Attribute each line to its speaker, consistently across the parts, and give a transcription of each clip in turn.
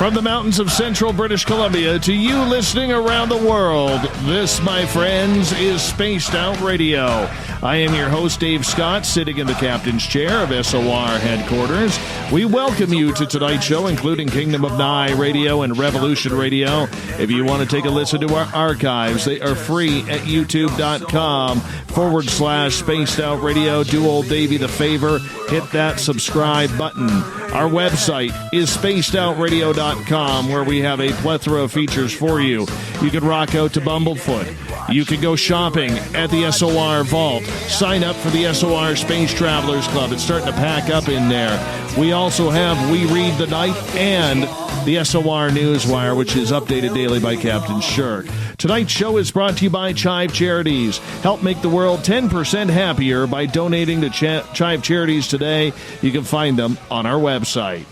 Speaker 1: From the mountains of central British Columbia to you listening around the world, this, my friends, is Spaced Out Radio. I am your host, Dave Scott, sitting in the captain's chair of SOR headquarters. We welcome you to tonight's show, including Kingdom of Nye Radio and Revolution Radio. If you want to take a listen to our archives, they are free at youtube.com/Spaced Out Radio. Do old Davey the favor, hit that subscribe button. Our website is spacedoutradio.com, where we have a plethora of features for you. You can rock out to Bumblefoot. You can go shopping at the SOR Vault. Sign up for the SOR Space Travelers Club. It's starting to pack up in there. We also have We Read the Night and the SOR Newswire, which is updated daily by Captain Shirk. Tonight's show is brought to you by CHIVE Charities. Help make the world 10% happier by donating to CHIVE Charities today. You can find them on our website.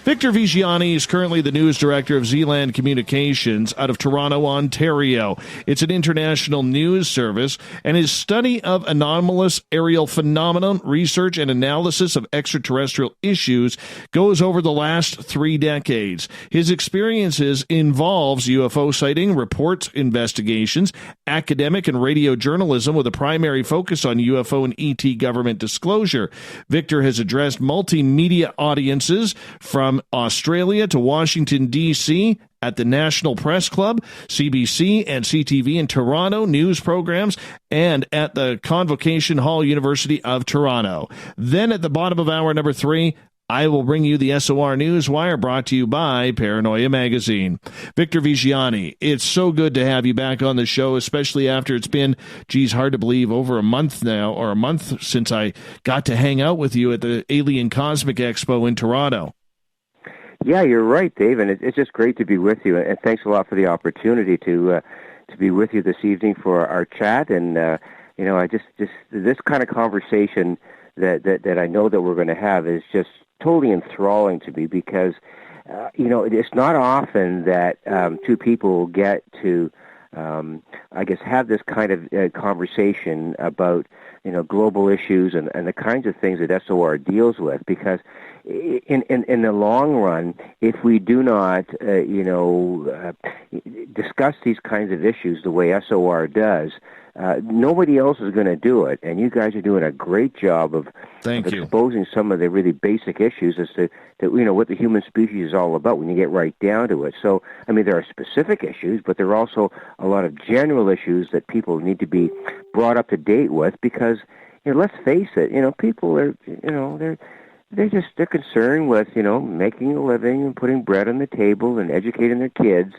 Speaker 1: Victor Viggiani is currently the news director of Zealand Communications out of Toronto, Ontario. It's an international news service, and his study of anomalous aerial phenomena, research, and analysis of extraterrestrial issues goes over the last 3 decades. His experiences involves UFO sighting, reports, investigations, academic and radio journalism with a primary focus on UFO and ET government disclosure. Victor has addressed multimedia audiences from Australia to Washington, D.C., at the National Press Club, CBC and CTV in Toronto, news programs, and at the Convocation Hall University of Toronto. Then at the bottom of hour number 3, I will bring you the SOR Newswire, brought to you by Paranoia Magazine. Victor Viggiani, it's so good to have you back on the show, especially after it's been, hard to believe, over a month now, or a month since I got to hang out with you at the Alien Cosmic Expo in Toronto.
Speaker 2: Yeah, you're right, Dave, and it's just great to be with you, and thanks a lot for the opportunity to be with you this evening for our chat. And I just this kind of conversation that I know that we're going to have is just totally enthralling to me, because it's not often that two people get to have this kind of conversation about global issues and the kinds of things that SOR deals with, because in the long run, if we do not discuss these kinds of issues the way SOR does, nobody else is going to do it, and you guys are doing a great job of exposing some of the really basic issues as to what the human species is all about when you get right down to it. So, I mean, there are specific issues, but there are also a lot of general issues that people need to be brought up to date with, because let's face it, people are they're concerned with making a living and putting bread on the table and educating their kids.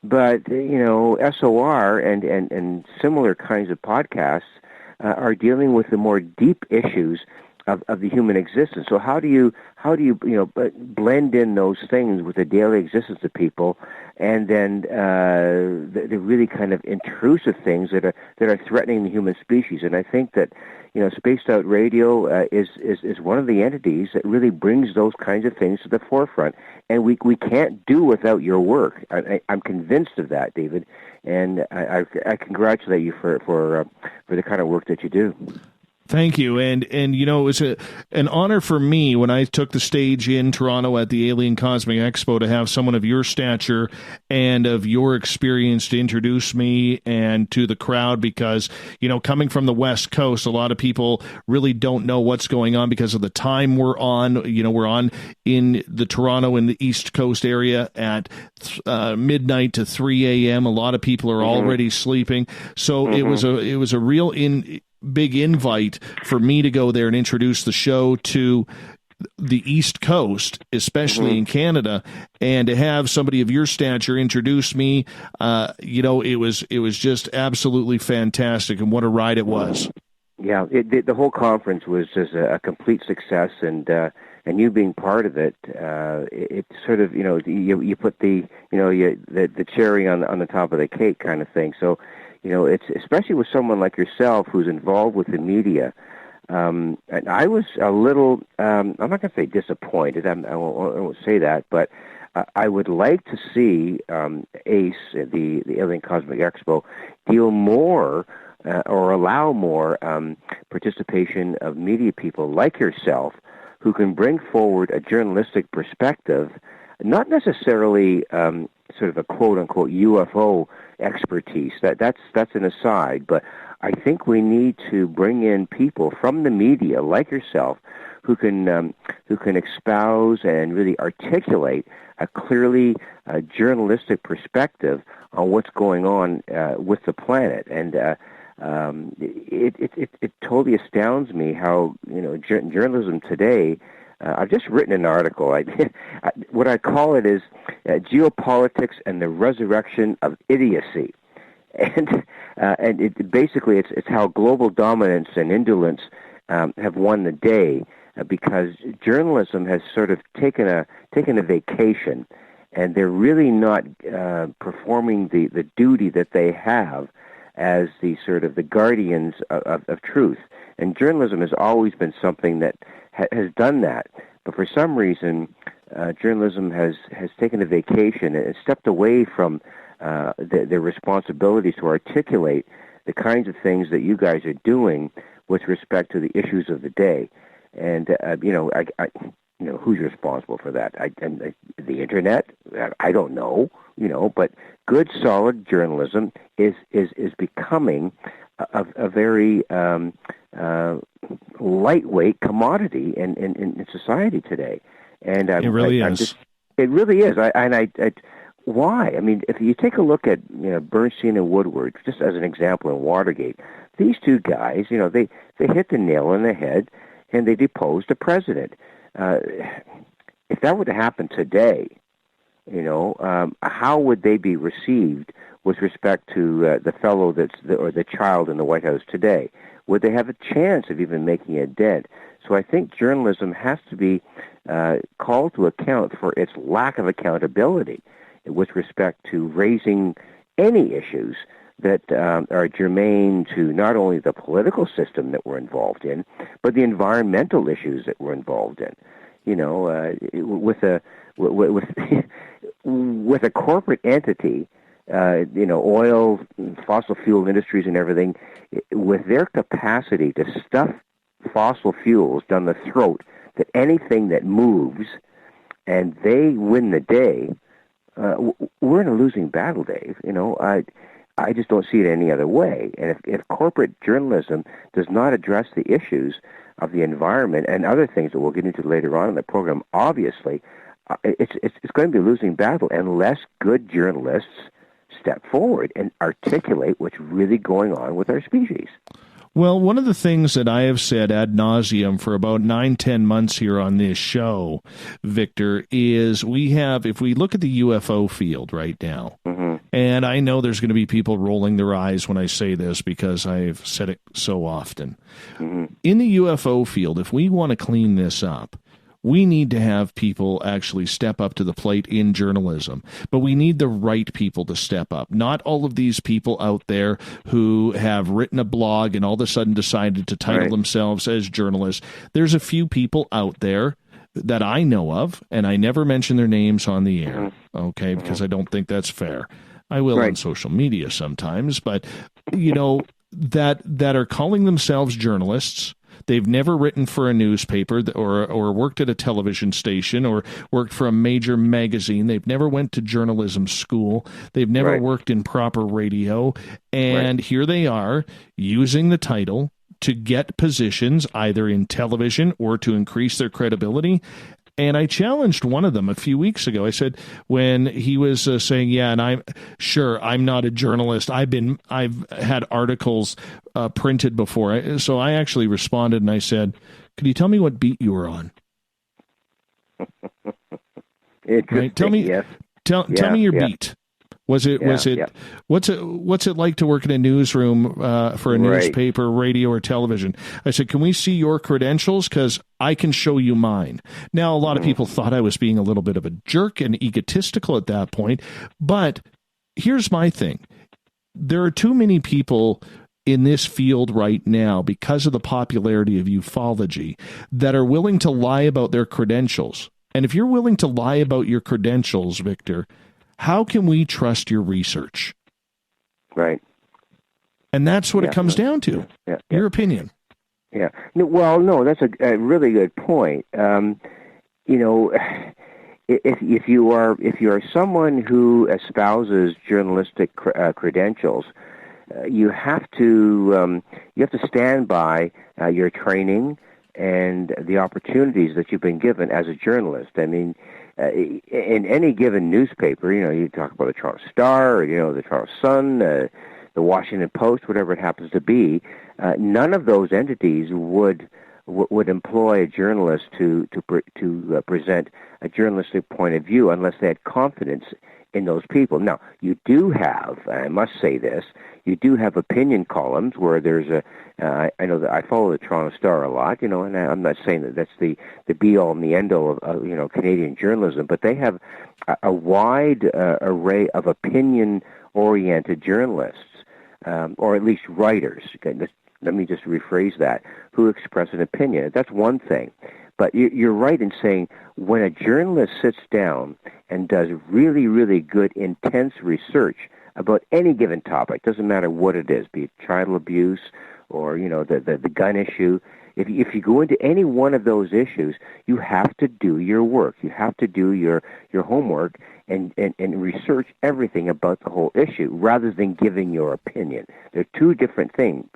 Speaker 2: But SOR and similar kinds of podcasts are dealing with the more deep issues of the human existence. So how do you blend in those things with the daily existence of people, and then the really kind of intrusive things that are threatening the human species? And I think that Spaced Out Radio is one of the entities that really brings those kinds of things to the forefront, and we can't do without your work. I'm convinced of that, David, and I congratulate you for the kind of work that you do.
Speaker 1: Thank you. And it was an honor for me when I took the stage in Toronto at the Alien Cosmic Expo to have someone of your stature and of your experience to introduce me and to the crowd, because, coming from the West Coast, a lot of people really don't know what's going on because of the time we're on. We're on in the Toronto and the East Coast area at midnight to 3 a.m. A lot of people are already sleeping. So it was a real big invite for me to go there and introduce the show to the East Coast, especially in Canada, and to have somebody of your stature introduce me, it was just absolutely fantastic, and what a ride it was.
Speaker 2: Yeah, the whole conference was just a complete success, and you being part of it, it sort of you put the cherry on the top of the cake kind of thing. So. It's especially with someone like yourself who's involved with the media. And I was a little, I'm not going to say disappointed, I won't say that, but I would like to see ACE, the Alien Cosmic Expo, deal more or allow more participation of media people like yourself who can bring forward a journalistic perspective not necessarily sort of a quote-unquote UFO expertise. That's an aside, but I think we need to bring in people from the media, like yourself, who can espouse and really articulate a clearly journalistic perspective on what's going on with the planet. And it totally astounds me how journalism today. I've just written an article. What I call it is geopolitics and the resurrection of idiocy, and basically it's how global dominance and indolence have won the day, because journalism has sort of taken a vacation, and they're really not performing the duty that they have as the sort of the guardians of truth. And journalism has always been something that has done that, but for some reason, journalism has taken a vacation and stepped away from their responsibilities to articulate the kinds of things that you guys are doing with respect to the issues of the day. And who's responsible for that? The internet? I don't know. But good, solid journalism is becoming a very lightweight commodity in society today, and
Speaker 1: it really is.
Speaker 2: It really is. Why? I mean, if you take a look at Bernstein and Woodward, just as an example, in Watergate, these two guys, they hit the nail on the head, and they deposed the president. If that were to happen today, how would they be received with respect to the fellow or the child in the White House today? Would they have a chance of even making a dent? So I think journalism has to be called to account for its lack of accountability with respect to raising any issues that are germane to not only the political system that we're involved in, but the environmental issues that we're involved in. With a corporate entity, oil, fossil fuel industries and everything, with their capacity to stuff fossil fuels down the throat that anything that moves, and they win the day, we're in a losing battle, Dave. I just don't see it any other way. And if corporate journalism does not address the issues of the environment and other things that we'll get into later on in the program, obviously, it's going to be a losing battle unless good journalists step forward and articulate what's really going on with our species.
Speaker 1: Well, one of the things that I have said ad nauseum for about 9-10 months here on this show, Victor, is if we look at the UFO field right now, and I know there's going to be people rolling their eyes when I say this because I've said it so often. In the UFO field, if we want to clean this up, we need to have people actually step up to the plate in journalism, but we need the right people to step up. Not all of these people out there who have written a blog and all of a sudden decided to title themselves as journalists. There's a few people out there that I know of, and I never mention their names on the air, okay, because I don't think that's fair. I will on social media sometimes, but, that are calling themselves journalists. They've never written for a newspaper or worked at a television station or worked for a major magazine. They've never went to journalism school. They've never worked in proper radio. And here they are using the title to get positions either in television or to increase their credibility. And I challenged one of them a few weeks ago. I said, when he was saying, and I'm not a journalist. I've had articles printed before. So I actually responded and I said, could you tell me what beat you were on? Right? Tell me your beat. What's it like to work in a newsroom for a newspaper, radio, or television? I said, can we see your credentials? Because I can show you mine. Now, a lot of people thought I was being a little bit of a jerk and egotistical at that point. But here's my thing. There are too many people in this field right now, because of the popularity of ufology, that are willing to lie about their credentials. And if you're willing to lie about your credentials, Victor, how can we trust your research? Right. And that's what it comes down to. Your opinion.
Speaker 2: Yeah. No, that's a really good point. if you are someone who espouses journalistic credentials, you have to stand by your training and the opportunities that you've been given as a journalist. I mean, in any given newspaper, you talk about the Toronto Star, or, the Toronto Sun, the Washington Post, whatever it happens to be. None of those entities would employ a journalist to present a journalistic point of view unless they had confidence in those people. Now, you do have, I must say this, you do have opinion columns where there's I know that I follow the Toronto Star a lot, and I'm not saying that that's the be-all and the end-all of, Canadian journalism, but they have a wide array of opinion-oriented journalists, or at least writers. Okay, let me just rephrase that, who express an opinion. That's one thing. But you're right in saying when a journalist sits down and does really, really good, intense research about any given topic, doesn't matter what it is, be it child abuse or, the gun issue, if you go into any one of those issues, you have to do your work. You have to do your homework and research everything about the whole issue rather than giving your opinion. They're two different things.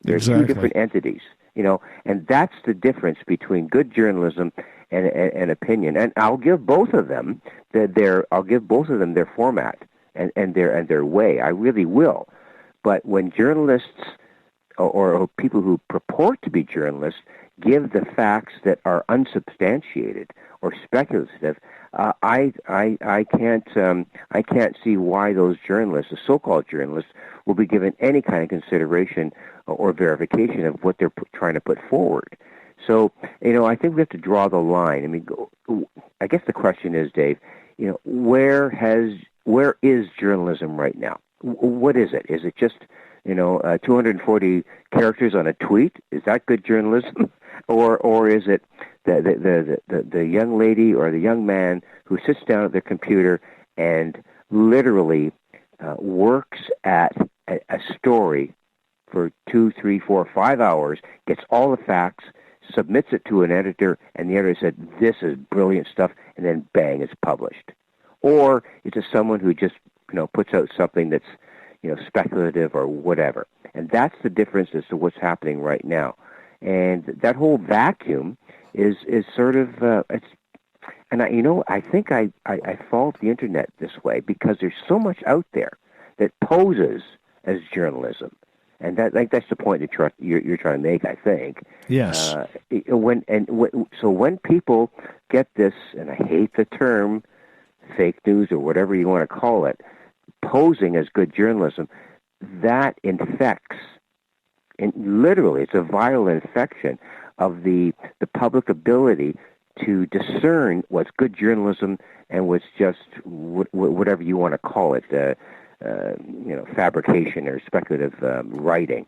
Speaker 2: They're two different entities, and that's the difference between good journalism and opinion. And I'll give both of them their format and their way. I really will. But when journalists or people who purport to be journalists give the facts that are unsubstantiated or speculative, I can't see why those journalists, the so-called journalists, will be given any kind of consideration or verification of what they're trying to put forward. So, I think we have to draw the line. I mean, I guess the question is, Dave, where is journalism right now? What is it? Is it just 240 characters on a tweet? Is that good journalism, or is it the young lady or the young man who sits down at their computer and literally works at a story for 2, 3, 4, 5 hours, gets all the facts, submits it to an editor, and the editor said, "This is brilliant stuff," and then bang, it's published? Or is it someone who just puts out something that's speculative or whatever? And that's the difference as to what's happening right now. And that whole vacuum is sort of it's. And I think I fault the internet this way because there's so much out there that poses as journalism, and that's the point that you're trying to make, I think.
Speaker 1: Yes.
Speaker 2: So when people get this, and I hate the term fake news or whatever you want to call it, posing as good journalism, that infects, and literally it's a viral infection of the public ability to discern what's good journalism and what's just whatever you want to call it, fabrication or speculative writing.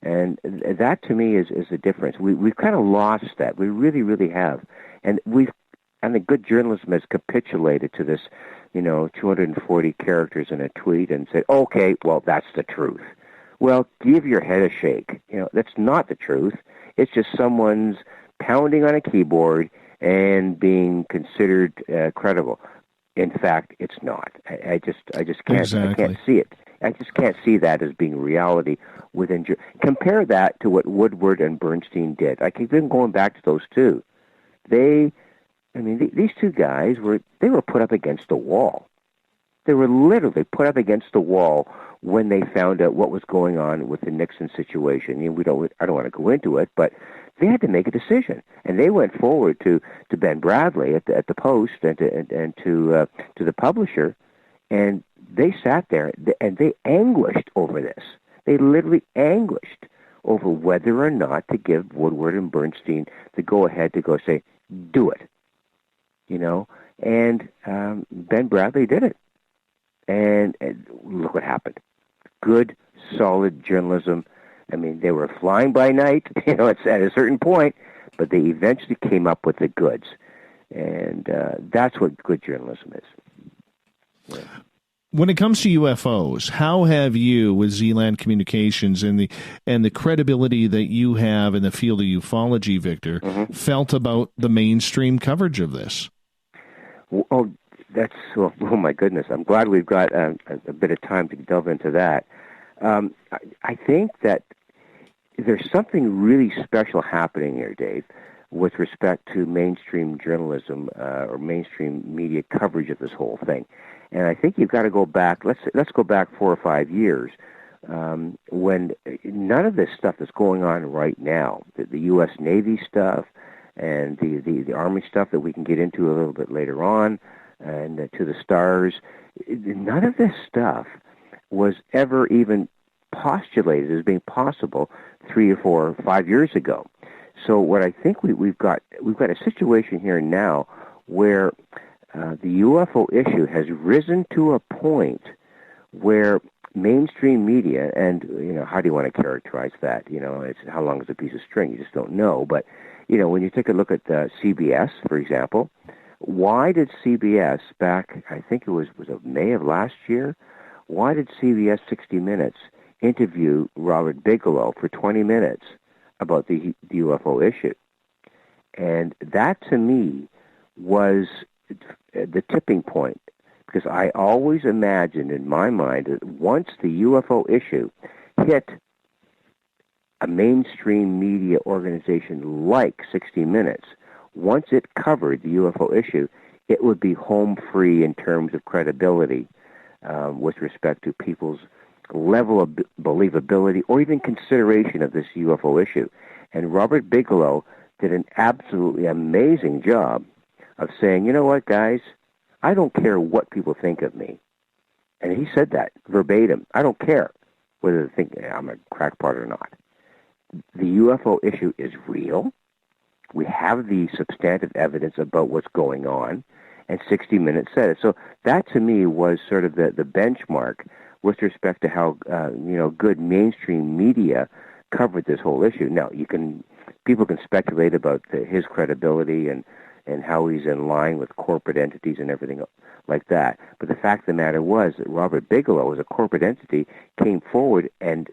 Speaker 2: And that to me is the difference. We've kind of lost that. We really, really have. And the good journalism has capitulated to this, 240 characters in a tweet and said, okay, well, that's the truth. Well, give your head a shake. That's not the truth. It's just someone's pounding on a keyboard and being considered credible. In fact, it's not. I just can't. Exactly. I can't see it. I just can't see that as being reality within. Compare that to what Woodward and Bernstein did. I keep going back to those two. These two guys were put up against the wall. They were literally put up against the wall when they found out what was going on with the Nixon situation. I don't want to go into it, but they had to make a decision, and they went forward to Ben Bradley at the Post and to the publisher, and they sat there and they anguished over this. They literally anguished over whether or not to give Woodward and Bernstein the go-ahead to go say, do it. And Ben Bradley did it. And look what happened. Good, solid journalism. They were flying by night, it's at a certain point, but they eventually came up with the goods. And that's what good journalism is. Yeah.
Speaker 1: When it comes to UFOs, how have you, with Zealand Communications and the credibility that you have in the field of ufology, Victor, felt about the mainstream coverage of this?
Speaker 2: Oh, oh my goodness. I'm glad we've got a bit of time to delve into that. I think that there's something really special happening here, Dave, with respect to mainstream journalism or mainstream media coverage of this whole thing. And I think you've got to go back, let's go back 4 or 5 years, when none of this stuff that's going on right now, the U.S. Navy stuff and the Army stuff that we can get into a little bit later on, and to the stars, none of this stuff was ever even postulated as being possible 3 or 4 or 5 years ago. So what I think we've got a situation here now where the UFO issue has risen to a point where mainstream media, and how do you want to characterize that? It's how long is a piece of string? You just don't know. But when you take a look at CBS, for example, why did CBS back? I think it was May of last year. Why did CBS 60 Minutes interview Robert Bigelow for 20 minutes about the UFO issue? And that, to me, was the tipping point, because I always imagined in my mind that once the UFO issue hit a mainstream media organization like 60 Minutes, once it covered the UFO issue, it would be home free in terms of credibility with respect to people's level of believability or even consideration of this UFO issue. And Robert Bigelow did an absolutely amazing job of saying, you know what, guys, I don't care what people think of me. And he said that verbatim. I don't care whether they think I'm a crackpot or not. The UFO issue is real. We have the substantive evidence about what's going on, and 60 Minutes said it. So that, to me, was sort of the benchmark with respect to how good mainstream media covered this whole issue. Now, people can speculate about his credibility and how he's in line with corporate entities and everything like that. But the fact of the matter was that Robert Bigelow, as a corporate entity, came forward and,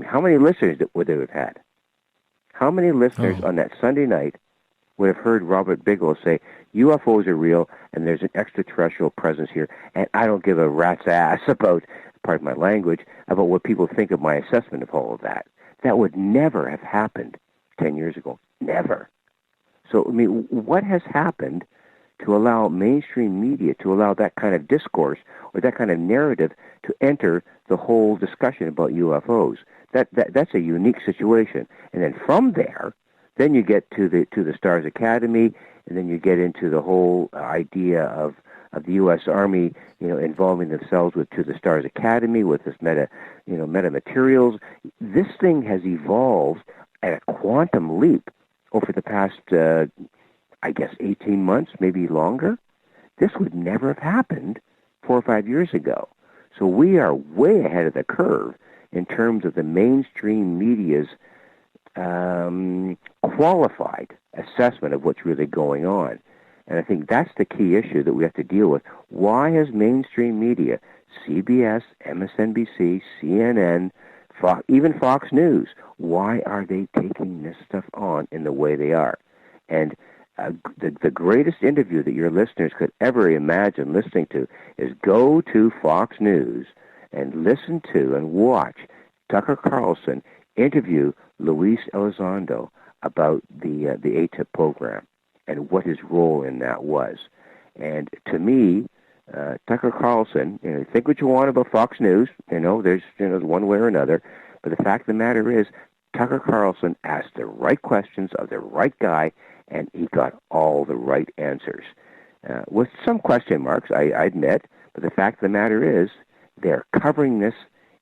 Speaker 2: how many listeners would they have had? How many listeners on that Sunday night would have heard Robert Bigelow say, UFOs are real and there's an extraterrestrial presence here, and I don't give a rat's ass about, pardon my language, about what people think of my assessment of all of that. That would never have happened 10 years ago. Never. So, what has happened to allow mainstream media to allow that kind of discourse or that kind of narrative to enter the whole discussion about UFOs? That's a unique situation. And then from there, then you get to the Stars Academy, and then you get into the whole idea of the U.S. Army, involving themselves to the Stars Academy with this metamaterials. This thing has evolved at a quantum leap over the past, 18 months, maybe longer. This would never have happened 4 or 5 years ago. So we are way ahead of the curve in terms of the mainstream media's qualified assessment of what's really going on. And I think that's the key issue that we have to deal with. Why has mainstream media, CBS, MSNBC, CNN, even Fox News, why are they taking this stuff on in the way they are? And the greatest interview that your listeners could ever imagine listening to is go to Fox News and listen to and watch Tucker Carlson interview Luis Elizondo about the ATIP program and what his role in that was. And to me, Tucker Carlson, think what you want about Fox News, there's one way or another, but the fact of the matter is Tucker Carlson asked the right questions of the right guy, and he got all the right answers. With some question marks, I admit, but the fact of the matter is they're covering this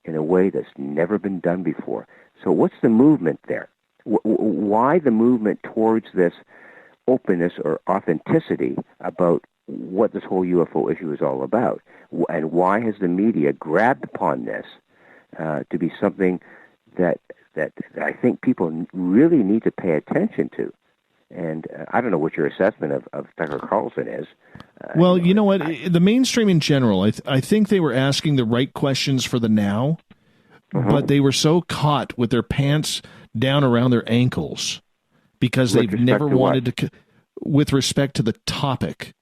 Speaker 2: in a way that's never been done before. So what's the movement there? Why the movement towards this openness or authenticity about what this whole UFO issue is all about? And why has the media grabbed upon this to be something that I think people really need to pay attention to? And I don't know what your assessment of Tucker Carlson is.
Speaker 1: Well, you know what? The mainstream in general, I think they were asking the right questions for the now, but they were so caught with their pants down around their ankles because they've never wanted to, with respect to the topic.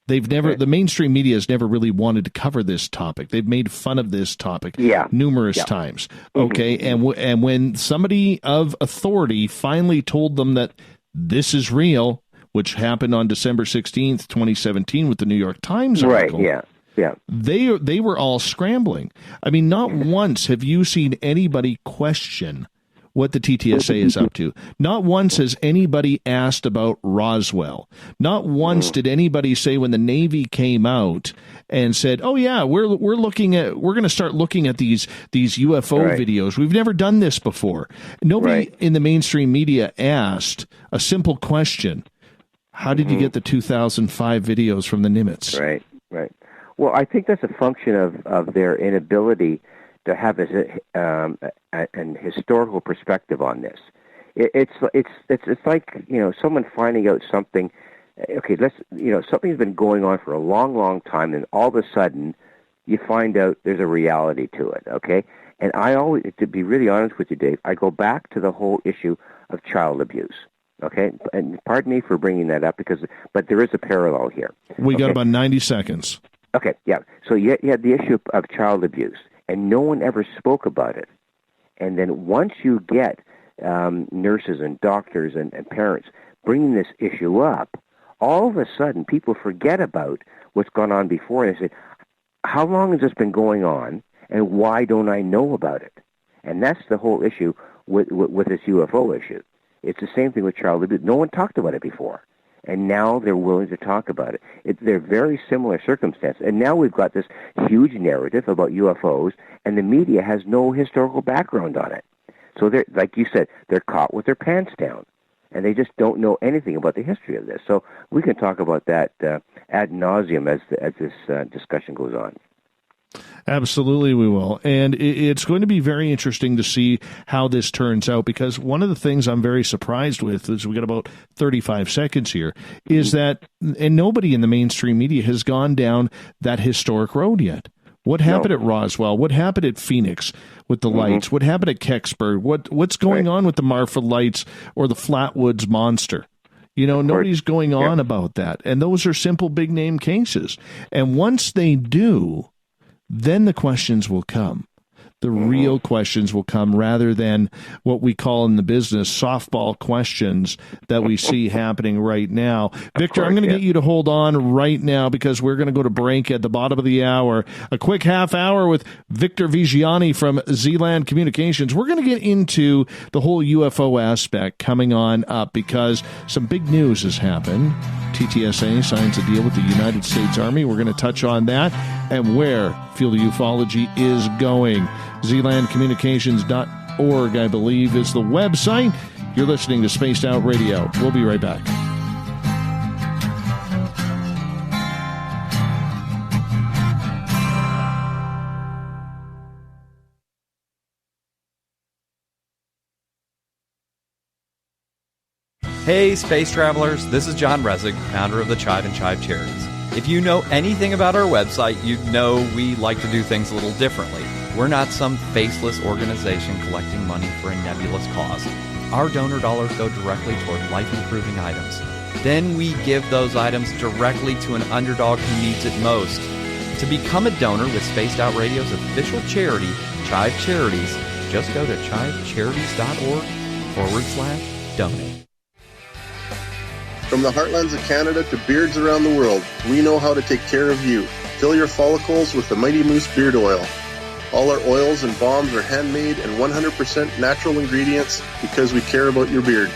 Speaker 1: The mainstream media has never really wanted to cover this topic. They've made fun of this topic numerous times. Okay, and when somebody of authority finally told them that this is real, which happened on December 16th, 2017 with the New York Times article.
Speaker 2: Right, yeah.
Speaker 1: They were all scrambling. I mean, not once have you seen anybody question what the TTSA is up to. Not once has anybody asked about Roswell. Not once did anybody say when the Navy came out and said, "Oh yeah, we're going to start looking at these UFO videos. We've never done this before." Nobody in the mainstream media asked a simple question: how did you get the 2005 videos from the Nimitz?
Speaker 2: Right. Well, I think that's a function of their inability to have an historical perspective on this. It's like, someone finding out something. Okay, something's been going on for a long, long time, and all of a sudden you find out there's a reality to it. Okay, and I always, to be really honest with you, Dave, I go back to the whole issue of child abuse. Okay, and pardon me for bringing that up but there is a parallel here.
Speaker 1: We got about 90 seconds.
Speaker 2: Okay, yeah. So you had the issue of child abuse, and no one ever spoke about it. And then once you get nurses and doctors and parents bringing this issue up, all of a sudden people forget about what's gone on before, and they say, how long has this been going on, and why don't I know about it? And that's the whole issue with this UFO issue. It's the same thing with child abuse. No one talked about it before, and now they're willing to talk about it. They're very similar circumstances. And now we've got this huge narrative about UFOs, and the media has no historical background on it. So they're, like you said, they're caught with their pants down, and they just don't know anything about the history of this. So we can talk about that ad nauseum as this discussion goes on.
Speaker 1: Absolutely, we will. And it's going to be very interesting to see how this turns out, because one of the things I'm very surprised with is we got about 35 seconds here, is that, and nobody in the mainstream media has gone down that historic road yet. What happened at Roswell? What happened at Phoenix with the lights? What happened at Kecksburg? What's going on with the Marfa lights or the Flatwoods monster? Nobody's going on about that. And those are simple big name cases. And once they do, then the questions will come. The real questions will come, rather than what we call in the business softball questions that we see happening right now. Victor, I'm going to get you to hold on right now, because we're going to go to break at the bottom of the hour. A quick half hour with Victor Viggiani from Zealand Communications. We're going to get into the whole UFO aspect coming on up, because some big news has happened. TTSA signs a deal with the United States Army. We're going to touch on that and where Field of Ufology is going. ZealandCommunications.org, I believe, is the website. You're listening to Spaced Out Radio. We'll be right back.
Speaker 3: Hey, space travelers, this is John Resig, founder of the CHIVE and CHIVE Charities. If you know anything about our website, you'd know we like to do things a little differently. We're not some faceless organization collecting money for a nebulous cause. Our donor dollars go directly toward life-improving items. Then we give those items directly to an underdog who needs it most. To become a donor with Spaced Out Radio's official charity, CHIVE Charities, just go to chivecharities.org/donate.
Speaker 4: From the heartlands of Canada to beards around the world, we know how to take care of you. Fill your follicles with the Mighty Moose Beard Oil. All our oils and balms are handmade and 100% natural ingredients, because we care about your beard.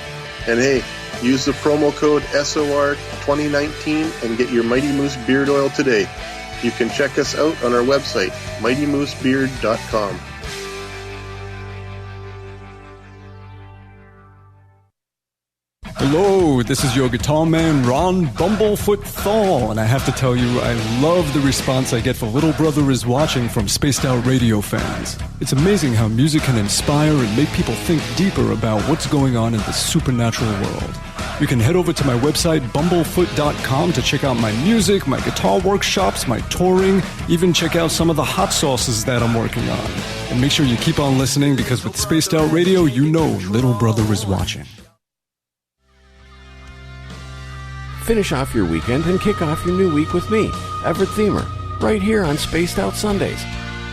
Speaker 4: And hey, use the promo code SOR2019 and get your Mighty Moose Beard Oil today. You can check us out on our website, mightymoosebeard.com.
Speaker 5: Hello, this is your guitar man, Ron Bumblefoot Thal, and I have to tell you, I love the response I get for Little Brother is Watching from Spaced Out Radio fans. It's amazing how music can inspire and make people think deeper about what's going on in the supernatural world. You can head over to my website, bumblefoot.com, to check out my music, my guitar workshops, my touring, even check out some of the hot sauces that I'm working on. And make sure you keep on listening, because with Spaced Out Radio, you know Little Brother is watching.
Speaker 6: Finish off your weekend and kick off your new week with me, Everett Thiemer, right here on Spaced Out Sundays.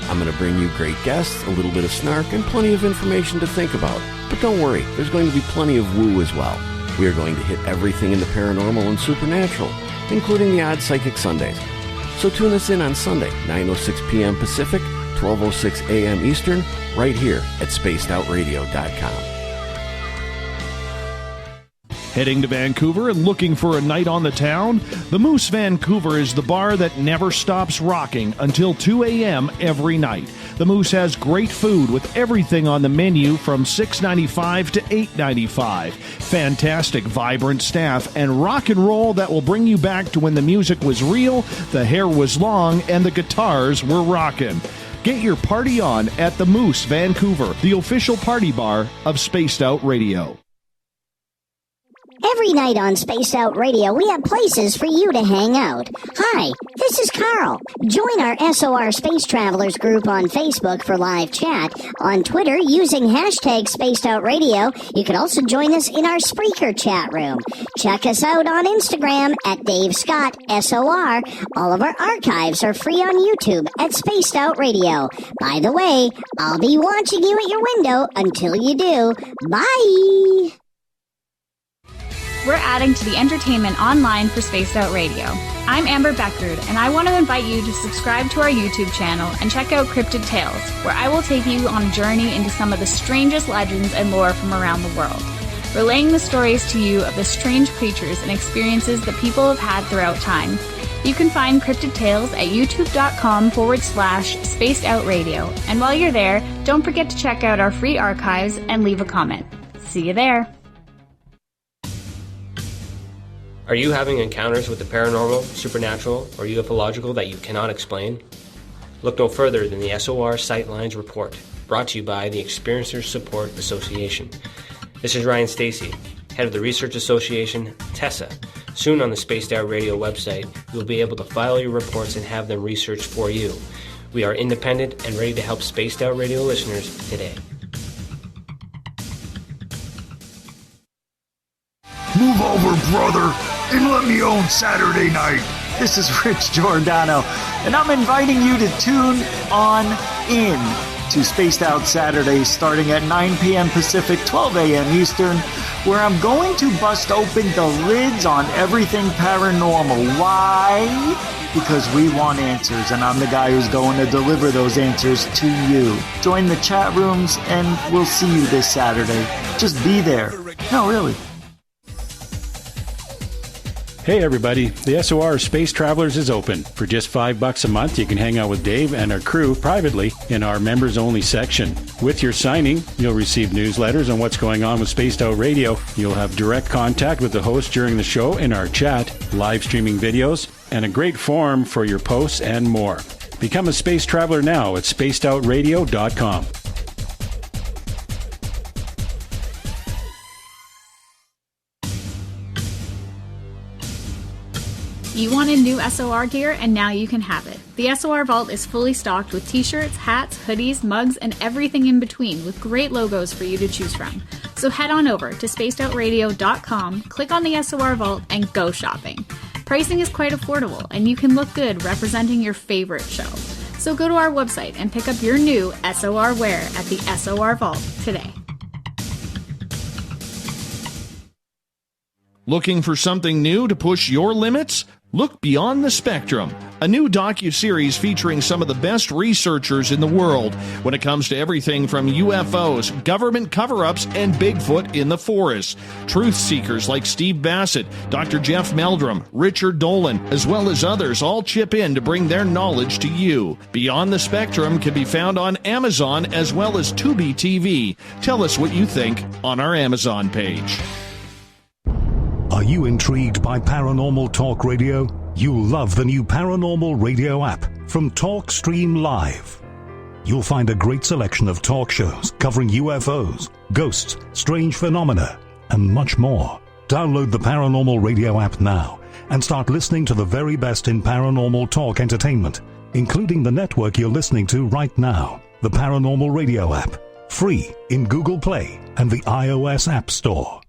Speaker 6: I'm going to bring you great guests, a little bit of snark, and plenty of information to think about. But don't worry, there's going to be plenty of woo as well. We are going to hit everything in the paranormal and supernatural, including the odd Psychic Sundays. So tune us in on Sunday, 9:06 p.m. Pacific, 12:06 a.m. Eastern, right here at spacedoutradio.com.
Speaker 1: Heading to Vancouver and looking for a night on the town? The Moose Vancouver is the bar that never stops rocking until 2 a.m. every night. The Moose has great food with everything on the menu from $6.95 to $8.95. Fantastic, vibrant staff and rock and roll that will bring you back to when the music was real, the hair was long, and the guitars were rocking. Get your party on at the Moose Vancouver, the official party bar of Spaced Out Radio.
Speaker 7: Every night on Spaced Out Radio, we have places for you to hang out. Hi, this is Carl. Join our SOR Space Travelers group on Facebook for live chat. On Twitter, using hashtag Spaced Out Radio, you can also join us in our Spreaker chat room. Check us out on Instagram at Dave Scott SOR. All of our archives are free on YouTube at Spaced Out Radio. By the way, I'll be watching you at your window until you do. Bye!
Speaker 8: We're adding to the entertainment online for Spaced Out Radio. I'm Amber Beckard, and I want to invite you to subscribe to our YouTube channel and check out Cryptid Tales, where I will take you on a journey into some of the strangest legends and lore from around the world, relaying the stories to you of the strange creatures and experiences that people have had throughout time. You can find Cryptid Tales at youtube.com/Spaced Out Radio. And while you're there, don't forget to check out our free archives and leave a comment. See you there.
Speaker 9: Are you having encounters with the paranormal, supernatural, or ufological that you cannot explain? Look no further than the SOR Sightlines Report, brought to you by the Experiencers Support Association. This is Ryan Stacy, head of the Research Association, TESA. Soon on the Spaced Out Radio website, you'll be able to file your reports and have them researched for you. We are independent and ready to help Spaced Out Radio listeners today.
Speaker 10: Move over, brother, and let me own Saturday night.
Speaker 11: This is Rich Giordano, and I'm inviting you to tune on in to Spaced Out Saturdays starting at 9 p.m. Pacific, 12 a.m. Eastern, where I'm going to bust open the lids on everything paranormal. Why? Because we want answers, and I'm the guy who's going to deliver those answers to you. Join the chat rooms, and we'll see you this Saturday. Just be there. No, really.
Speaker 12: Hey everybody, the SOR Space Travelers is open. For just $5 a month, you can hang out with Dave and our crew privately in our members-only section. With your signing, you'll receive newsletters on what's going on with Spaced Out Radio. You'll have direct contact with the host during the show in our chat, live streaming videos, and a great forum for your posts and more. Become a Space Traveler now at spacedoutradio.com.
Speaker 8: You wanted new SOR gear, and now you can have it. The SOR Vault is fully stocked with t-shirts, hats, hoodies, mugs, and everything in between, with great logos for you to choose from. So head on over to spacedoutradio.com, click on the SOR Vault, and go shopping. Pricing is quite affordable, and you can look good representing your favorite show. So go to our website and pick up your new SOR wear at the SOR Vault today.
Speaker 1: Looking for something new to push your limits? Look Beyond the Spectrum, a new docuseries featuring some of the best researchers in the world when it comes to everything from UFOs, government cover-ups, and Bigfoot in the forest. Truth seekers like Steve Bassett, Dr. Jeff Meldrum, Richard Dolan, as well as others all chip in to bring their knowledge to you. Beyond the Spectrum can be found on Amazon as well as Tubi TV. Tell us what you think on our Amazon page.
Speaker 13: Are you intrigued by Paranormal Talk Radio? You'll love the new Paranormal Radio app from TalkStream Live. You'll find a great selection of talk shows covering UFOs, ghosts, strange phenomena, and much more. Download the Paranormal Radio app now and start listening to the very best in paranormal talk entertainment, including the network you're listening to right now, the Paranormal Radio app, free in Google Play and the iOS App Store.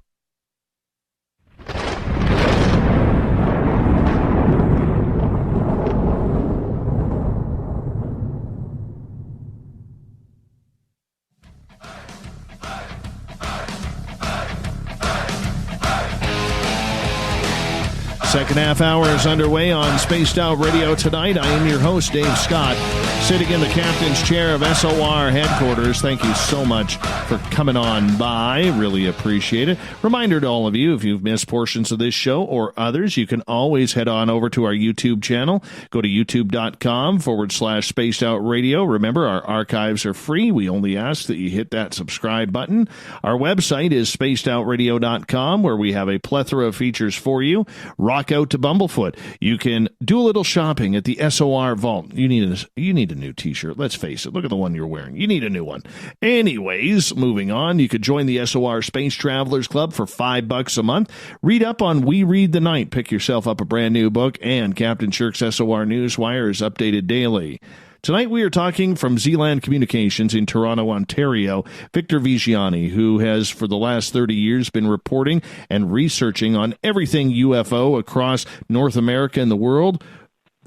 Speaker 1: Second half hour is underway on Spaced Out Radio tonight. I am your host, Dave Scott, sitting in the captain's chair of SOR headquarters. Thank you so much for coming on by. Really appreciate it. Reminder to all of you, if you've missed portions of this show or others, you can always head on over to our YouTube channel. Go to youtube.com/Spaced Out Radio. Remember, our archives are free. We only ask that you hit that subscribe button. Our website is spacedoutradio.com, where we have a plethora of features for you. Rock out to Bumblefoot. You can do a little shopping at the SOR Vault. You need a new t-shirt. Let's face it. Look at the one you're wearing. You need a new one. Anyways, moving on, you could join the SOR Space Travelers Club for $5 a month. Read up on We Read the Night. Pick yourself up a brand new book, and Captain Shirk's SOR Newswire is updated daily. Tonight we are talking from Zealand Communications in Toronto, Ontario, Victor Viggiani, who has for the last 30 years been reporting and researching on everything UFO across North America and the world.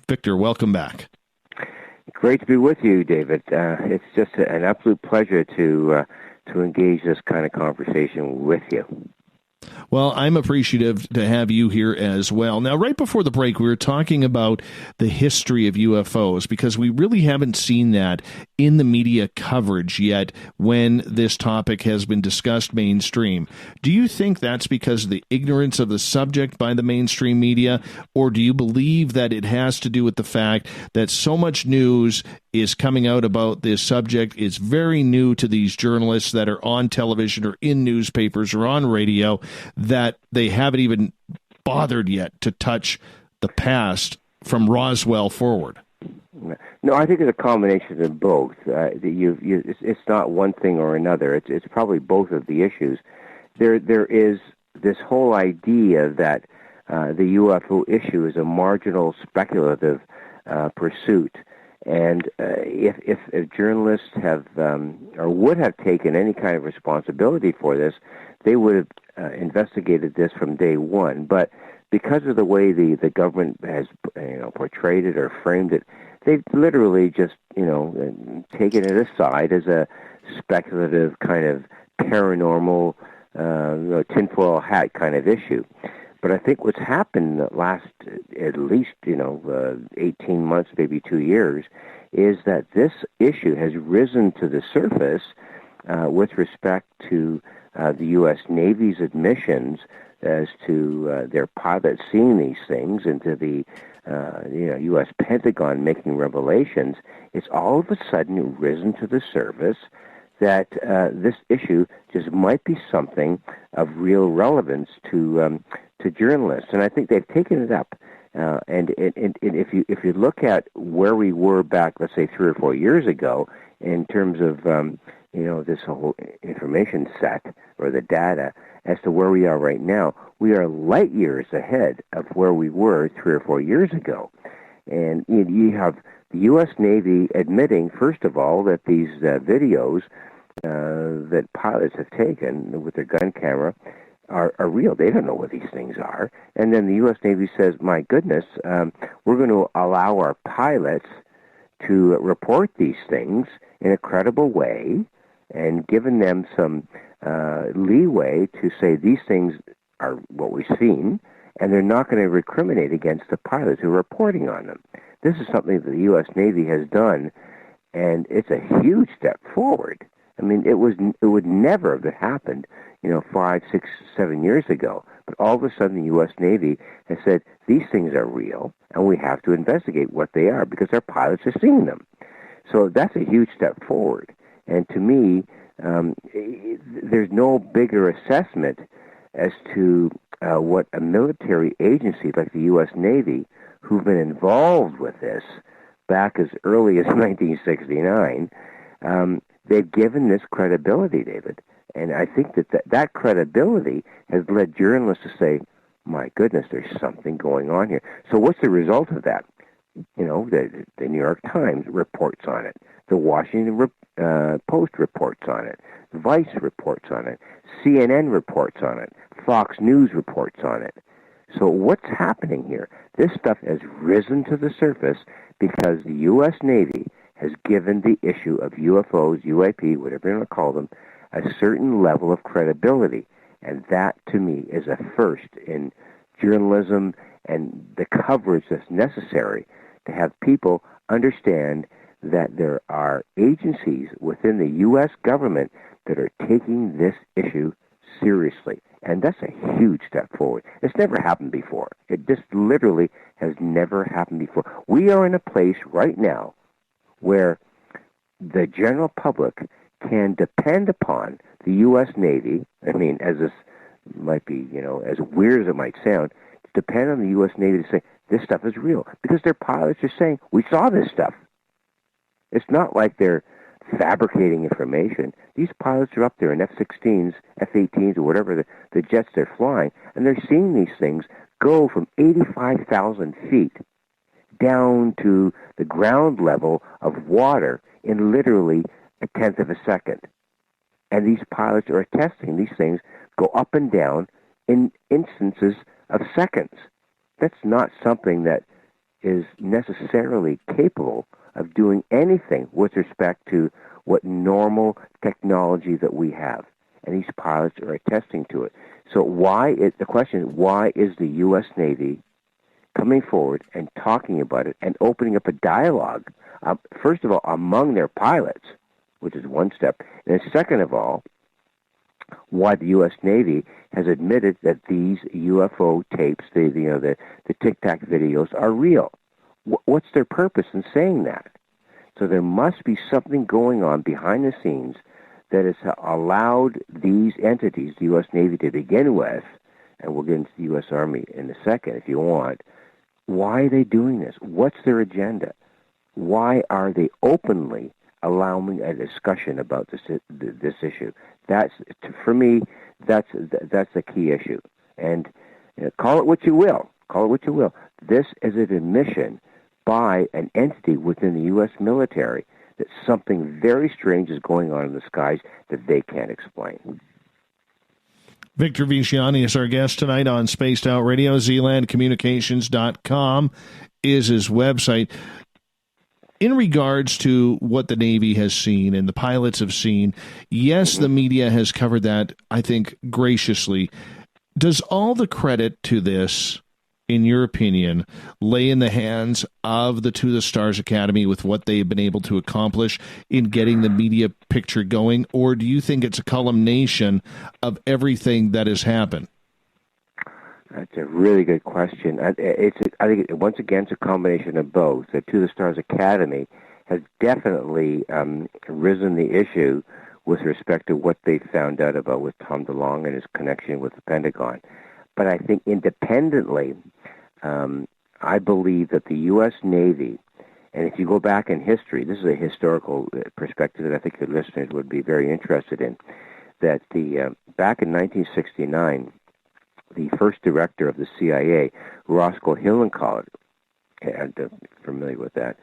Speaker 1: Victor, welcome back.
Speaker 2: Great to be with you, David. It's just an absolute pleasure to engage this kind of conversation with you.
Speaker 1: Well, I'm appreciative to have you here as well. Now, right before the break, we were talking about the history of UFOs because we really haven't seen that in the media coverage yet when this topic has been discussed mainstream. Do you think that's because of the ignorance of the subject by the mainstream media, or do you believe that it has to do with the fact that so much news is coming out about this subject? It's very new to these journalists that are on television or in newspapers or on radio, that they haven't even bothered yet to touch the past from Roswell forward.
Speaker 2: No, I think it's a combination of both. It's not one thing or another. It's probably both of the issues. There is this whole idea that the UFO issue is a marginal, speculative pursuit. And if journalists have or would have taken any kind of responsibility for this, they would have investigated this from day one. But because of the way the government has portrayed it or framed it, they've literally just taken it aside as a speculative kind of paranormal tinfoil hat kind of issue. But I think what's happened the last at least 18 months, maybe 2 years, is that this issue has risen to the surface with respect to the U.S. Navy's admissions as to their pilots seeing these things, and to the U.S. Pentagon making revelations. It's all of a sudden risen to the surface that this issue just might be something of real relevance to journalists, and I think they've taken it up. And if you look at where we were back, let's say 3 or 4 years ago, in terms of this whole information set or the data, as to where we are right now, we are light years ahead of where we were 3 or 4 years ago. And you have the U.S. Navy admitting, first of all, that these videos that pilots have taken with their gun camera are real. They don't know what these things are. And then the U.S. Navy says, my goodness, we're going to allow our pilots to report these things in a credible way, and given them some leeway to say these things are what we've seen, and they're not going to recriminate against the pilots who are reporting on them. This is something that the U.S. Navy has done, and it's a huge step forward. I mean, it would never have happened, 5, 6, 7 years ago. But all of a sudden, the U.S. Navy has said these things are real, and we have to investigate what they are because our pilots are seeing them. So that's a huge step forward. And to me, there's no bigger assessment as to what a military agency like the U.S. Navy, who've been involved with this back as early as 1969, they've given this credibility, David. And I think that credibility has led journalists to say, my goodness, there's something going on here. So what's the result of that? The New York Times reports on it. The Washington Post reports on it. Vice reports on it. CNN reports on it. Fox News reports on it. So what's happening here? This stuff has risen to the surface because the U.S. Navy has given the issue of UFOs, UAP, whatever you want to call them, a certain level of credibility. And that, to me, is a first in journalism and the coverage that's necessary to have people understand that there are agencies within the U.S. government that are taking this issue seriously. And that's a huge step forward. It's never happened before. It just literally has never happened before. We are in a place right now where the general public can depend upon the U.S. Navy. I mean, as this might be, as weird as it might sound, depend on the U.S. Navy to say, this stuff is real. Because their pilots are saying, we saw this stuff. It's not like they're fabricating information. These pilots are up there in F-16s, F-18s, or whatever the jets they're flying, and they're seeing these things go from 85,000 feet down to the ground level of water in literally a tenth of a second. And these pilots are attesting these things go up and down in instances of seconds. That's not something that is necessarily capable of doing anything with respect to what normal technology that we have. And these pilots are attesting to it. So the question is, why is the U.S. Navy coming forward and talking about it and opening up a dialogue, first of all, among their pilots, which is one step, and then second of all, why the U.S. Navy has admitted that these UFO tapes, the Tic Tac videos, are real. What's their purpose in saying that? So there must be something going on behind the scenes that has allowed these entities, the U.S. Navy to begin with, and we'll get into the U.S. Army in a second if you want. Why are they doing this? What's their agenda? Why are they openly allowing a discussion about this issue? That's, for me, that's the key issue. And call it what you will. Call it what you will. This is an admission by an entity within the U.S. military that something very strange is going on in the skies that they can't explain.
Speaker 1: Victor Viggiani is our guest tonight on Spaced Out Radio. ZealandCommunications.com is his website. In regards to what the Navy has seen and the pilots have seen, yes, the media has covered that, I think, graciously. Does all the credit to this, in your opinion, lay in the hands of the To the Stars Academy with what they've been able to accomplish in getting the media picture going, or do you think it's a culmination of everything that has happened?
Speaker 2: That's a really good question. I think once again, it's a combination of both. The To the Stars Academy has definitely risen the issue with respect to what they found out about with Tom DeLonge and his connection with the Pentagon. But I think independently, I believe that the U.S. Navy, and if you go back in history, this is a historical perspective that I think your listeners would be very interested in, that back in 1969, the first director of the CIA, Roscoe Hillenkotter, and familiar with that,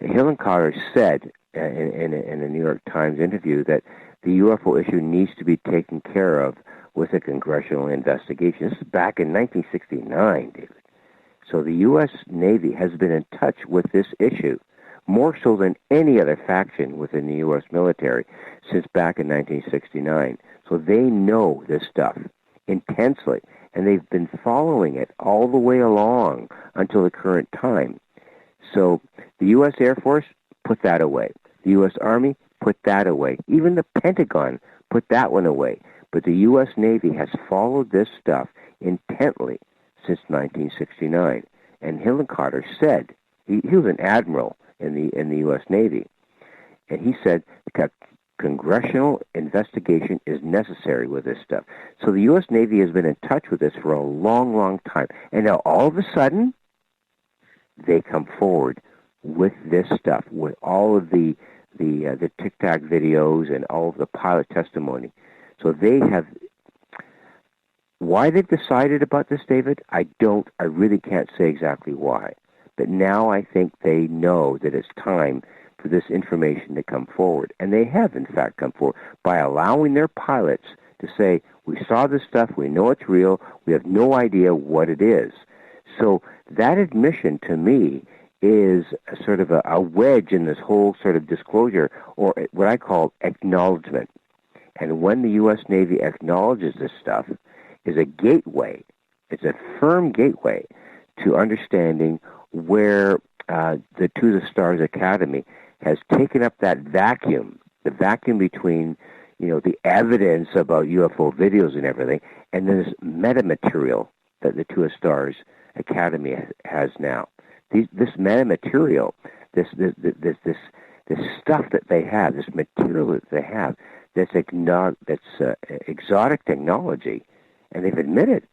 Speaker 2: Hillenkotter said in a New York Times interview that the UFO issue needs to be taken care of with a congressional investigation. This is back in 1969, David. So the U.S. Navy has been in touch with this issue, more so than any other faction within the U.S. military, since back in 1969. So they know this stuff intensely, and they've been following it all the way along until the current time. So the U.S. Air Force put that away. The U.S. Army put that away. Even the Pentagon put that one away. But the U.S. Navy has followed this stuff intently since 1969. And Hillenkotter said, he was an admiral in the U.S. Navy, and he said that congressional investigation is necessary with this stuff. So the U.S. Navy has been in touch with this for a long, long time. And now all of a sudden, they come forward with this stuff, with all of the Tic Tac videos and all of the pilot testimony. So they have, why they've decided about this, David, I really can't say exactly why. But now I think they know that it's time for this information to come forward. And they have, in fact, come forward by allowing their pilots to say, we saw this stuff, we know it's real, we have no idea what it is. So that admission, to me, is a sort of a wedge in this whole sort of disclosure, or what I call acknowledgement. And when the U.S. Navy acknowledges this stuff, is a gateway, it's a firm gateway to understanding where the To the Stars Academy has taken up that vacuum, the vacuum between, the evidence about UFO videos and everything, and this metamaterial that the To the Stars Academy has now. This metamaterial, this stuff that they have, this material that they have, that's exotic technology, and they've admitted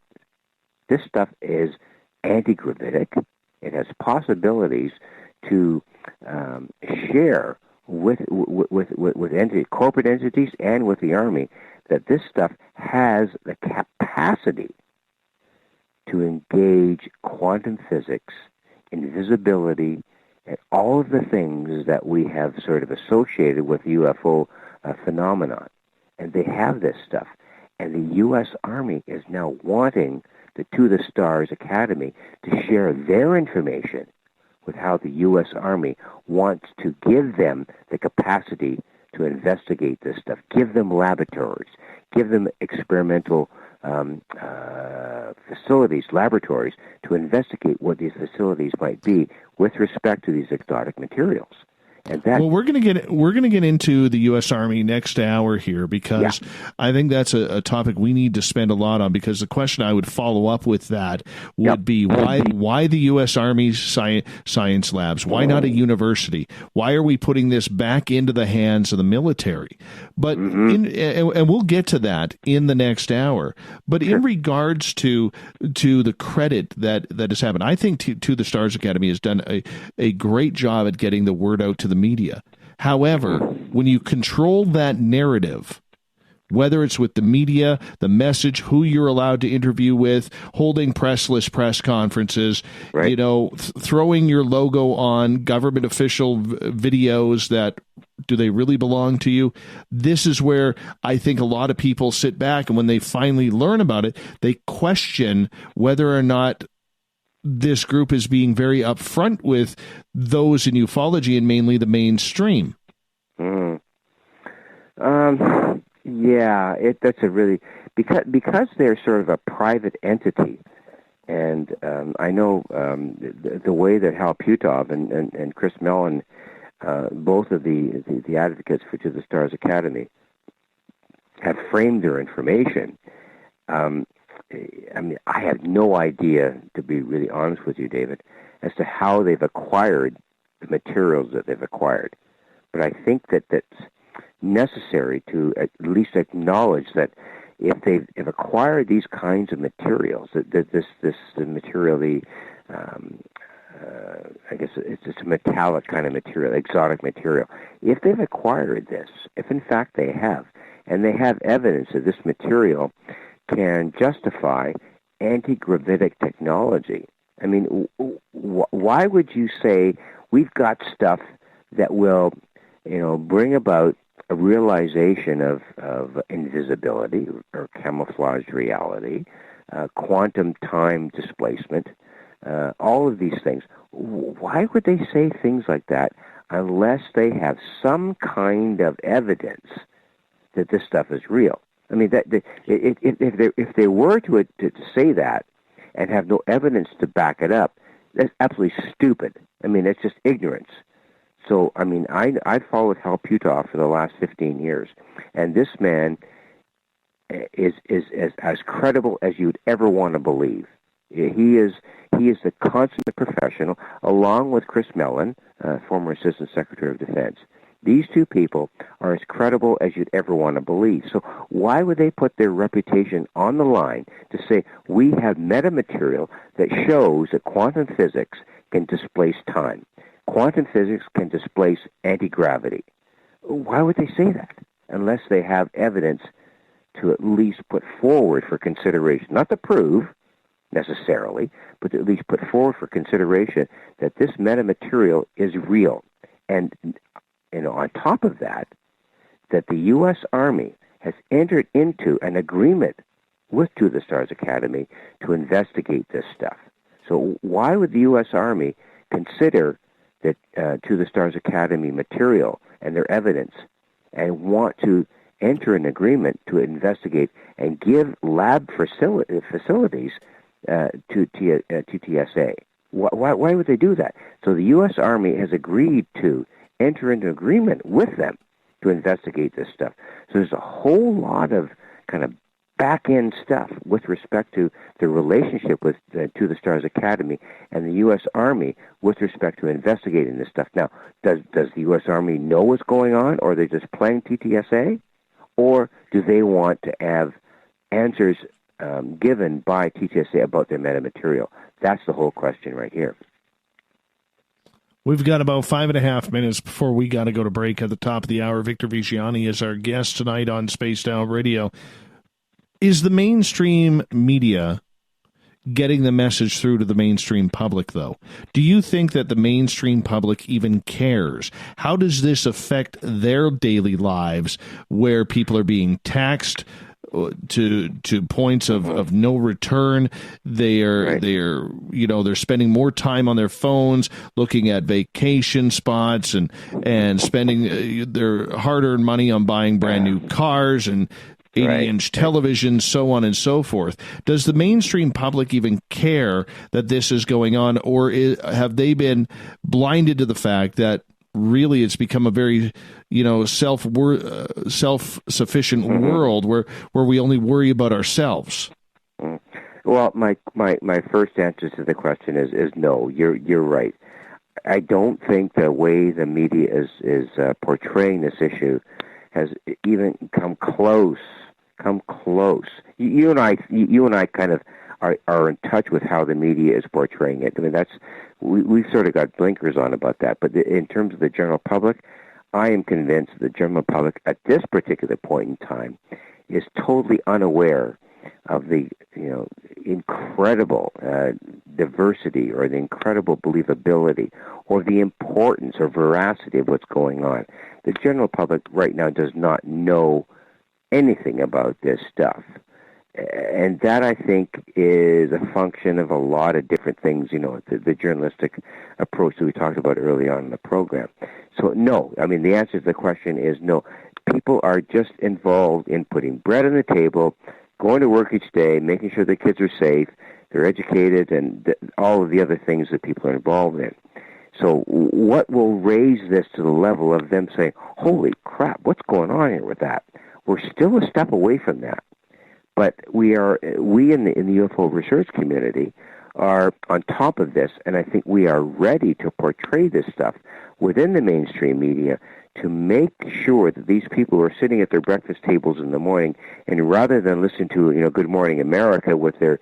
Speaker 2: this stuff is anti-gravitic. It has possibilities to share with corporate entities and with the Army, that this stuff has the capacity to engage quantum physics, invisibility, and all of the things that we have sort of associated with UFO phenomenon. And they have this stuff. And the U.S. Army is now wanting the To the Stars Academy to share their information with how the U.S. Army wants to give them the capacity to investigate this stuff, give them laboratories, give them experimental facilities, laboratories, to investigate what these facilities might be with respect to these exotic materials. And that,
Speaker 1: well, we're going to get into the U.S. Army next hour here, because I think that's a topic we need to spend a lot on, because the question I would follow up with that would be why the U.S. Army's science labs? Why not a university? Why are we putting this back into the hands of the military? But and we'll get to that in the next hour. But in regards to the credit that has happened, I think To the Stars Academy has done a great job at getting the word out to the media. However, when you control that narrative, whether it's with the media, the message, who you're allowed to interview with, holding pressless press conferences, throwing your logo on government official videos that, do they really belong to you? This is where I think a lot of people sit back, and when they finally learn about it, they question whether or not this group is being very upfront with those in ufology and mainly the mainstream.
Speaker 2: That's a really, because they're sort of a private entity, and I know the way that Hal Puthoff and Chris Mellon, both of the advocates for To the Stars Academy, have framed their information. I have no idea, to be really honest with you, David, as to how they've acquired the materials that they've acquired. But I think that that's necessary to at least acknowledge that if they've acquired these kinds of materials, the material, I guess it's just a metallic kind of material, exotic material. If they've acquired this, if in fact they have, and they have evidence that this material can justify anti-gravitic technology. I mean, why would you say we've got stuff that will, bring about a realization of invisibility or camouflaged reality, quantum time displacement, all of these things? Why would they say things like that unless they have some kind of evidence that this stuff is real? I mean, if they were to say that and have no evidence to back it up, that's absolutely stupid. I mean, it's just ignorance. So, I mean, I've followed Hal Puthoff for the last 15 years, and this man is as credible as you'd ever want to believe. He is the consummate professional, along with Chris Mellon, former Assistant Secretary of Defense. These two people are as credible as you'd ever want to believe. So why would they put their reputation on the line to say, we have metamaterial that shows that quantum physics can displace time? Quantum physics can displace anti-gravity. Why would they say that unless they have evidence to at least put forward for consideration? Not to prove, necessarily, but to at least put forward for consideration that this metamaterial is real. And on top of that, that the U.S. Army has entered into an agreement with To the Stars Academy to investigate this stuff. So why would the U.S. Army consider that To the Stars Academy material and their evidence and want to enter an agreement to investigate and give lab facilities to TSA. Why would they do that? So the U.S. Army has agreed to enter into agreement with them to investigate this stuff. So there's a whole lot of kind of back-end stuff with respect to the relationship with To the Stars Academy and the U.S. Army with respect to investigating this stuff. Now, does the U.S. Army know what's going on, or are they just playing TTSA? Or do they want to have answers given by TTSA about their metamaterial? That's the whole question right here.
Speaker 1: We've got about 5.5 minutes before we got to go to break at the top of the hour. Victor Viggiani is our guest tonight on Spaced Out Radio. Is the mainstream media getting the message through to the mainstream public, though? Do you think that the mainstream public even cares? How does this affect their daily lives where people are being taxed to points of no return? They're spending more time on their phones looking at vacation spots and spending their hard-earned money on buying brand new cars and 80-inch televisions, so on and so forth. Does the mainstream public even care that this is going on, or have they been blinded to the fact that really it's become a very, self-sufficient world where we only worry about ourselves?
Speaker 2: Well, my first answer to the question is no. You're right. I don't think the way the media is portraying this issue has even come close. You and I kind of are in touch with how the media is portraying it. I mean, we've sort of got blinkers on about that. But in terms of the general public, I am convinced the general public at this particular point in time is totally unaware of the incredible diversity or the incredible believability or the importance or veracity of what's going on. The general public right now does not know anything about this stuff. And that, I think, is a function of a lot of different things, the journalistic approach that we talked about early on in the program. So, no. I mean, the answer to the question is no. People are just involved in putting bread on the table, going to work each day, making sure the kids are safe, they're educated, and all of the other things that people are involved in. So what will raise this to the level of them saying, holy crap, what's going on here with that? We're still a step away from that. But we in the UFO research community are on top of this, and I think we are ready to portray this stuff within the mainstream media to make sure that these people who are sitting at their breakfast tables in the morning, and rather than listen to Good Morning America with their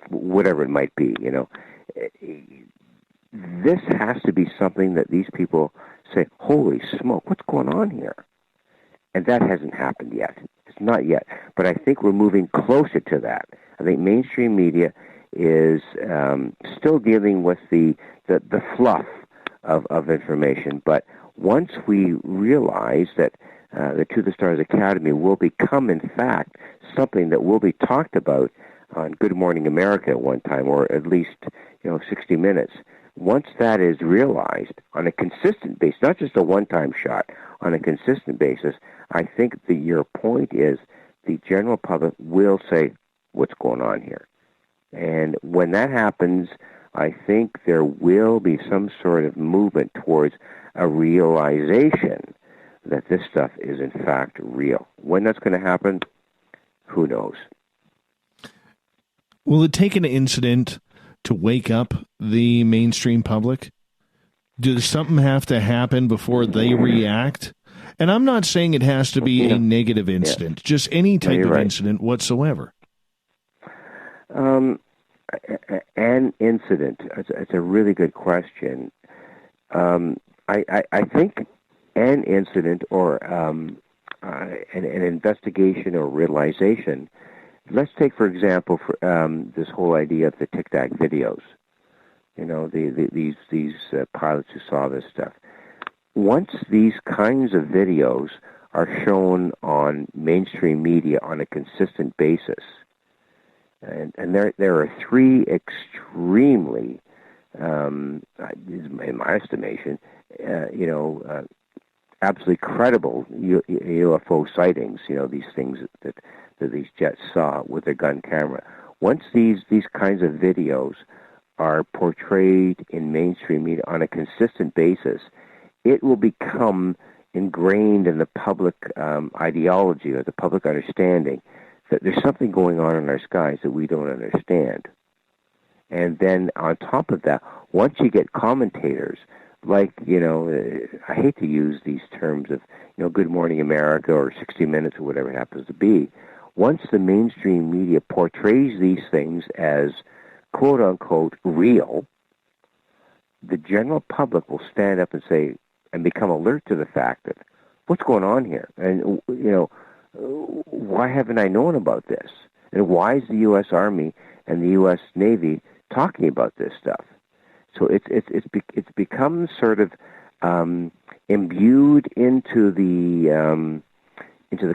Speaker 2: whatever it might be, this has to be something that these people say, holy smoke, what's going on here? And that hasn't happened yet. It's not yet. But I think we're moving closer to that. I think mainstream media is still dealing with the fluff of information. But once we realize that the To the Stars Academy will become, in fact, something that will be talked about on Good Morning America at one time, or at least 60 Minutes. Once that is realized on a consistent basis, not just a one-time shot, on a consistent basis, I think that your point is the general public will say, what's going on here? And when that happens, I think there will be some sort of movement towards a realization that this stuff is in fact real. When that's going to happen, who knows?
Speaker 1: Will it take an incident to wake up the mainstream public? Does something have to happen before they react? And I'm not saying it has to be a negative incident, just any type of incident whatsoever.
Speaker 2: An incident, it's a really good question. I think an incident or an investigation or realization. Let's take, for example, this whole idea of the Tic Tac videos. These pilots who saw this stuff. Once these kinds of videos are shown on mainstream media on a consistent basis, and there are three extremely, in my estimation, absolutely credible UFO sightings, these things that these jets saw with their gun camera. Once these kinds of videos are portrayed in mainstream media on a consistent basis, it will become ingrained in the public ideology or the public understanding that there's something going on in our skies that we don't understand. And then on top of that, once you get commentators like, I hate to use these terms of, Good Morning America or 60 Minutes or whatever it happens to be, once the mainstream media portrays these things as quote-unquote real, the general public will stand up and say, and become alert to the fact that, what's going on here? And, why haven't I known about this? And why is the U.S. Army and the U.S. Navy talking about this stuff? So it's become sort of imbued into the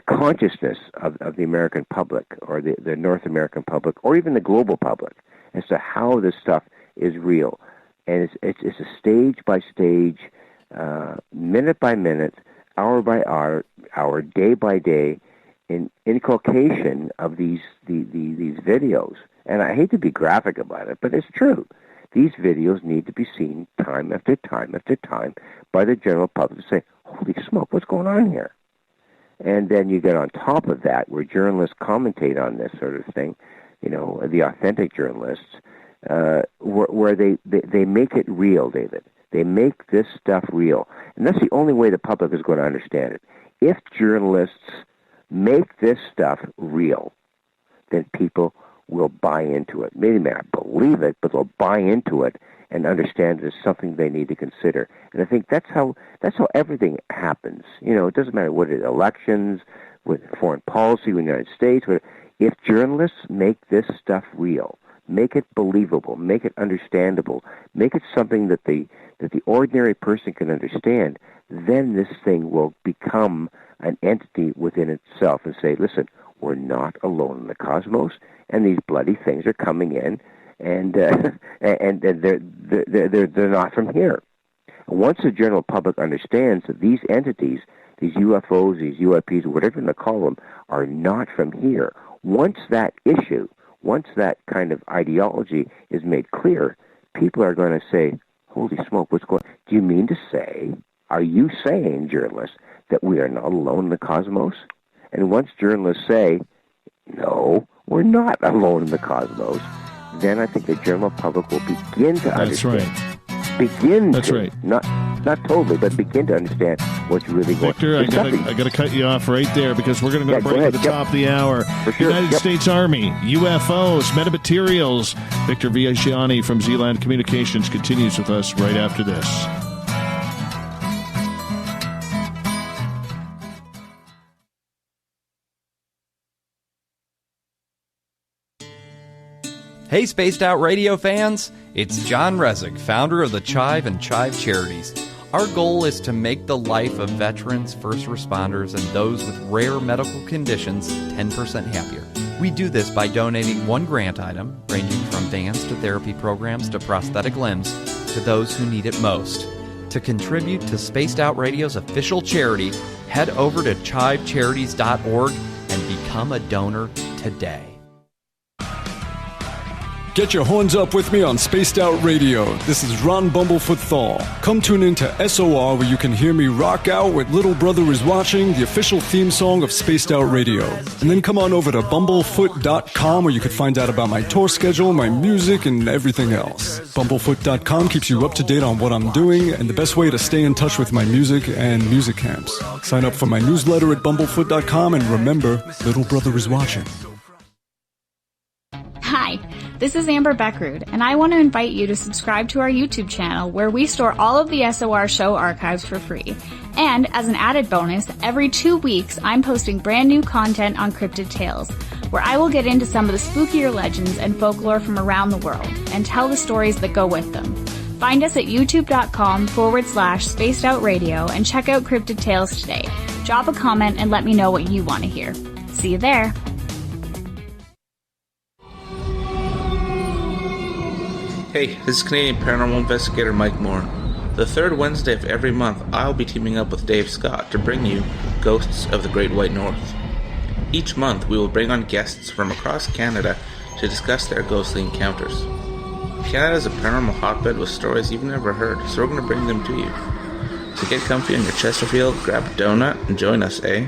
Speaker 2: consciousness of the American public or the North American public or even the global public as to how this stuff is real. And it's a stage by stage, minute by minute, hour by hour, day by day, inculcation of these videos. And I hate to be graphic about it, but it's true. These videos need to be seen time after time after time by the general public to say, holy smoke, what's going on here? And then you get on top of that where journalists commentate on this sort of thing, the authentic journalists, where they make it real, David. They make this stuff real. And that's the only way the public is going to understand it. If journalists make this stuff real, then people will buy into it. Maybe they may not believe it, but they'll buy into it and understand it as something they need to consider. And I think that's how everything happens. It doesn't matter what it is, elections, with foreign policy in the United States. If journalists make this stuff real, make it believable, make it understandable, make it something that the ordinary person can understand, then this thing will become an entity within itself and say, listen, we're not alone in the cosmos, and these bloody things are coming in, and they're not from here. Once the general public understands that these entities, these UFOs, these UAPs, whatever you want to call them, are not from here, once that kind of ideology is made clear, people are going to say, holy smoke, what's going on? Do you mean to say, are you saying, journalists, that we are not alone in the cosmos? And once journalists say, no, we're not alone in the cosmos, then I think the general public will begin to understand.
Speaker 1: That's right.
Speaker 2: Not totally, but begin to understand what's really going on.
Speaker 1: Victor, I got to cut you off right there because we're going to go break at the top of the hour.
Speaker 2: For sure.
Speaker 1: United States Army, UFOs, metamaterials. Victor Viggiani from Zealand Communications continues with us right after this.
Speaker 3: Hey, Spaced Out Radio fans! It's John Resig, founder of the CHIVE and CHIVE Charities. Our goal is to make the life of veterans, first responders, and those with rare medical conditions 10% happier. We do this by donating one grant item, ranging from vans to therapy programs to prosthetic limbs, to those who need it most. To contribute to Spaced Out Radio's official charity, head over to chivecharities.org and become a donor today.
Speaker 5: Get your horns up with me on Spaced Out Radio. This is Ron Bumblefoot Thal. Come tune in to SOR where you can hear me rock out with Little Brother Is Watching, the official theme song of Spaced Out Radio. And then come on over to bumblefoot.com where you can find out about my tour schedule, my music, and everything else. Bumblefoot.com keeps you up to date on what I'm doing and the best way to stay in touch with my music and music camps. Sign up for my newsletter at bumblefoot.com and remember, Little Brother Is Watching.
Speaker 8: Hi, this is Amber Beckrud, and I want to invite you to subscribe to our YouTube channel where we store all of the SOR show archives for free. And as an added bonus, every 2 weeks I'm posting brand new content on Cryptid Tales, where I will get into some of the spookier legends and folklore from around the world and tell the stories that go with them. Find us at youtube.com/spacedoutradio and check out Cryptid Tales today. Drop a comment and let me know what you want to hear. See you there.
Speaker 14: Hey, this is Canadian Paranormal Investigator Mike Moore. The third Wednesday of every month, I'll be teaming up with Dave Scott to bring you Ghosts of the Great White North. Each month, we will bring on guests from across Canada to discuss their ghostly encounters. Canada is a paranormal hotbed with stories you've never heard, so we're going to bring them to you. So get comfy on your Chesterfield, grab a donut, and join us, eh?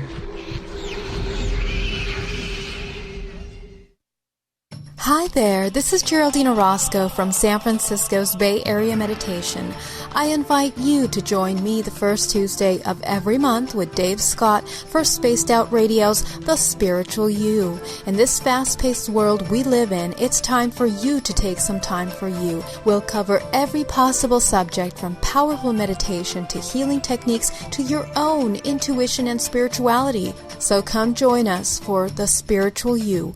Speaker 15: Hi there, this is Geraldine Orozco from San Francisco's Bay Area Meditation. I invite you to join me the first Tuesday of every month with Dave Scott for Spaced Out Radio's The Spiritual You. In this fast-paced world we live in, it's time for you to take some time for you. We'll cover every possible subject from powerful meditation to healing techniques to your own intuition and spirituality. So come join us for The Spiritual You.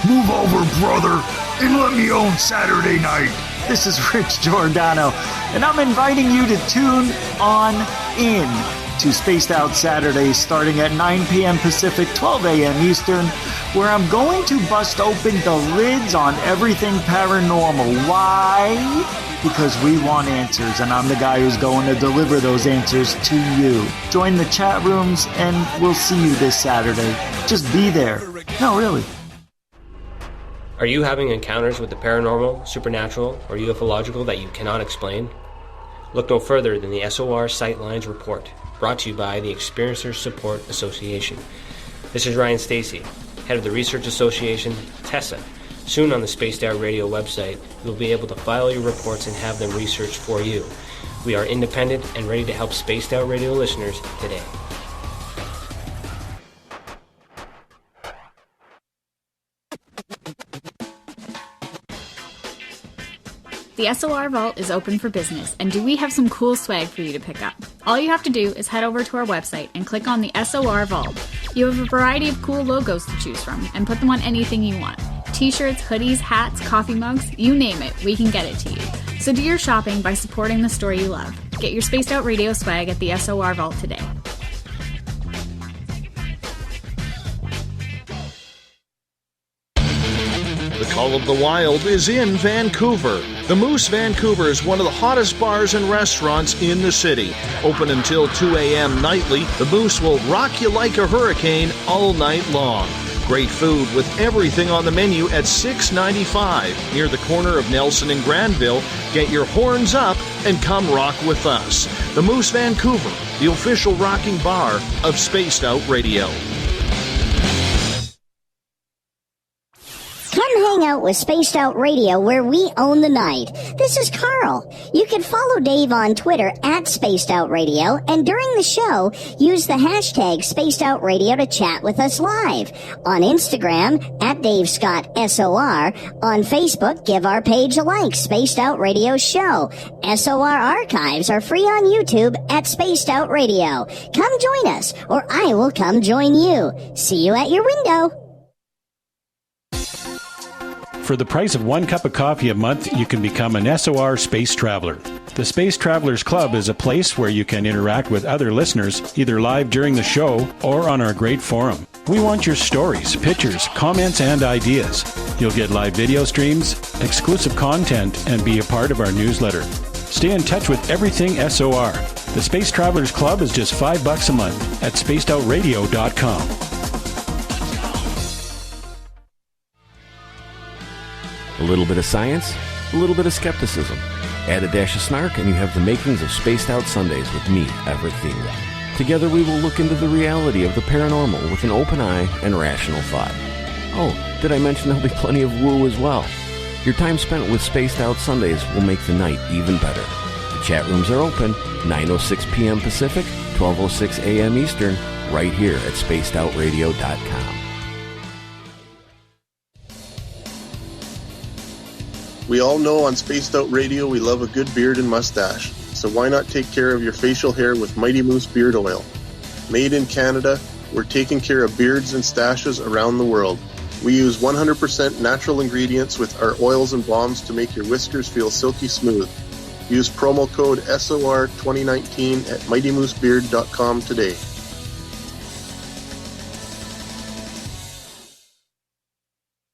Speaker 10: Move over, brother, and let me own Saturday night.
Speaker 11: This is Rich Giordano, and I'm inviting you to tune on in to Spaced Out Saturdays starting at 9 p.m. Pacific, 12 a.m. Eastern, where I'm going to bust open the lids on everything paranormal. Why? Because we want answers, and I'm the guy who's going to deliver those answers to you. Join the chat rooms, and we'll see you this Saturday. Just be there. No, really.
Speaker 9: Are you having encounters with the paranormal, supernatural, or ufological that you cannot explain? Look no further than the SOR Sightlines Report, brought to you by the Experiencers Support Association. This is Ryan Stacy, head of the Research Association, TESA. Soon on the Spaced Out Radio website, you'll be able to file your reports and have them researched for you. We are independent and ready to help Spaced Out Radio listeners today.
Speaker 8: The SOR Vault is open for business, and do we have some cool swag for you to pick up? All you have to do is head over to our website and click on the SOR Vault. You have a variety of cool logos to choose from, and put them on anything you want. T-shirts, hoodies, hats, coffee mugs, you name it, we can get it to you. So do your shopping by supporting the store you love. Get your Spaced Out Radio swag at the SOR Vault today.
Speaker 1: The Call of the Wild is in Vancouver. The Moose Vancouver is one of the hottest bars and restaurants in the city. Open until 2 a.m. nightly, the Moose will rock you like a hurricane all night long. Great food with everything on the menu at $6.95 near the corner of Nelson and Granville. Get your horns up and come rock with us. The Moose Vancouver, the official rocking bar of Spaced Out Radio.
Speaker 7: Come hang out with Spaced Out Radio, where we own the night. This is Carl. You can follow Dave on Twitter at Spaced Out Radio, and during the show, use the hashtag Spaced Out Radio to chat with us live. On Instagram, at Dave Scott SOR. On Facebook, give our page a like, Spaced Out Radio Show. SOR archives are free on YouTube at Spaced Out Radio. Come join us, or I will come join you. See you at your window.
Speaker 12: For the price of 1 cup of coffee a month, you can become an SOR Space Traveler. The Space Travelers Club is a place where you can interact with other listeners, either live during the show or on our great forum. We want your stories, pictures, comments, and ideas. You'll get live video streams, exclusive content, and be a part of our newsletter. Stay in touch with everything SOR. The Space Travelers Club is just $5 a month at spacedoutradio.com.
Speaker 6: A little bit of science, a little bit of skepticism. Add a dash of snark and you have the makings of Spaced Out Sundays with me, Everett Thieme. Together we will look into the reality of the paranormal with an open eye and rational thought. Oh, did I mention there'll be plenty of woo as well? Your time spent with Spaced Out Sundays will make the night even better. The chat rooms are open, 9:06 p.m. Pacific, 12:06 a.m. Eastern, right here at spacedoutradio.com.
Speaker 4: We all know on Spaced Out Radio we love a good beard and mustache, so why not take care of your facial hair with Mighty Moose Beard Oil? Made in Canada, we're taking care of beards and stashes around the world. We use 100% natural ingredients with our oils and balms to make your whiskers feel silky smooth. Use promo code SOR2019 at MightyMooseBeard.com today.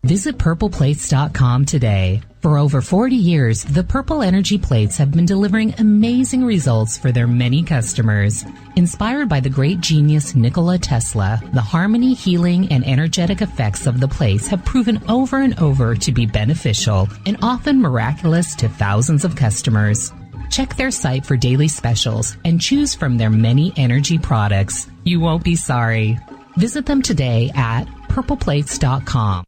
Speaker 16: Visit purpleplates.com today. For over 40 years, the Purple Energy Plates have been delivering amazing results for their many customers. Inspired by the great genius Nikola Tesla, the harmony, healing, and energetic effects of the plates have proven over and over to be beneficial and often miraculous to thousands of customers. Check their site for daily specials and choose from their many energy products. You won't be sorry. Visit them today at purpleplates.com.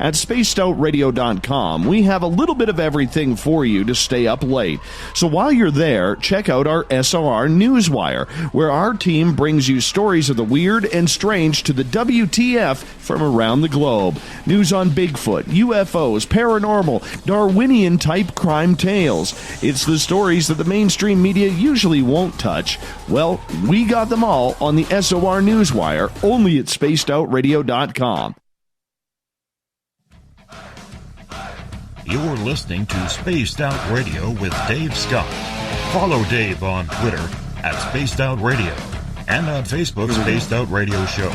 Speaker 1: At spacedoutradio.com, we have a little bit of everything for you to stay up late. So while you're there, check out our SOR Newswire, where our team brings you stories of the weird and strange to the WTF from around the globe. News on Bigfoot, UFOs, paranormal, Darwinian-type crime tales. It's the stories that the mainstream media usually won't touch. Well, we got them all on the SOR Newswire, only at spacedoutradio.com.
Speaker 17: You're listening to Spaced Out Radio with Dave Scott. Follow Dave on Twitter at Spaced Out Radio and on Facebook, Spaced Out Radio Show.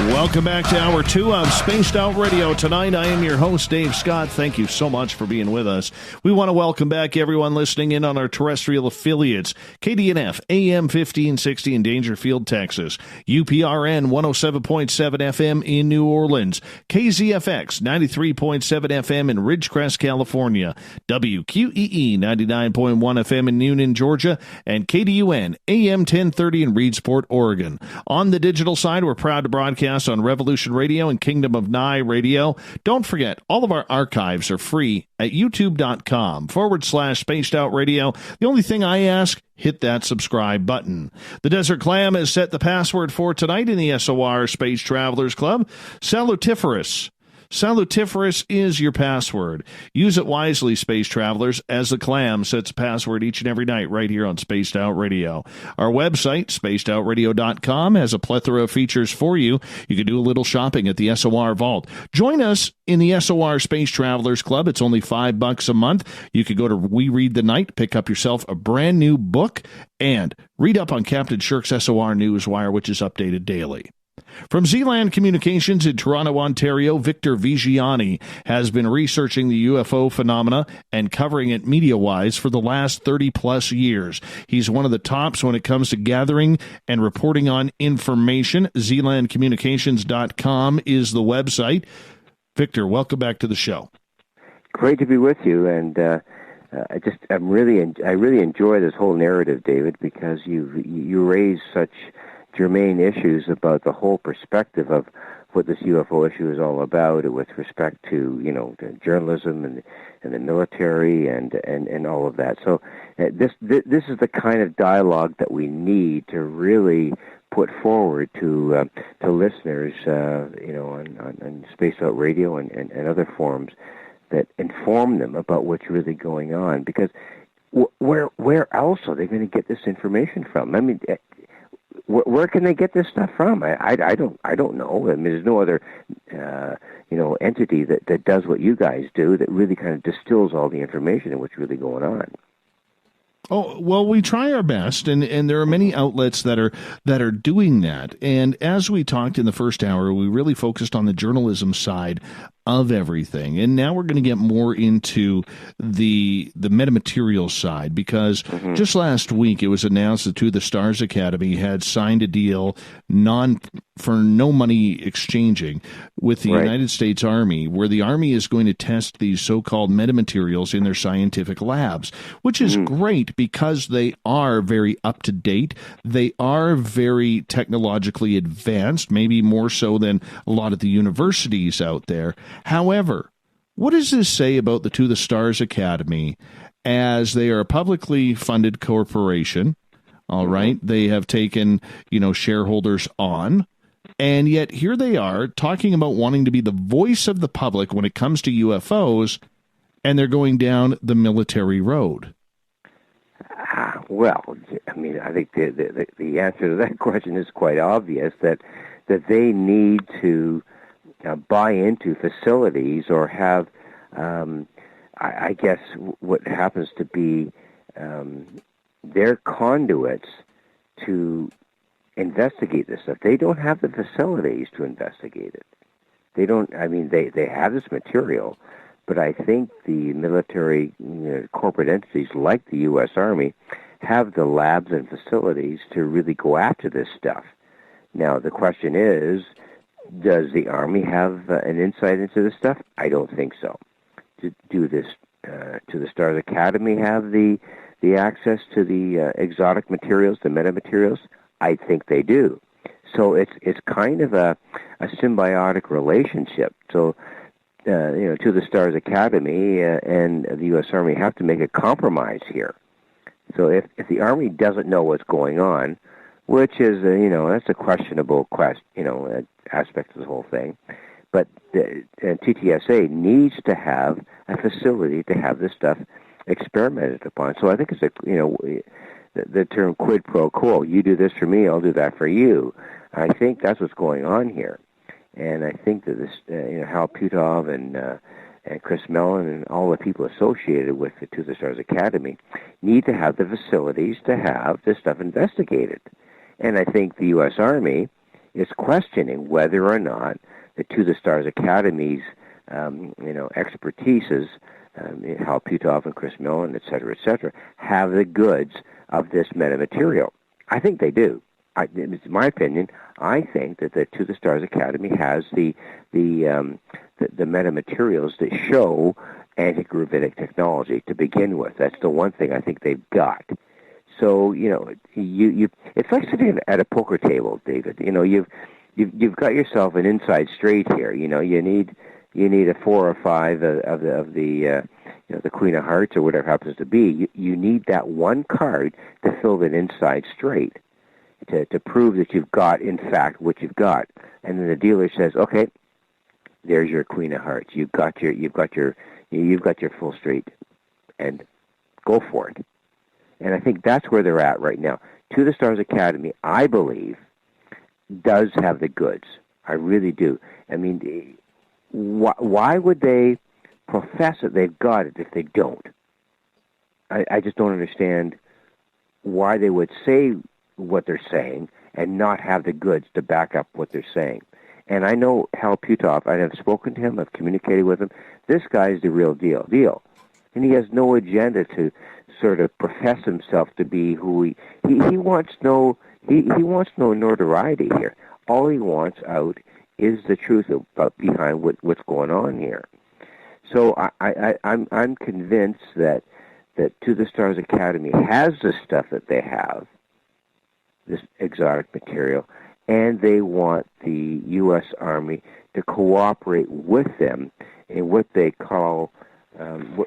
Speaker 1: Welcome back to Hour 2 of Spaced Out Radio. Tonight, I am your host, Dave Scott. Thank you so much for being with us. We want to welcome back everyone listening in on our terrestrial affiliates. KDNF, AM 1560 in Dangerfield, Texas. UPRN 107.7 FM in New Orleans. KZFX 93.7 FM in Ridgecrest, California. WQEE 99.1 FM in Newnan, Georgia. And KDUN, AM 1030 in Reedsport, Oregon. On the digital side, we're proud to broadcast on Revolution Radio and Kingdom of Nye Radio. Don't forget, all of our archives are free at youtube.com/Spaced Out Radio. The only thing I ask, hit that subscribe button. The Desert Clam has set the password for tonight in the SOR Space Travelers Club. Salutiferous. Salutiferous is your password. Use it wisely, space travelers, as the Clam sets a password each and every night right here on Spaced Out Radio. Our website, spacedoutradio.com, has a plethora of features for you. You can do a little shopping at the SOR Vault. Join us in the SOR Space Travelers Club. It's only $5 a month. You could go to We Read the Night, pick up yourself a brand new book, and read up on Captain Shirk's SOR Newswire, which is updated daily. From Zealand Communications in Toronto, Ontario, Victor Viggiani has been researching the UFO phenomena and covering it media-wise for the last 30-plus years. He's one of the tops when it comes to gathering and reporting on information. ZealandCommunications.com is the website. Victor, welcome back to the show.
Speaker 2: Great to be with you, and I really enjoy this whole narrative, David, because you raise such germane issues about the whole perspective of what this UFO issue is all about, with respect to to journalism and the military and all of that. So this is the kind of dialogue that we need to really put forward to listeners, on Spaced Out Radio and other forums that inform them about what's really going on. Because where else are they going to get this information from? I mean, where can they get this stuff from? I don't know. I mean, there's no other entity that does what you guys do, that really kind of distills all the information and what's really going on.
Speaker 1: Oh, well, we try our best, and there are many outlets that are doing that. And as we talked in the first hour, we really focused on the journalism side of everything. And now we're going to get more into the metamaterials side, because just last week it was announced that the Stars Academy had signed a deal for no money exchanging with the United States Army, where the Army is going to test these so-called metamaterials in their scientific labs, which is great because they are very up-to-date. They are very technologically advanced, maybe more so than a lot of the universities out there. However, what does this say about the Stars Academy, as they are a publicly funded corporation? All right, they have taken, shareholders on, and yet here they are talking about wanting to be the voice of the public when it comes to UFOs, and they're going down the military road.
Speaker 2: Well, I mean, I think the answer to that question is quite obvious, that they need to buy into facilities or have, I guess, what happens to be their conduits to investigate this stuff. They don't have the facilities to investigate it. They don't. I mean, they have this material, but I think the military corporate entities like the U.S. Army have the labs and facilities to really go after this stuff. Now, the question is, does the Army have an insight into this stuff? I don't think so. Do the Stars Academy have the access to the exotic materials, the metamaterials? I think they do. So it's kind of a symbiotic relationship. So, to the Stars Academy and the U.S. Army have to make a compromise here. So if the Army doesn't know what's going on, which is, that's a questionable aspect of the whole thing, but the TTSA needs to have a facility to have this stuff experimented upon. So I think it's the term quid pro quo. You do this for me, I'll do that for you. I think that's what's going on here. And I think that this, Hal Puthoff and Chris Mellon and all the people associated with the To the Stars Academy need to have the facilities to have this stuff investigated. And I think the U.S. Army is questioning whether or not the To the Stars Academy's, expertises, Hal Puthoff and Chris Mellon, et cetera, have the goods of this metamaterial. I think they do. It's my opinion. I think that the To the Stars Academy has the metamaterials that show anti-gravitic technology to begin with. That's the one thing I think they've got. So it's like sitting at a poker table, David. You've got yourself an inside straight here. You need a 4 or 5 of the Queen of Hearts or whatever happens to be. You need that one card to fill that inside straight to prove that you've got, in fact, what you've got. And then the dealer says, okay, there's your Queen of Hearts. You've got your full straight, and go for it. And I think that's where they're at right now. To the Stars Academy, I believe, does have the goods. I really do. I mean, why would they profess that they've got it if they don't? I just don't understand why they would say what they're saying and not have the goods to back up what they're saying. And I know Hal Puthoff. I have spoken to him. I've communicated with him. This guy's the real deal. And he has no agenda to sort of profess himself to be who he wants no notoriety here. All he wants out is the truth behind what's going on here. So I'm convinced that To the Stars Academy has the stuff that they have, this exotic material, and they want the U.S. Army to cooperate with them in what they call,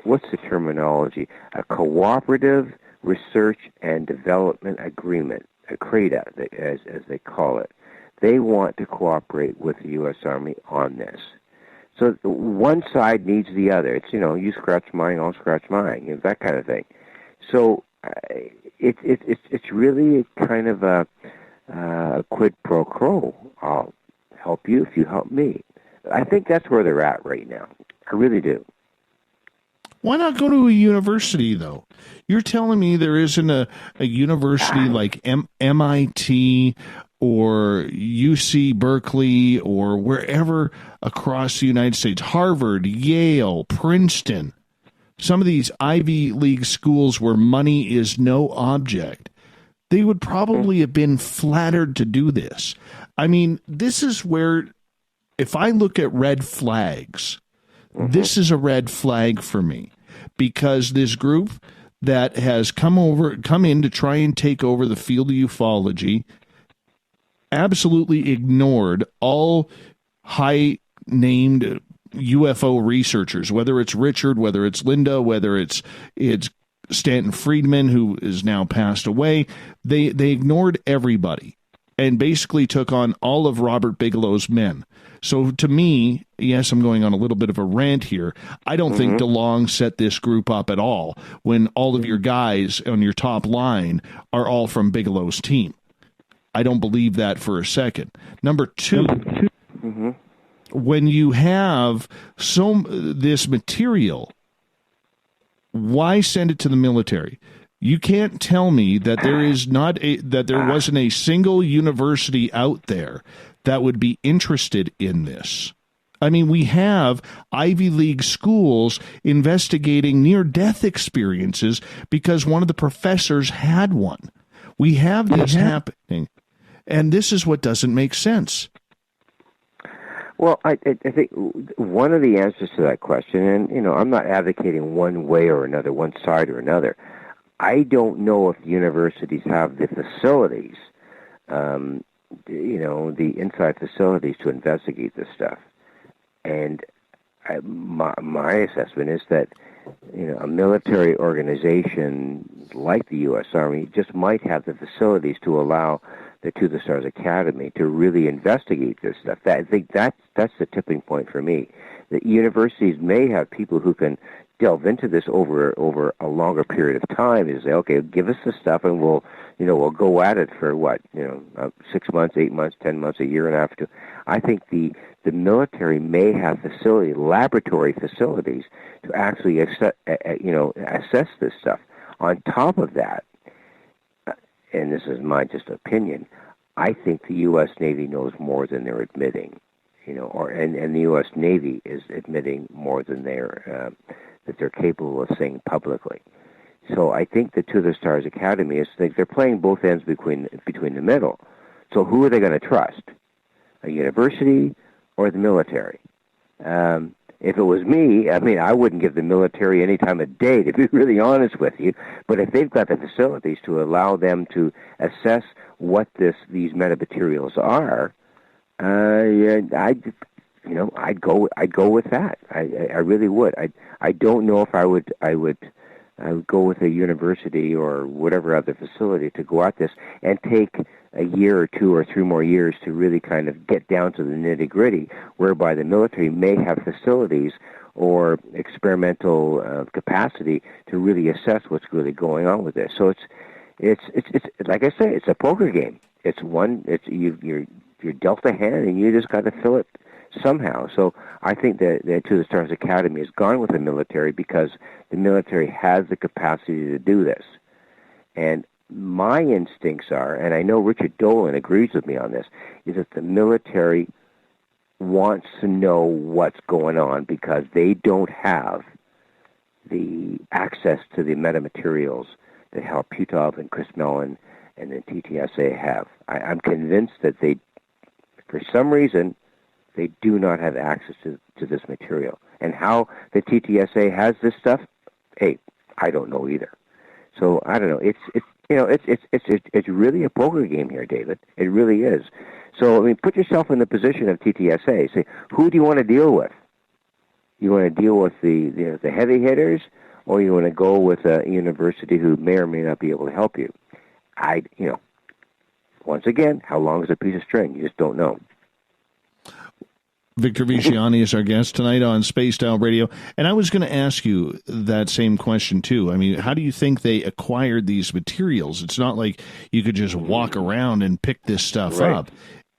Speaker 2: what's the terminology? A cooperative research and development agreement, a CRADA, as they call it. They want to cooperate with the U.S. Army on this. So one side needs the other. It's, you scratch mine, I'll scratch mine, that kind of thing. So it's really kind of a quid pro quo. I'll help you if you help me. I think that's where they're at right now. I really do.
Speaker 1: Why not go to a university, though? You're telling me there isn't a university like MIT or UC Berkeley or wherever across the United States, Harvard, Yale, Princeton, some of these Ivy League schools where money is no object. They would probably have been flattered to do this. I mean, this is where, if I look at red flags, this is a red flag for me, because this group that has come in to try and take over the field of ufology absolutely ignored all high-named UFO researchers, whether it's Richard, whether it's Linda, whether it's Stanton Friedman, who is now passed away. They ignored everybody and basically took on all of Robert Bigelow's men. So to me, yes, I'm going on a little bit of a rant here. I don't think DeLong set this group up at all when all of your guys on your top line are all from Bigelow's team. I don't believe that for a second. Number two, when you have this material, why send it to the military? You can't tell me that there wasn't a single university out there that would be interested in this. I mean, we have Ivy League schools investigating near-death experiences because one of the professors had one. We have this happening, and this is what doesn't make sense.
Speaker 2: Well, I think one of the answers to that question, and, I'm not advocating one way or another, one side or another. I don't know if universities have the facilities, the inside facilities to investigate this stuff. And my assessment is that, a military organization like the U.S. Army just might have the facilities to allow the To the Stars Academy to really investigate this stuff. I think that's the tipping point for me. The universities may have people who can delve into this over a longer period of time and say, okay, give us the stuff and we'll go at it for 6 months, 8 months, 10 months, a year and a half. I think the military may have laboratory facilities to actually assess this stuff. On top of that, and this is my just opinion, I think the U.S. Navy knows more than they're admitting, and the U.S. Navy is admitting more than that they're capable of saying publicly. So I think the To the Stars Academy is they're playing both ends between the middle. So who are they going to trust? A university or the military? If it was me, I wouldn't give the military any time of day, to be really honest with you. But if they've got the facilities to allow them to assess what these metamaterials are, I'd go with that. I really would. I don't know if I would go with a university or whatever other facility to go at this and take a year or 2 or 3 more years to really kind of get down to the nitty-gritty, whereby the military may have facilities or experimental capacity to really assess what's really going on with this. So it's like I say, it's a poker game. You're dealt a hand and you just got to fill it somehow. So I think that the To the Stars Academy has gone with the military because the military has the capacity to do this. And my instincts are, and I know Richard Dolan agrees with me on this, is that the military wants to know what's going on because they don't have the access to the metamaterials that Hal Puthoff and Chris Mellon and the TTSA have. I'm convinced that for some reason, they do not have access to this material. And how the TTSA has this stuff, I don't know either. So I don't know. It's really a poker game here, David. It really is. So put yourself in the position of TTSA. Say, who do you want to deal with? You want to deal with the heavy hitters, or you want to go with a university who may or may not be able to help you? Once again, how long is a piece of string? You just don't know.
Speaker 1: Victor Viggiani is our guest tonight on Spaced Out Radio. And I was going to ask you that same question, too. How do you think they acquired these materials? It's not like you could just walk around and pick this stuff up.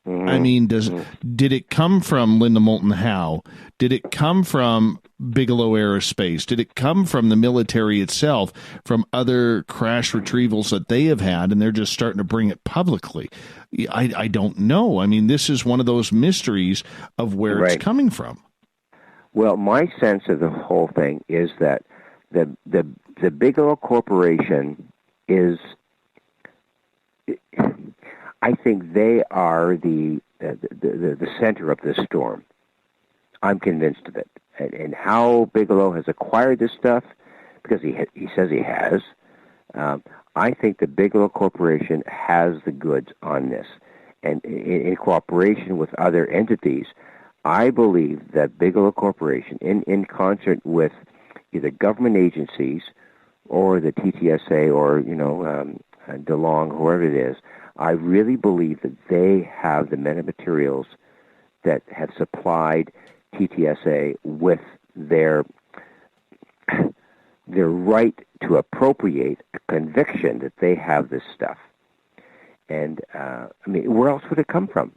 Speaker 1: Did it come from Linda Moulton Howe? Did it come from Bigelow Aerospace? Did it come from the military itself, from other crash retrievals that they have had, and they're just starting to bring it publicly? I don't know. This is one of those mysteries of where it's coming from.
Speaker 2: Well, my sense of the whole thing is that the Bigelow Corporation is, I think they are the center of this storm. I'm convinced of it. And how Bigelow has acquired this stuff, because he says he has, I think the Bigelow Corporation has the goods on this. And in cooperation with other entities, I believe that Bigelow Corporation, in concert with either government agencies or the TTSA or, DeLong, whoever it is, I really believe that they have the metamaterials that have supplied TTSA with their right to appropriate a conviction that they have this stuff. And, where else would it come from?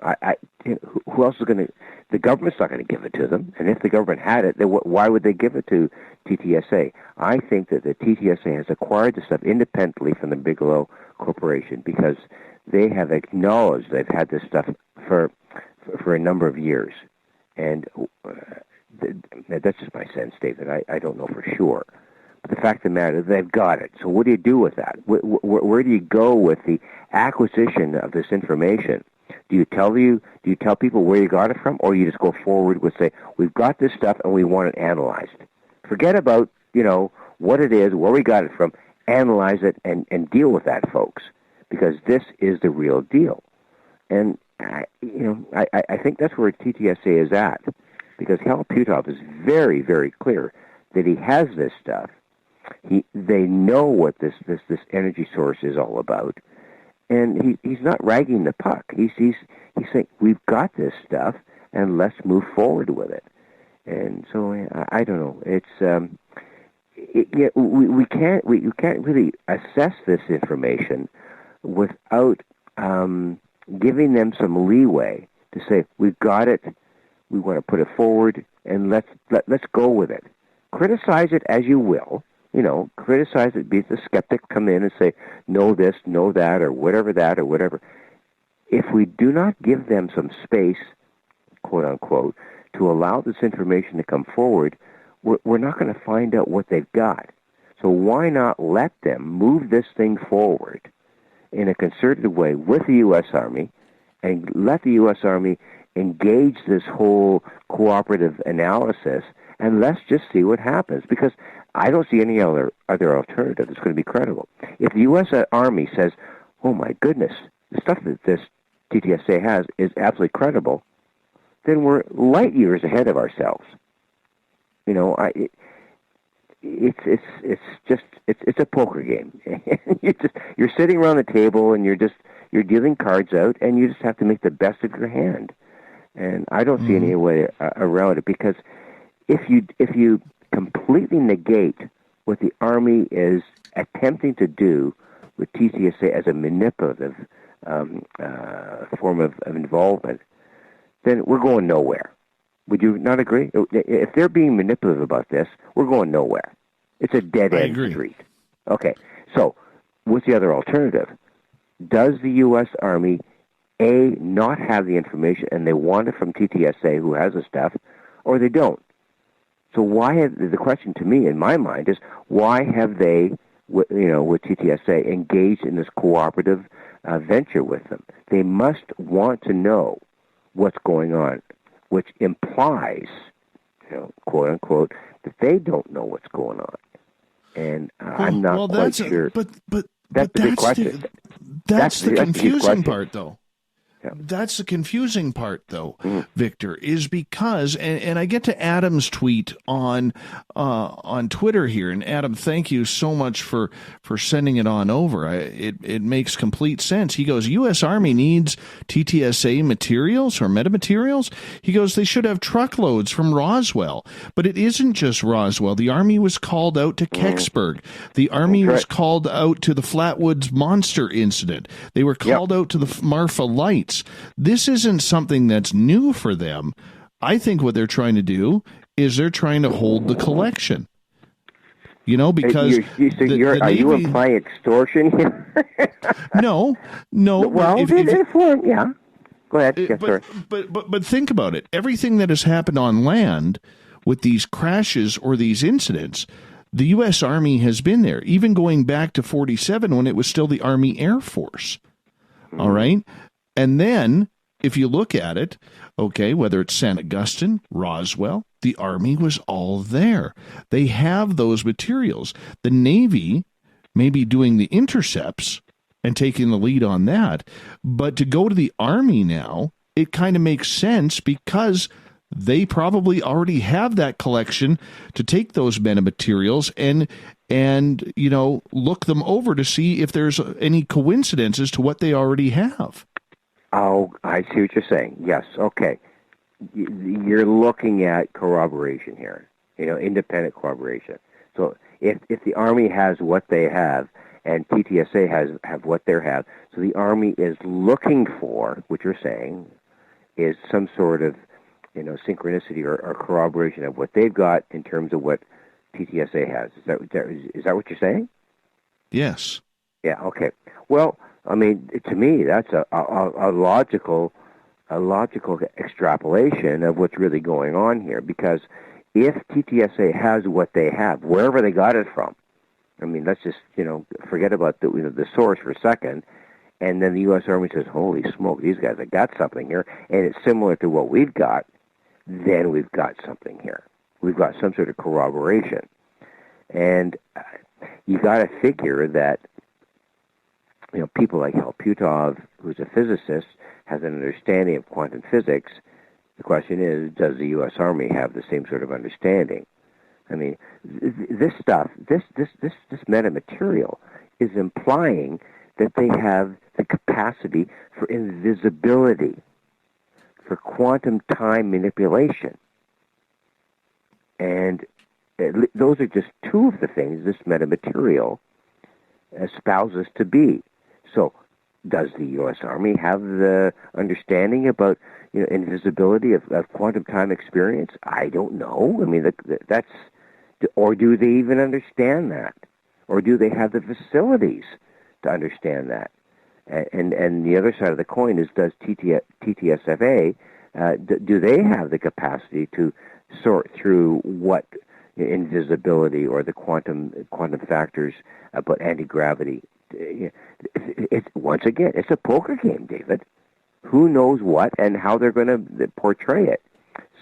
Speaker 2: Who else is going to... The government's not going to give it to them. And if the government had it, then why would they give it to TTSA? I think that the TTSA has acquired the stuff independently from the Bigelow Corporation because they have acknowledged they've had this stuff for a number of years. And that's just my sense, David. I don't know for sure. But the fact of the matter is they've got it. So what do you do with that? Where do you go with the acquisition of this information? Do you tell people where you got it from, or you just go forward with, say, we've got this stuff and we want it analyzed? Forget about, what it is, where we got it from, analyze it and deal with that, folks, because this is the real deal. And, I think that's where TTSA is at, because Hal Puthoff is very, very clear that he has this stuff. They know what this energy source is all about, and he's not ragging the puck. He's saying, we've got this stuff, and let's move forward with it. And so I don't know. It's we can't really assess this information without giving them some leeway to say, we've got it, we want to put it forward, and let's go with it. Criticize it as you will. Criticize it, be the skeptic, come in and say, no this, no that, or whatever. If we do not give them some space, quote unquote, to allow this information to come forward, we're not going to find out what they've got. So why not let them move this thing forward in a concerted way with the U.S. Army, and let the U.S. Army engage this whole cooperative analysis, and let's just see what happens, because I don't see any other alternative that's going to be credible. If the U.S. Army says, oh my goodness, the stuff that this TTSA has is absolutely credible, then we're light years ahead of ourselves. It's a poker game. You're sitting around the table and you're dealing cards out, and you just have to make the best of your hand. And I don't see any way around it, because if you completely negate what the Army is attempting to do with TTSA as a manipulative form of involvement, then we're going nowhere. Would you not agree? If they're being manipulative about this, we're going nowhere. It's a dead-end street. Okay, so what's the other alternative? Does the U.S. Army, A, not have the information and they want it from TTSA, who has the stuff, or they don't? So the question to me, in my mind, is why have they, with TTSA, engaged in this cooperative venture with them? They must want to know what's going on, which implies, quote unquote, that they don't know what's going on. And I'm not quite sure.
Speaker 1: But
Speaker 2: that's the big question.
Speaker 1: That's the confusing part, though. Yeah. That's the confusing part, though, Victor, is because, and I get to Adam's tweet on Twitter here, and Adam, thank you so much for sending it on over. It makes complete sense. He goes, U.S. Army needs TTSA materials or metamaterials. He goes, they should have truckloads from Roswell, but it isn't just Roswell. The Army was called out to Kecksburg. The Army was called out to the Flatwoods Monster incident. They were called out to the Marfa Lights. This isn't something that's new for them. I think what they're trying to do is they're trying to hold the collection. Because
Speaker 2: are you implying extortion here?
Speaker 1: No.
Speaker 2: Well, yeah. Go ahead. Yes,
Speaker 1: but think about it. Everything that has happened on land with these crashes or these incidents, the U.S. Army has been there, even going back to 47 when it was still the Army Air Force. All right? And then, if you look at it, okay, whether it's San Augustine, Roswell, the Army was all there. They have those materials. The Navy may be doing the intercepts and taking the lead on that, but to go to the Army now, it kind of makes sense because they probably already have that collection to take those metamaterials and look them over to see if there's any coincidences to what they already have.
Speaker 2: Oh, I see what you're saying. Yes, okay. You're looking at corroboration here, independent corroboration. So if the Army has what they have and TTSA have what they have, so the Army is looking for, what you're saying, is some sort of, synchronicity or corroboration of what they've got in terms of what TTSA has. Is that what you're saying?
Speaker 1: Yes.
Speaker 2: Yeah, okay. Well, I mean, to me, that's a logical extrapolation of what's really going on here. Because if TTSA has what they have, wherever they got it from, I mean, let's just, forget about the source for a second, and then the U.S. Army says, holy smoke, these guys have got something here, and it's similar to what we've got, then we've got something here. We've got some sort of corroboration. And you got to figure that, people like Putov, who's a physicist, has an understanding of quantum physics. The question is, does the U.S. Army have the same sort of understanding? I mean, this stuff, this metamaterial is implying that they have the capacity for invisibility, for quantum time manipulation. And those are just two of the things this metamaterial espouses to be. So, does the U.S. Army have the understanding about invisibility of quantum time experience? I don't know. I mean, that's, or do they even understand that, or do they have the facilities to understand that? And the other side of the coin is, does TTSFA do they have the capacity to sort through what invisibility or the quantum factors about anti-gravity? Once again, it's a poker game, David. Who knows what and how they're going to portray it?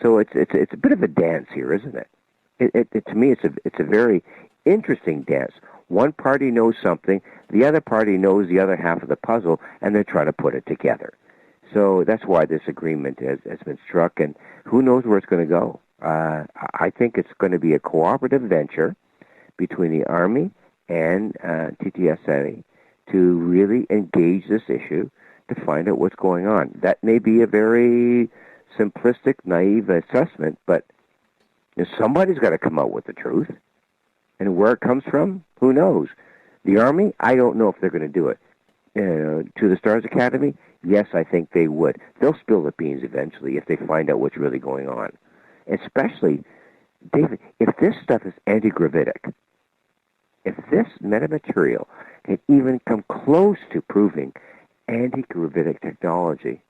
Speaker 2: So it's a bit of a dance here, isn't it? To me, it's a very interesting dance. One party knows something, the other party knows the other half of the puzzle, and they're trying to put it together. So that's why this agreement has been struck, and who knows where it's going to go. I think it's going to be a cooperative venture between the Army and TTSA to really engage this issue to find out what's going on. That may be a very simplistic, naive assessment, but somebody's got to come out with the truth. And where it comes from, who knows? The Army, I don't know if they're going to do it. To the Stars Academy, yes, I think they would. They'll spill the beans eventually if they find out what's really going on. Especially, David, if this stuff is anti-gravitic, if this metamaterial can even come close to proving anti-gravitic technology,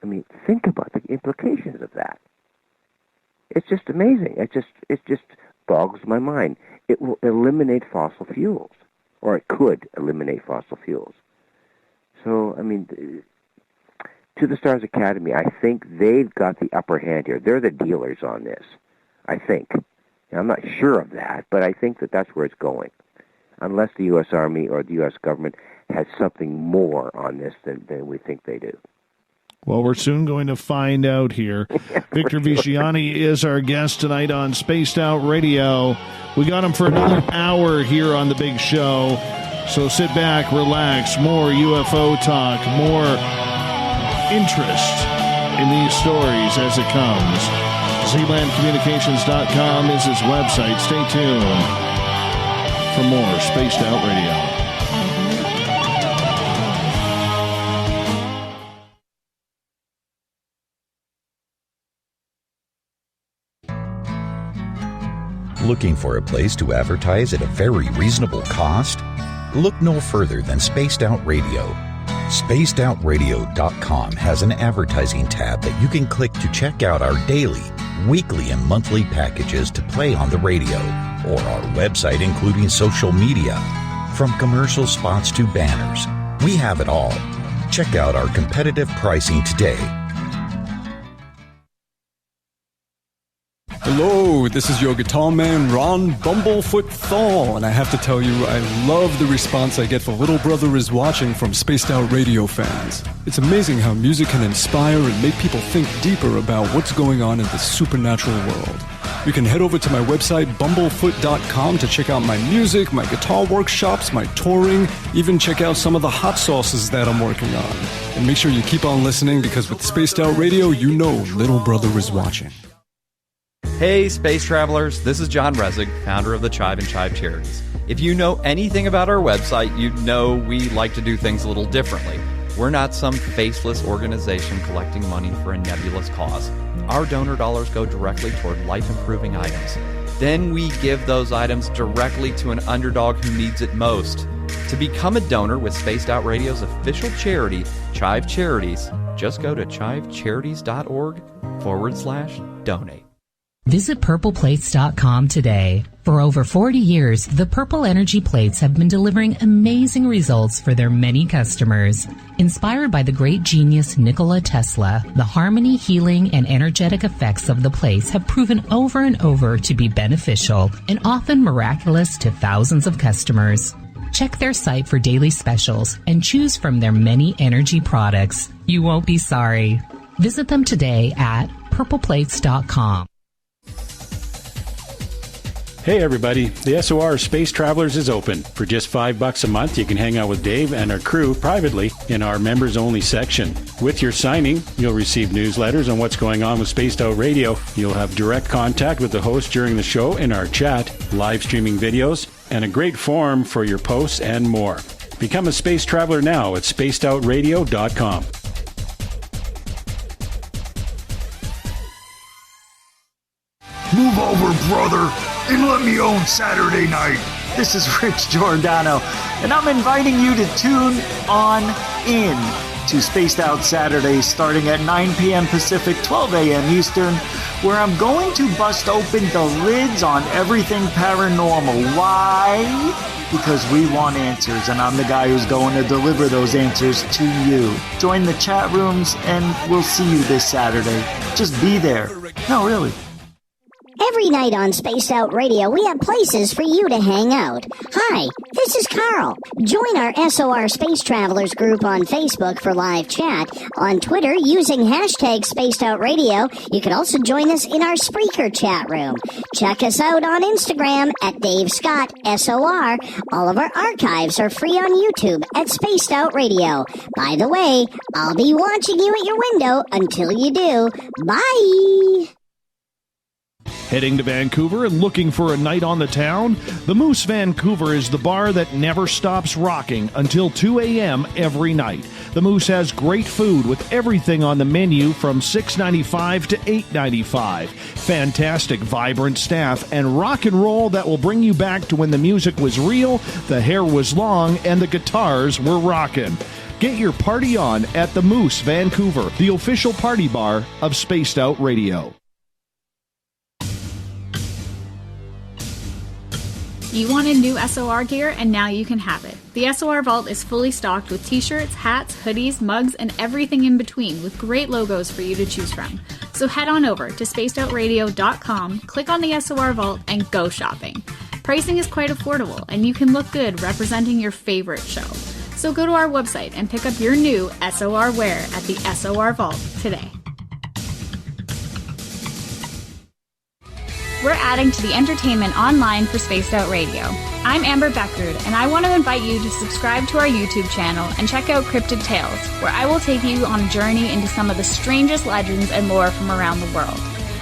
Speaker 2: I mean, think about the implications of that. It's just amazing. It just boggles my mind. It will eliminate fossil fuels, or it could eliminate fossil fuels. So, I mean, to the Stars Academy, I think they've got the upper hand here. They're the dealers on this, I think. Now, I'm not sure of that, but I think that that's where it's going, unless the U.S. Army or the U.S. government has something more on this than we think they do.
Speaker 1: Well, we're soon going to find out here. Victor Viggiani is our guest tonight on Spaced Out Radio. We got him for another hour here on the big show. So sit back, relax, more UFO talk, more interest in these stories as it comes. ZlandCommunications.com is his website. Stay tuned for more Spaced Out Radio.
Speaker 18: Looking for a place to advertise at a very reasonable cost? Look no further than Spaced Out Radio. SpacedOutRadio.com has an advertising tab that you can click to check out our daily, weekly, and monthly packages to play on the radio, or our website including social media. From commercial spots to banners, we have it all. Check out our competitive pricing today.
Speaker 5: Hello, this is your guitar man, Ron Bumblefoot Thal, and I have to tell you, I love the response I get for Little Brother is Watching from Spaced Out Radio fans. It's amazing how music can inspire and make people think deeper about what's going on in the supernatural world. You can head over to my website, bumblefoot.com, to check out my music, my guitar workshops, my touring, even check out some of the hot sauces that I'm working on. And make sure you keep on listening, because with Spaced Out Radio, you know Little Brother is watching.
Speaker 3: Hey, space travelers, this is John Resig, founder of the CHIVE and CHIVE Charities. If you know anything about our website, you know we like to do things a little differently. We're not some faceless organization collecting money for a nebulous cause. Our donor dollars go directly toward life-improving items. Then we give those items directly to an underdog who needs it most. To become a donor with Spaced Out Radio's official charity, CHIVE Charities, just go to chivecharities.org/donate.
Speaker 16: Visit purpleplates.com today. For over 40 years, the Purple Energy Plates have been delivering amazing results for their many customers. Inspired by the great genius Nikola Tesla, the harmony, healing, and energetic effects of the plates have proven over and over to be beneficial and often miraculous to thousands of customers. Check their site for daily specials and choose from their many energy products. You won't be sorry. Visit them today at purpleplates.com.
Speaker 12: Hey everybody, the SOR Space Travelers is open. For just $5 a month, you can hang out with Dave and our crew privately in our members-only section. With your signing, you'll receive newsletters on what's going on with Spaced Out Radio. You'll have direct contact with the host during the show in our chat, live streaming videos, and a great forum for your posts and more. Become a space traveler now at spacedoutradio.com.
Speaker 10: Move over, brother, and let me own Saturday night.
Speaker 11: This is Rich Giordano, and I'm inviting you to tune on in to Spaced Out Saturdays starting at 9 p.m. Pacific, 12 a.m. Eastern, where I'm going to bust open the lids on everything paranormal. Why? Because we want answers, and I'm the guy who's going to deliver those answers to you. Join the chat rooms, and we'll see you this Saturday. Just be there. No, really.
Speaker 7: Every night on Spaced Out Radio, we have places for you to hang out. Hi, this is Carl. Join our SOR Space Travelers group on Facebook for live chat. On Twitter, using hashtag Spaced Out Radio. You can also join us in our Spreaker chat room. Check us out on Instagram at Dave Scott SOR. All of our archives are free on YouTube at Spaced Out Radio. By the way, I'll be watching you at your window until you do. Bye!
Speaker 1: Heading to Vancouver and looking for a night on the town? The Moose Vancouver is the bar that never stops rocking until 2 a.m. every night. The Moose has great food with everything on the menu from $6.95 to $8.95. Fantastic, vibrant staff and rock and roll that will bring you back to when the music was real, the hair was long, and the guitars were rocking. Get your party on at the Moose Vancouver, the official party bar of Spaced Out Radio.
Speaker 8: You wanted new SOR gear, and now you can have it. The SOR Vault is fully stocked with t-shirts, hats, hoodies, mugs, and everything in between, with great logos for you to choose from. So head on over to spacedoutradio.com, click on the SOR Vault, and go shopping. Pricing is quite affordable, and you can look good representing your favorite show. So go to our website and pick up your new SOR wear at the SOR Vault today. We're adding to the entertainment online for Spaced Out Radio. I'm Amber Beckard, and I want to invite you to subscribe to our YouTube channel and check out Cryptid Tales, where I will take you on a journey into some of the strangest legends and lore from around the world,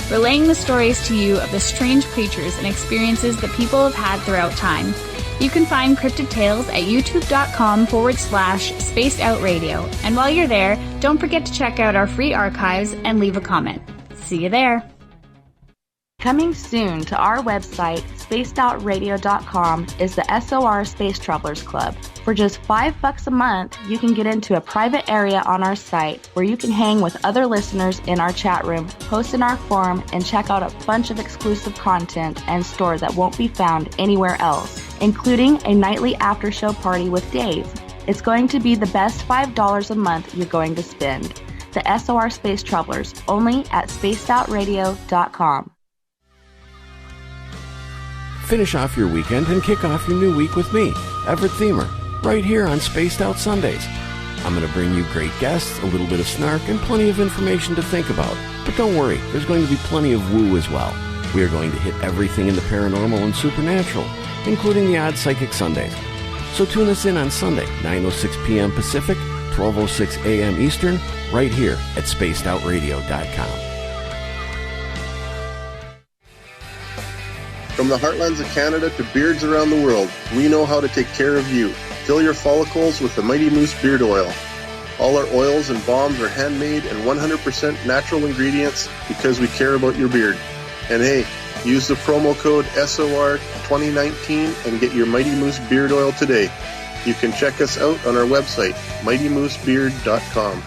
Speaker 8: relaying the stories to you of the strange creatures and experiences that people have had throughout time. You can find Cryptid Tales at youtube.com/Spaced Out Radio, and while you're there, don't forget to check out our free archives and leave a comment. See you there.
Speaker 19: Coming soon to our website, spacedoutradio.com, is the SOR Space Travelers Club. For just $5 a month, you can get into a private area on our site where you can hang with other listeners in our chat room, post in our forum, and check out a bunch of exclusive content and store that won't be found anywhere else, including a nightly after-show party with Dave. It's going to be the best $5 a month you're going to spend. The SOR Space Travelers, only at spacedoutradio.com.
Speaker 6: Finish off your weekend and kick off your new week with me, Everett Themer, right here on Spaced Out Sundays. I'm going to bring you great guests, a little bit of snark, and plenty of information to think about. But don't worry, there's going to be plenty of woo as well. We are going to hit everything in the paranormal and supernatural, including the odd psychic Sundays. So tune us in on Sunday, 9:06 p.m. Pacific, 12:06 a.m. Eastern, right here at spacedoutradio.com.
Speaker 4: From the heartlands of Canada to beards around the world, we know how to take care of you. Fill your follicles with the Mighty Moose Beard Oil. All our oils and balms are handmade and 100% natural ingredients because we care about your beard. And hey, use the promo code SOR2019 and get your Mighty Moose Beard Oil today. You can check us out on our website, mightymoosebeard.com.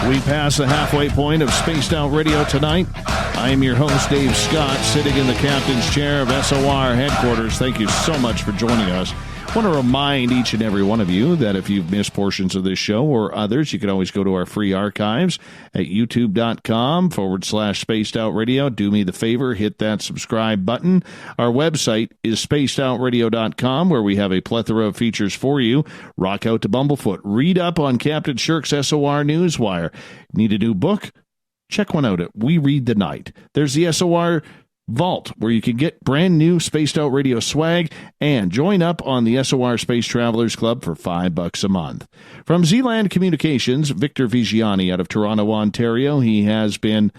Speaker 1: We pass the halfway point of Spaced Out Radio tonight. I am your host, Dave Scott, sitting in the captain's chair of SOR headquarters. Thank you so much for joining us. I want to remind each and every one of you that if you've missed portions of this show or others, you can always go to our free archives at youtube.com/Spaced Out Radio. Do me the favor, hit that subscribe button. Our website is spacedoutradio.com, where we have a plethora of features for you. Rock out to Bumblefoot. Read up on Captain Shirk's SOR Newswire. Need a new book? Check one out at We Read the Night. There's the SOR Vault, where you can get brand new Spaced Out Radio swag and join up on the SOR Space Travelers Club for $5 a month. From Zealand Communications, Victor Viggiani out of Toronto, Ontario. He has been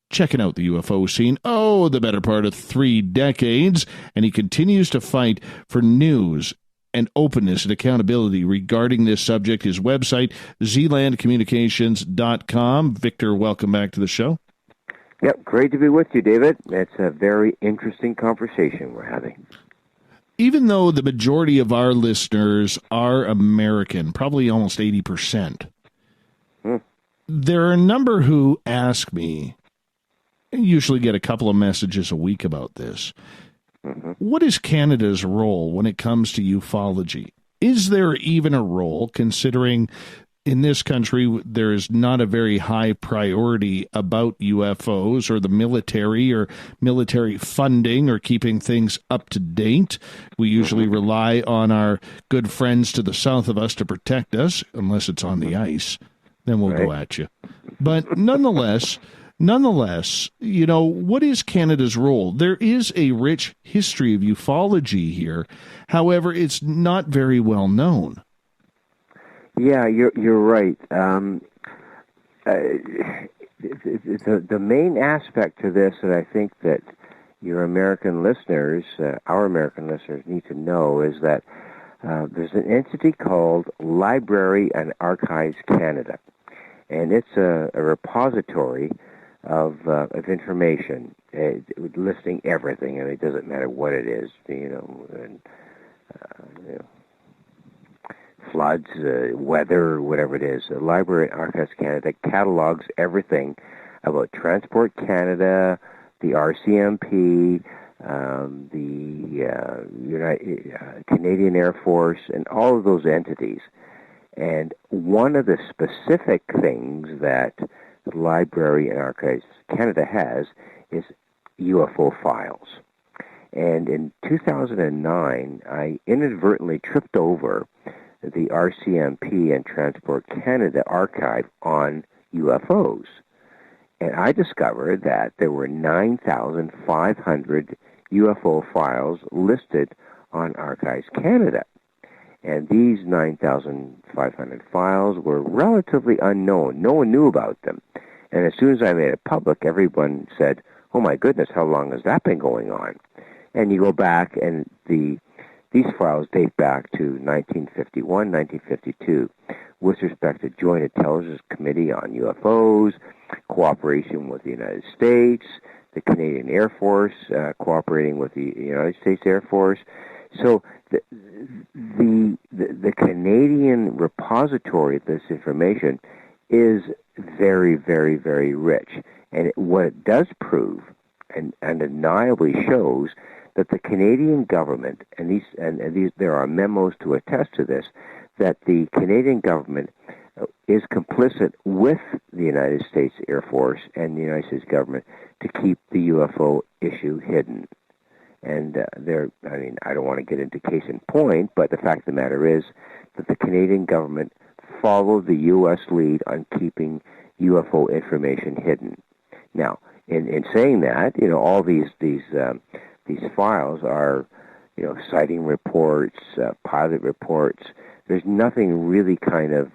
Speaker 1: checking out the UFO scene, the better part of 3 decades, and he continues to fight for news and openness and accountability regarding this subject. His website, zealandcommunications.com. Victor, welcome back to the show.
Speaker 2: Yep, great to be with you, David. It's a very interesting conversation we're having.
Speaker 1: Even though the majority of our listeners are American, probably almost 80%, there are a number who ask me, I usually get a couple of messages a week about this, what is Canada's role when it comes to ufology? Is there even a role, considering in this country, there is not a very high priority about UFOs or the military or military funding or keeping things up to date? We usually rely on our good friends to the south of us to protect us, unless it's on the ice. Then we'll go at you. But nonetheless, what is Canada's role? There is a rich history of ufology here. However, it's not very well known.
Speaker 2: Yeah, you're right. The main aspect to this that I think that your American listeners, our American listeners, need to know is that there's an entity called Library and Archives Canada, and it's a repository of information, listing everything. I mean, it doesn't matter what it is, floods, weather, whatever it is. The Library and Archives Canada catalogs everything about Transport Canada, the RCMP, the Canadian Air Force, and all of those entities. And one of the specific things that the Library and Archives Canada has is UFO files. And in 2009, I inadvertently tripped over the RCMP and Transport Canada archive on UFOs. And I discovered that there were 9,500 UFO files listed on Archives Canada. And these 9,500 files were relatively unknown. No one knew about them. And as soon as I made it public, everyone said, oh my goodness, how long has that been going on? And you go back, and these files date back to 1951, 1952, with respect to Joint Intelligence Committee on UFOs, cooperation with the United States, the Canadian Air Force cooperating with the United States Air Force. So the Canadian repository of this information is very, very, very rich. And what it does prove, and undeniably shows, that the Canadian government, and these there are memos to attest to this, that the Canadian government is complicit with the United States Air Force and the United States government to keep the UFO issue hidden. And I don't want to get into case in point, but the fact of the matter is that the Canadian government followed the U.S. lead on keeping UFO information hidden. Now, in saying that, all these files are, sighting reports, pilot reports. There's nothing really kind of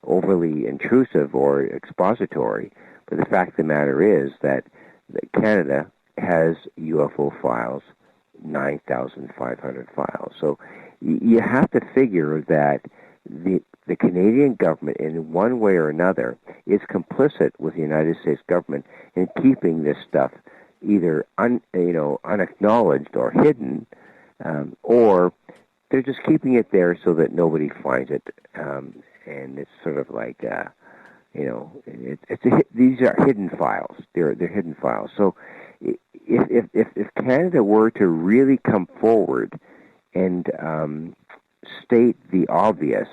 Speaker 2: overly intrusive or expository. But the fact of the matter is that Canada has UFO files, 9,500 files. So you have to figure that the Canadian government, in one way or another, is complicit with the United States government in keeping this stuff either unacknowledged or hidden, or they're just keeping it there so that nobody finds it. And it's sort of like these are hidden files. They're hidden files. So if Canada were to really come forward and state the obvious,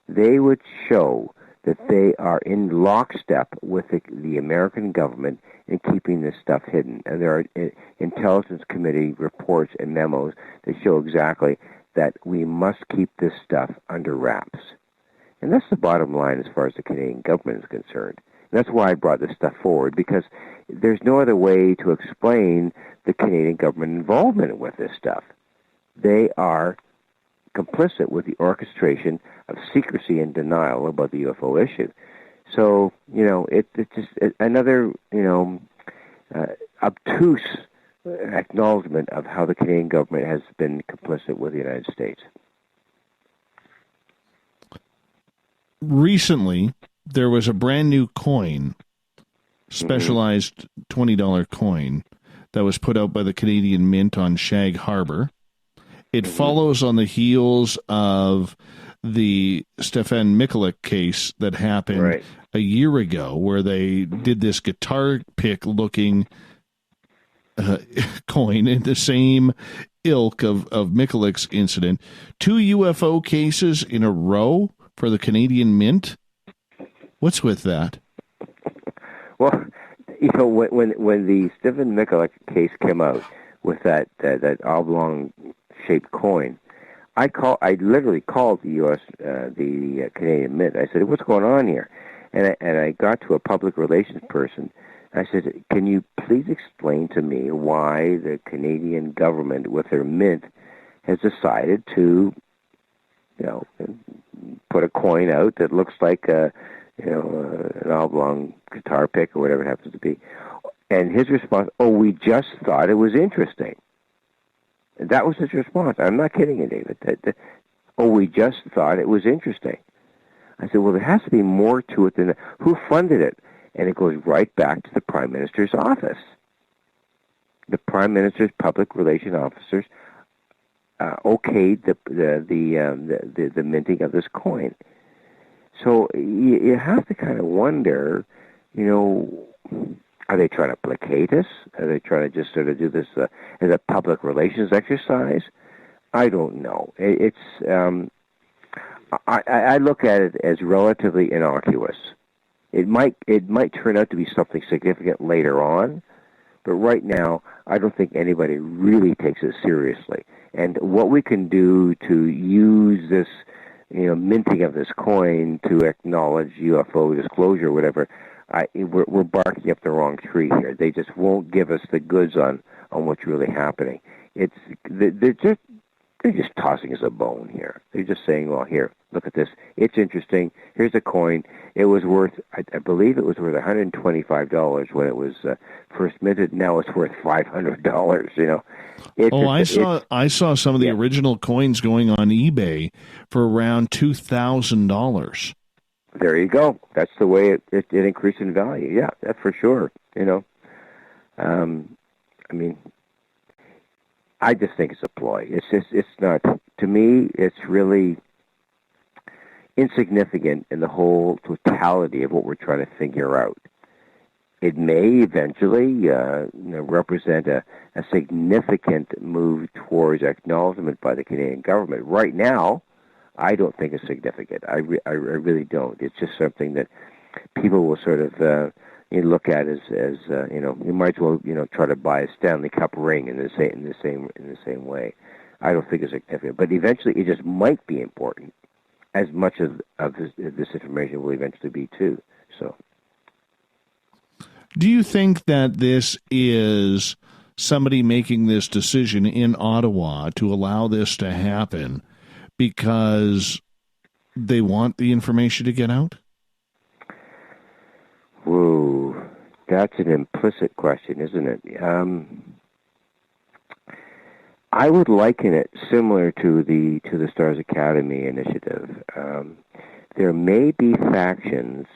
Speaker 2: they would show that they are in lockstep with the American government in keeping this stuff hidden. And there are Intelligence Committee reports and memos that show exactly that we must keep this stuff under wraps. And that's the bottom line as far as the Canadian government is concerned. And that's why I brought this stuff forward, because there's no other way to explain the Canadian government involvement with this stuff. They are complicit with the orchestration of secrecy and denial about the UFO issue. So, it's just another, obtuse acknowledgement of how the Canadian government has been complicit with the United States.
Speaker 1: Recently, there was a brand new coin, specialized $20 coin, that was put out by the Canadian Mint on Shag Harbor. It follows on the heels of the Stefan Mikulik case that happened a year ago, where they did this guitar pick looking coin in the same ilk of Mikulik's incident. 2 UFO cases in a row for the Canadian Mint. What's with that?
Speaker 2: Well, when the Stefan Mikulik case came out with that oblong-shaped coin, I literally called the Canadian Mint. I said, "What's going on here?" And I got to a public relations person. I said, "Can you please explain to me why the Canadian government, with their mint, has decided to, put a coin out that looks like an oblong guitar pick or whatever it happens to be?" And his response, "Oh, we just thought it was interesting." And that was his response. I'm not kidding you, David. We just thought it was interesting. I said, well, there has to be more to it than that. Who funded it? And it goes right back to the Prime Minister's office. The Prime Minister's public relations officers okayed the minting of this coin. So you have to kind of wonder, are they trying to placate us? Are they trying to just sort of do this as a public relations exercise? I don't know. I look at it as relatively innocuous. It might turn out to be something significant later on, but right now I don't think anybody really takes it seriously. And what we can do to use this, minting of this coin to acknowledge UFO disclosure or whatever, we're barking up the wrong tree here. They just won't give us the goods on what's really happening. They're just tossing us a bone here. They're just saying, well, here, look at this. It's interesting. Here's a coin. It was worth, I believe it was worth $125 when it was first minted. Now it's worth $500,
Speaker 1: I saw some of the original coins going on eBay for around $2,000.
Speaker 2: There you go. That's the way it increased in value. Yeah, that's for sure. I just think it's a ploy. It's not, to me, it's really insignificant in the whole totality of what we're trying to figure out. It may eventually represent a significant move towards acknowledgement by the Canadian government. Right now, I don't think it's significant. I really don't. It's just something that people will sort of look at as you might as well try to buy a Stanley Cup ring in the same way. I don't think it's significant, but eventually it just might be important, as much of this information will eventually be too. So,
Speaker 1: do you think that this is somebody making this decision in Ottawa to allow this to happen because they want the information to get out?
Speaker 2: Whoa, that's an implicit question, isn't it? I would liken it similar to the Stars Academy initiative. There may be factions,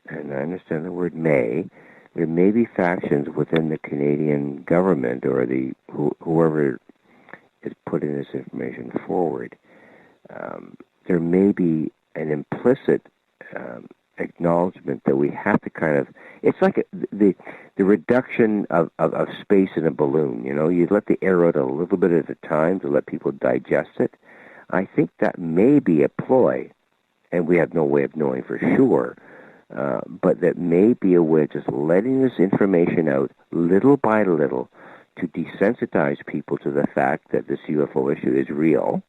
Speaker 2: and I understand the word may. There may be factions within the Canadian government or whoever is putting this information forward. There may be an implicit acknowledgement that we have to kind of, it's like the reduction of space in a balloon. You know, you let the air out a little bit at a time to let people digest it. I think that may be a ploy, and we have no way of knowing for sure, but that may be a way of just letting this information out little by little to desensitize people to the fact that this UFO issue is real,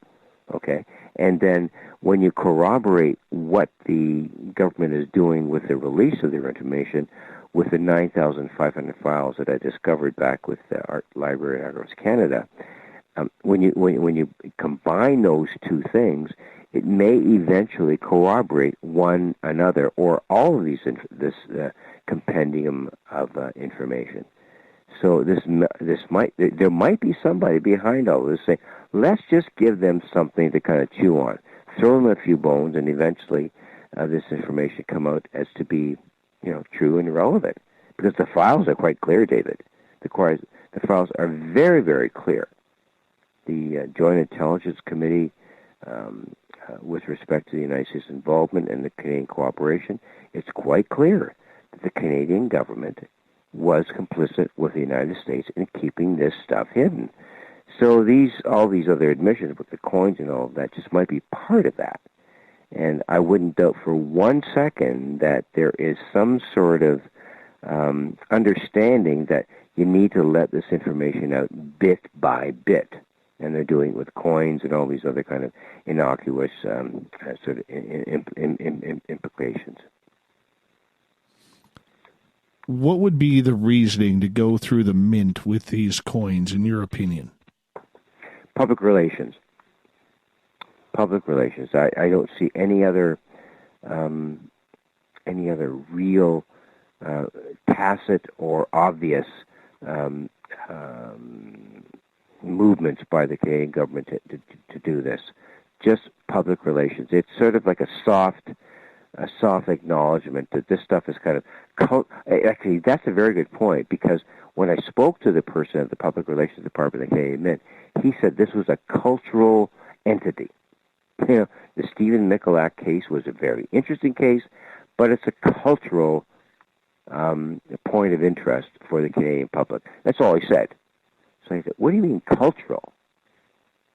Speaker 2: okay? And then when you corroborate what the government is doing with the release of their information, with the 9,500 files that I discovered back with the Art Library in Argos, Canada, when you combine those two things, it may eventually corroborate one another or all of this compendium of information. So there might be somebody behind all this saying, let's just give them something to kind of chew on, throw them a few bones, and eventually this information come out as to be, true and relevant. Because the files are quite clear, David. The files are very, very clear. The Joint Intelligence Committee, with respect to the United States involvement and the Canadian cooperation, it's quite clear that the Canadian government was complicit with the United States in keeping this stuff hidden. So all these other admissions with the coins and all of that just might be part of that. And I wouldn't doubt for 1 second that there is some sort of understanding that you need to let this information out bit by bit. And they're doing it with coins and all these other kind of innocuous sort of implications.
Speaker 1: What would be the reasoning to go through the mint with these coins, in your opinion?
Speaker 2: Public relations. Public relations. I don't see any other real tacit or obvious movements by the Canadian government to do this. Just public relations. It's sort of like a soft acknowledgement that this stuff is kind of actually, that's a very good point, because when I spoke to the person at the Public Relations Department of the Canadian Mint, he said this was a cultural entity. The Stephen Michalak case was a very interesting case, but it's a cultural point of interest for the Canadian public. That's all he said. So I said, what do you mean cultural?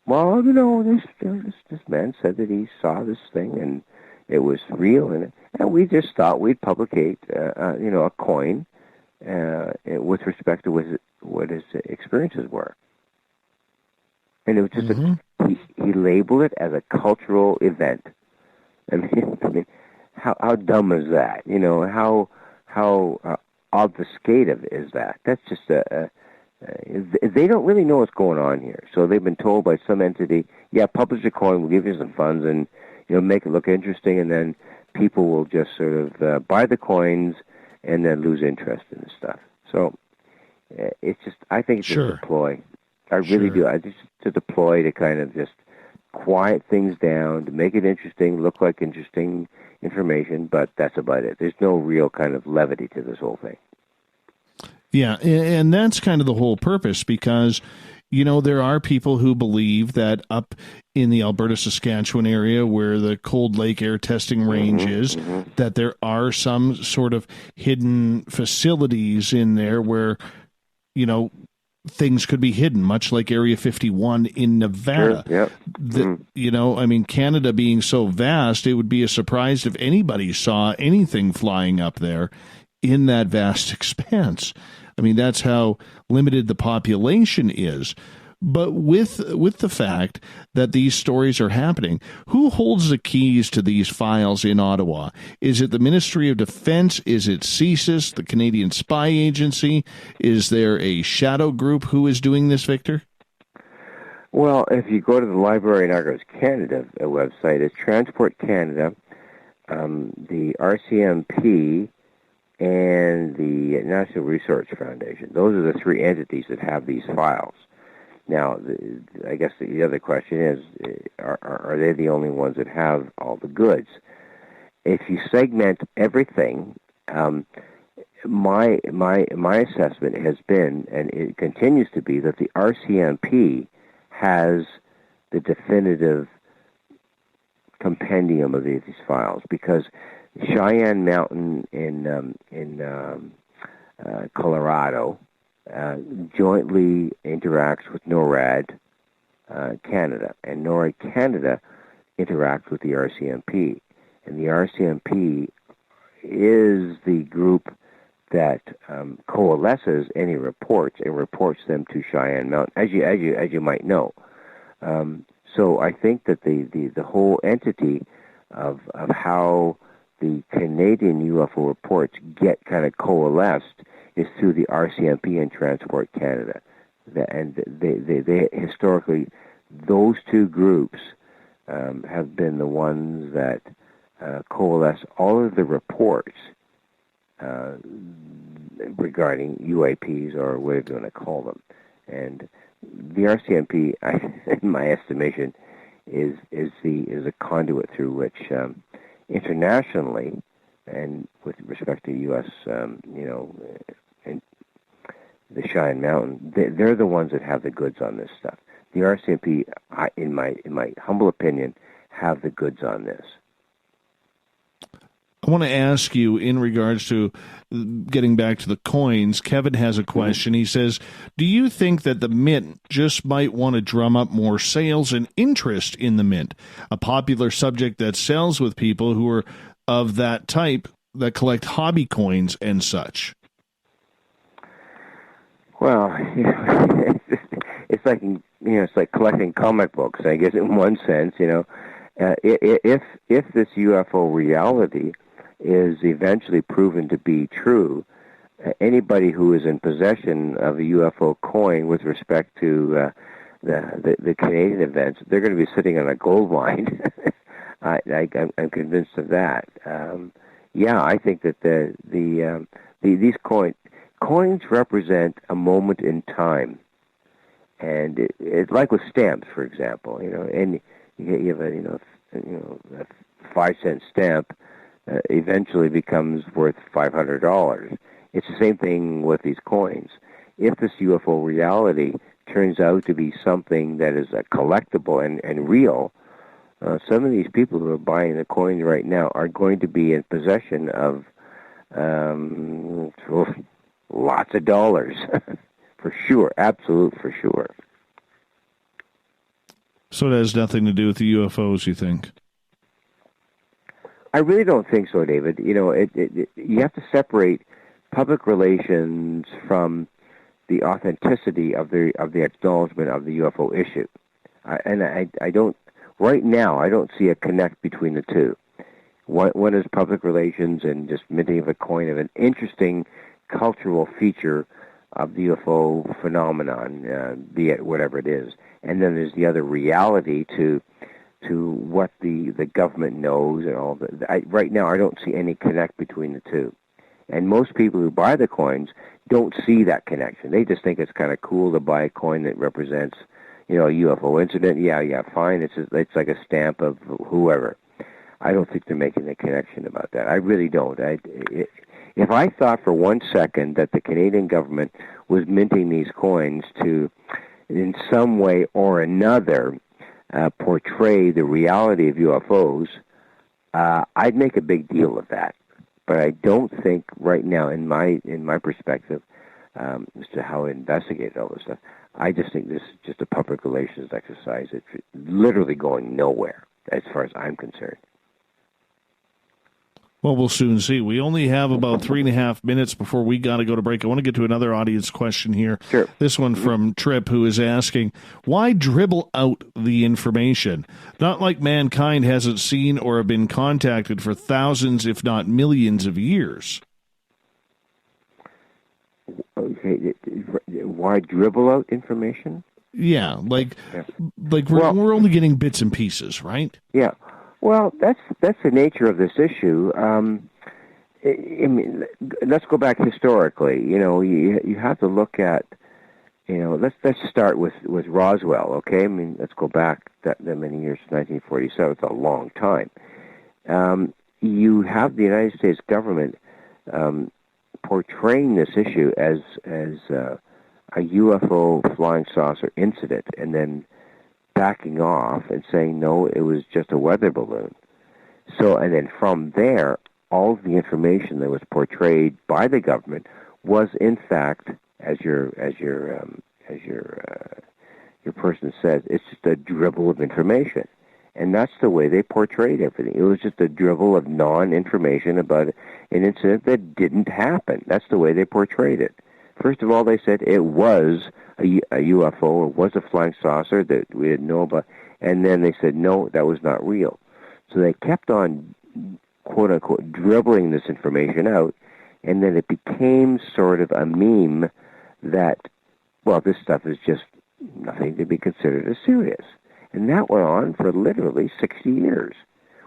Speaker 2: Well, this man said that he saw this thing and it was real, and we just thought we'd publicate, a coin with respect to what his experiences were. And it was just he labeled it as a cultural event. I mean, how dumb is that? How obfuscative is that? That's just they don't really know what's going on here. So they've been told by some entity, publish a coin, we'll give you some funds, and make it look interesting, and then people will just sort of buy the coins and then lose interest in the stuff. So it's just, I think it's just a ploy. I really do. I just to deploy to kind of just quiet things down, to make it interesting, look like interesting information, but that's about it. There's no real kind of levity to this whole thing.
Speaker 1: Yeah, and that's kind of the whole purpose, because there are people who believe that up in the Alberta-Saskatchewan area where the Cold Lake air testing range is, that there are some sort of hidden facilities in there where, things could be hidden, much like Area 51 in Nevada.
Speaker 2: Sure, yep.
Speaker 1: Canada being so vast, it would be a surprise if anybody saw anything flying up there in that vast expanse. That's how limited the population is. But with the fact that these stories are happening, who holds the keys to these files in Ottawa? Is it the Ministry of Defense? Is it CSIS, the Canadian Spy Agency? Is there a shadow group who is doing this, Victor?
Speaker 2: Well, if you go to the Library in Argos, Canada website, it's Transport Canada, the RCMP, and the National Research Foundation. Those are the three entities that have these files. Now, I guess the other question is, are they the only ones that have all the goods? If you segment everything, my assessment has been, and it continues to be, that the RCMP has the definitive compendium of these files, because Cheyenne Mountain in Colorado jointly interacts with NORAD Canada, and NORAD Canada interacts with the RCMP, and the RCMP is the group that coalesces any reports and reports them to Cheyenne Mountain, as you might know. So I think that the whole entity of how the Canadian UFO reports get kind of coalesced is through the RCMP and Transport Canada, and they historically, those two groups have been the ones that coalesce all of the reports regarding UAPs, or whatever you want to call them. And the RCMP, in my estimation, is a conduit through which internationally, and with respect to U.S., and the Cheyenne Mountain, they're the ones that have the goods on this stuff. The RCMP, in my humble opinion, have the goods on this.
Speaker 1: I want to ask you, in regards to getting back to the coins, Kevin has a question. He says, do you think that the Mint just might want to drum up more sales and interest in the Mint, a popular subject that sells with people who are of that type that collect hobby coins and such?
Speaker 2: Well, it's like collecting comic books, I guess, in one sense. If this UFO reality is eventually proven to be true, anybody who is in possession of a UFO coin with respect to the Canadian events, they're going to be sitting on a gold mine. I'm convinced of that. I think that these coins represent a moment in time, and it's like with stamps, for example. And you have a 5-cent stamp. Eventually becomes worth $500. It's the same thing with these coins. If this UFO reality turns out to be something that is a collectible and real, some of these people who are buying the coins right now are going to be in possession of lots of dollars, for sure, absolute for sure.
Speaker 1: So it has nothing to do with the UFOs, you think?
Speaker 2: I really don't think so, David. You have to separate public relations from the authenticity of the acknowledgement of the UFO issue. I don't right now. I don't see a connect between the two. One is public relations and just minting of a coin of an interesting cultural feature of the UFO phenomenon, be it whatever it is, and then there's the other reality to what the government knows and all that. Right now, I don't see any connect between the two. And most people who buy the coins don't see that connection. They just think it's kind of cool to buy a coin that represents, a UFO incident. Yeah, fine. It's like a stamp of whoever. I don't think they're making the connection about that. I really don't. If I thought for 1 second that the Canadian government was minting these coins to, in some way or another, portray the reality of UFOs, I'd make a big deal of that. But I don't think right now, in my perspective, as to how I investigated all this stuff, I just think this is just a public relations exercise. It's literally going nowhere, as far as I'm concerned.
Speaker 1: Well, we'll soon see. We only have about 3.5 minutes before we got to go to break. I want to get to another audience question here.
Speaker 2: Sure.
Speaker 1: This one from Tripp, who is asking, why dribble out the information? Not like mankind hasn't seen or have been contacted for thousands, if not millions of years.
Speaker 2: Okay, why dribble out information?
Speaker 1: Yeah, we're only getting bits and pieces, right?
Speaker 2: Yeah. Well, that's the nature of this issue. Let's go back historically. You have to look at, let's start with Roswell. Okay, let's go back that many years, 1947. It's a long time. You have the United States government portraying this issue as a UFO flying saucer incident, and then backing off and saying, no, it was just a weather balloon. So, and then from there, all of the information that was portrayed by the government was, in fact, as your person says, it's just a dribble of information. And that's the way they portrayed everything. It was just a dribble of non-information about an incident that didn't happen. That's the way they portrayed it. First of all, they said it was a UFO, or was a flying saucer that we didn't know about. And then they said, no, that was not real. So they kept on, quote-unquote, dribbling this information out, and then it became sort of a meme that, well, this stuff is just nothing to be considered as serious. And that went on for literally 60 years,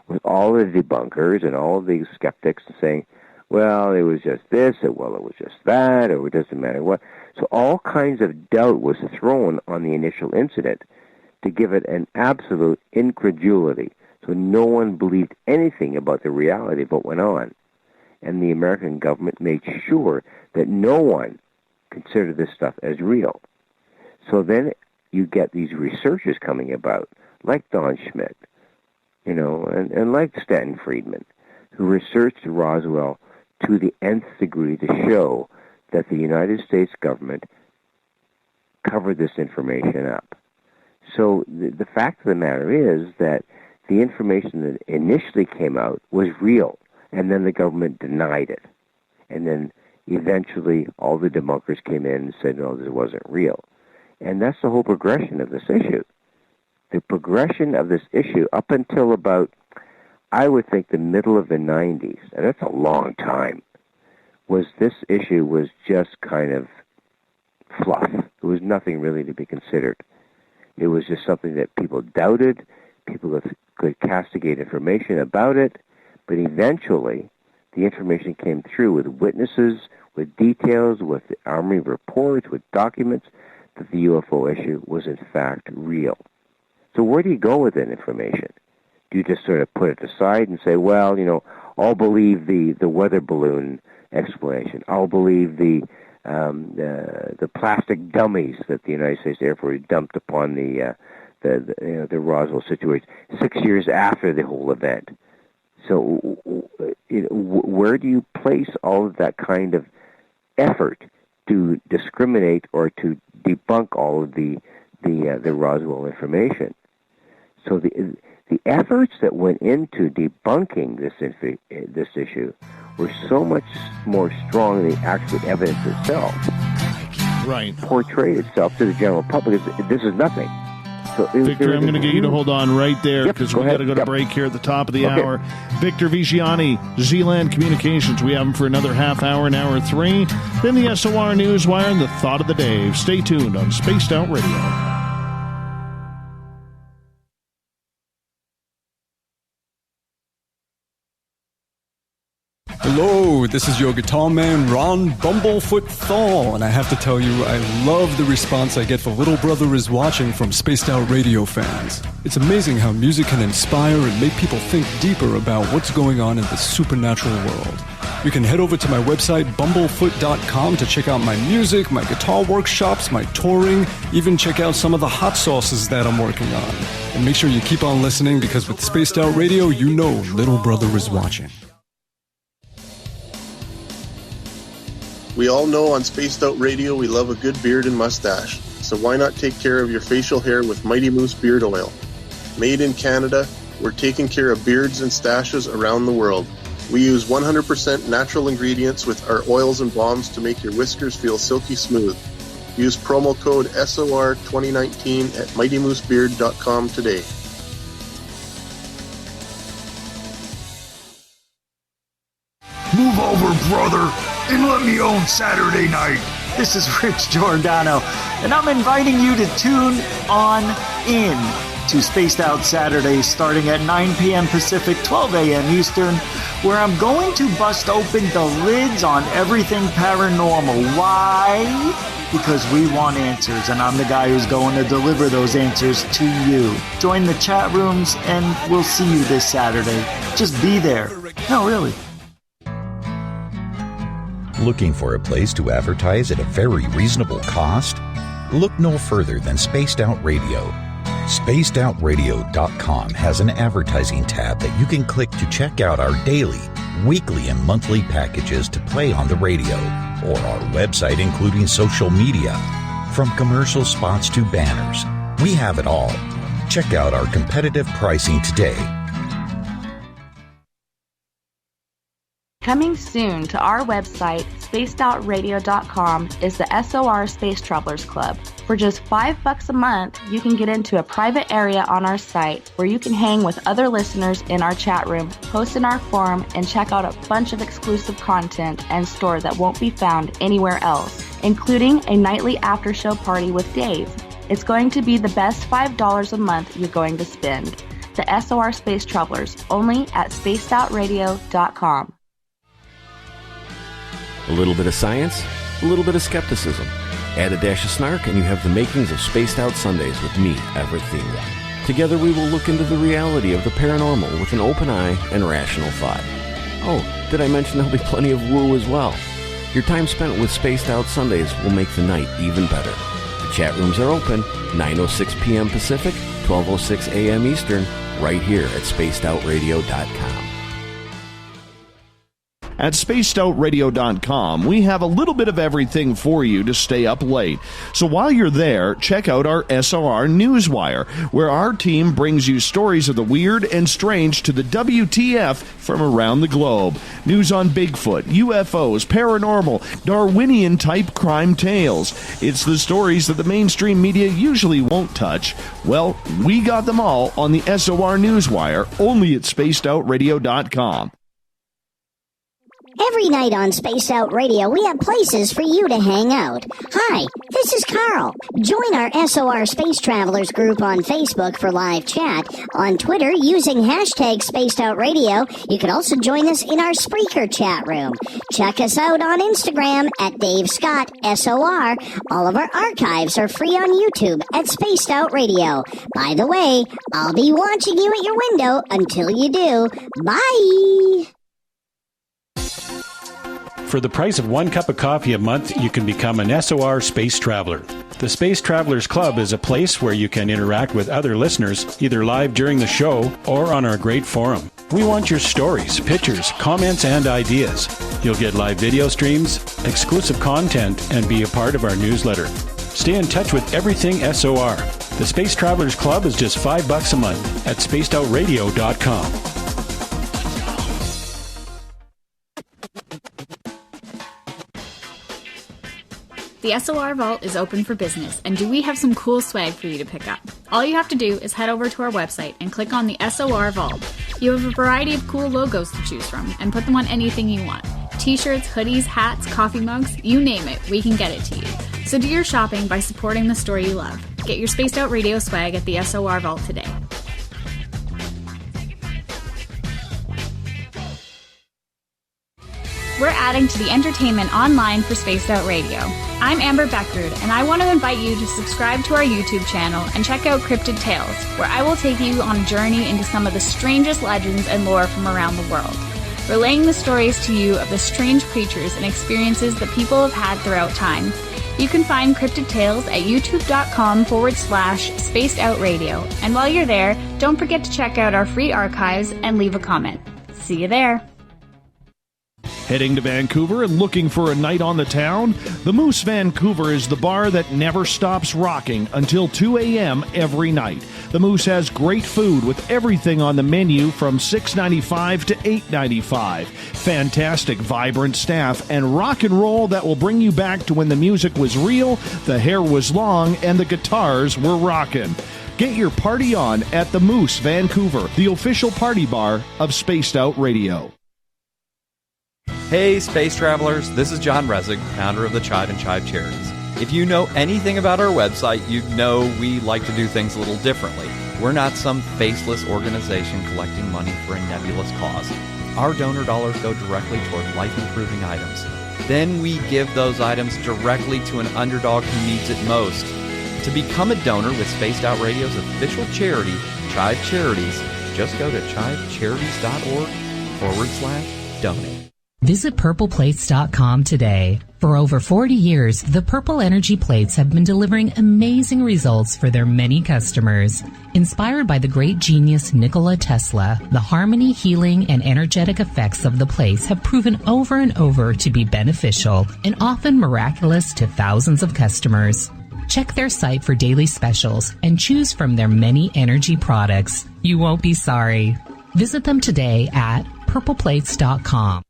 Speaker 2: with all the debunkers and all of the skeptics saying, well, it was just this, or well, it was just that, or it doesn't matter what. So all kinds of doubt was thrown on the initial incident to give it an absolute incredulity. So no one believed anything about the reality of what went on. And the American government made sure that no one considered this stuff as real. So then you get these researchers coming about, like Don Schmidt, and like Stanton Friedman, who researched Roswell to the nth degree to show that the United States government covered this information up. So the fact of the matter is that the information that initially came out was real, and then the government denied it. And then eventually all the debunkers came in and said, no, this wasn't real. And that's the whole progression of this issue. The progression of this issue up until about, I would think, the middle of the 90s, and that's a long time, was this issue was just kind of fluff. It was nothing really to be considered. It was just something that people doubted, people could castigate information about it, but eventually the information came through with witnesses, with details, with the Army reports, with documents, that the UFO issue was in fact real. So where do you go with that information? Do you just sort of put it aside and say, well, I'll believe the weather balloon explanation. I'll believe the plastic dummies that the United States Air Force dumped upon the Roswell situation 6 years after the whole event. So where do you place all of that kind of effort to discriminate or to debunk all of the Roswell information? So the efforts that went into debunking this issue were so much more strong than the actual evidence itself.
Speaker 1: Right.
Speaker 2: Portrayed itself to the general public. This is nothing. So
Speaker 1: Victor, I'm going to get you to hold on right there because we've got to go to break here at the top of the hour. Victor Viggiani, Zealand Communications. We have him for another half hour in hour 3. Then the SOR Newswire and the Thought of the Day. Stay tuned on Spaced Out Radio.
Speaker 5: Hello, this is your guitar man, Ron Bumblefoot Thal, and I have to tell you, I love the response I get for Little Brother is Watching from Spaced Out Radio fans. It's amazing how music can inspire and make people think deeper about what's going on in the supernatural world. You can head over to my website, bumblefoot.com, to check out my music, my guitar workshops, my touring, even check out some of the hot sauces that I'm working on. And make sure you keep on listening, because with Spaced Out Radio, you know Little Brother is watching.
Speaker 4: We all know on Spaced Out Radio we love a good beard and mustache, so why not take care of your facial hair with Mighty Moose Beard Oil? Made in Canada, we're taking care of beards and stashes around the world. We use 100% natural ingredients with our oils and balms to make your whiskers feel silky smooth. Use promo code SOR2019 at MightyMooseBeard.com today.
Speaker 10: Move over, brother, and let me own Saturday night.
Speaker 11: This is Rich Giordano, and I'm inviting you to tune on in to Spaced Out Saturdays starting at 9 p.m. Pacific, 12 a.m. Eastern, where I'm going to bust open the lids on everything paranormal. Why? Because we want answers, and I'm the guy who's going to deliver those answers to you. Join the chat rooms, and we'll see you this Saturday. Just be there. No, really.
Speaker 18: Looking for a place to advertise at a very reasonable cost? Look no further than Spaced Out Radio. SpacedOutRadio.com has an advertising tab that you can click to check out our daily, weekly and monthly packages to play on the radio, or our website including social media. From commercial spots to banners, we have it all. Check out our competitive pricing today.
Speaker 19: Coming soon to our website, spacedoutradio.com, is the SOR Space Travelers Club. For just $5 a month, you can get into a private area on our site where you can hang with other listeners in our chat room, post in our forum, and check out a bunch of exclusive content and store that won't be found anywhere else, including a nightly after-show party with Dave. It's going to be the best $5 a month you're going to spend. The SOR Space Travelers, only at spacedoutradio.com.
Speaker 6: A little bit of science, a little bit of skepticism. Add a dash of snark and you have the makings of Spaced Out Sundays with me, Everett Thiemer. Together we will look into the reality of the paranormal with an open eye and rational thought. Oh, did I mention there'll be plenty of woo as well? Your time spent with Spaced Out Sundays will make the night even better. The chat rooms are open, 9:06 p.m. Pacific, 12:06 a.m. Eastern, right here at spacedoutradio.com.
Speaker 1: At spacedoutradio.com, we have a little bit of everything for you to stay up late. So while you're there, check out our SOR Newswire, where our team brings you stories of the weird and strange to the WTF from around the globe. News on Bigfoot, UFOs, paranormal, Darwinian-type crime tales. It's the stories that the mainstream media usually won't touch. Well, we got them all on the SOR Newswire, only at spacedoutradio.com.
Speaker 7: Every night on Spaced Out Radio, we have places for you to hang out. Hi, this is Carl. Join our SOR Space Travelers group on Facebook for live chat. On Twitter, using hashtag Spaced Out Radio. You can also join us in our Spreaker chat room. Check us out on Instagram at Dave Scott SOR. All of our archives are free on YouTube at Spaced Out Radio. By the way, I'll be watching you at your window until you do. Bye!
Speaker 12: For the price of 1 cup of coffee a month, you can become an SOR Space Traveler. The Space Travelers Club is a place where you can interact with other listeners, either live during the show or on our great forum. We want your stories, pictures, comments, and ideas. You'll get live video streams, exclusive content, and be a part of our newsletter. Stay in touch with everything SOR. The Space Travelers Club is just $5 a month at spacedoutradio.com.
Speaker 8: The SOR Vault is open for business, and do we have some cool swag for you to pick up? All you have to do is head over to our website and click on the SOR Vault. You have a variety of cool logos to choose from, and put them on anything you want. T-shirts, hoodies, hats, coffee mugs, you name it, we can get it to you. So do your shopping by supporting the story you love. Get your Spaced Out Radio swag at the SOR Vault today. We're adding to the entertainment online for Spaced Out Radio. I'm Amber Beckrud, and I want to invite you to subscribe to our YouTube channel and check out Cryptid Tales, where I will take you on a journey into some of the strangest legends and lore from around the world, relaying the stories to you of the strange creatures and experiences that people have had throughout time. You can find Cryptid Tales at youtube.com/Spaced Out Radio, and while you're there, don't forget to check out our free archives and leave a comment. See you there.
Speaker 1: Heading to Vancouver and looking for a night on the town? The Moose Vancouver is the bar that never stops rocking until 2 a.m. every night. The Moose has great food with everything on the menu from $6.95 to $8.95. Fantastic, vibrant staff and rock and roll that will bring you back to when the music was real, the hair was long, and the guitars were rockin'. Get your party on at the Moose Vancouver, the official party bar of Spaced Out Radio.
Speaker 3: Hey, Space Travelers, this is John Resig, founder of the CHIVE and CHIVE Charities. If you know anything about our website, you know we like to do things a little differently. We're not some faceless organization collecting money for a nebulous cause. Our donor dollars go directly toward life-improving items. Then we give those items directly to an underdog who needs it most. To become a donor with Spaced Out Radio's official charity, CHIVE Charities, just go to chivecharities.org/donate.
Speaker 16: Visit purpleplates.com today. For over 40 years, the Purple Energy Plates have been delivering amazing results for their many customers. Inspired by the great genius Nikola Tesla, the harmony, healing, and energetic effects of the plates have proven over and over to be beneficial and often miraculous to thousands of customers. Check their site for daily specials and choose from their many energy products. You won't be sorry. Visit them today at purpleplates.com.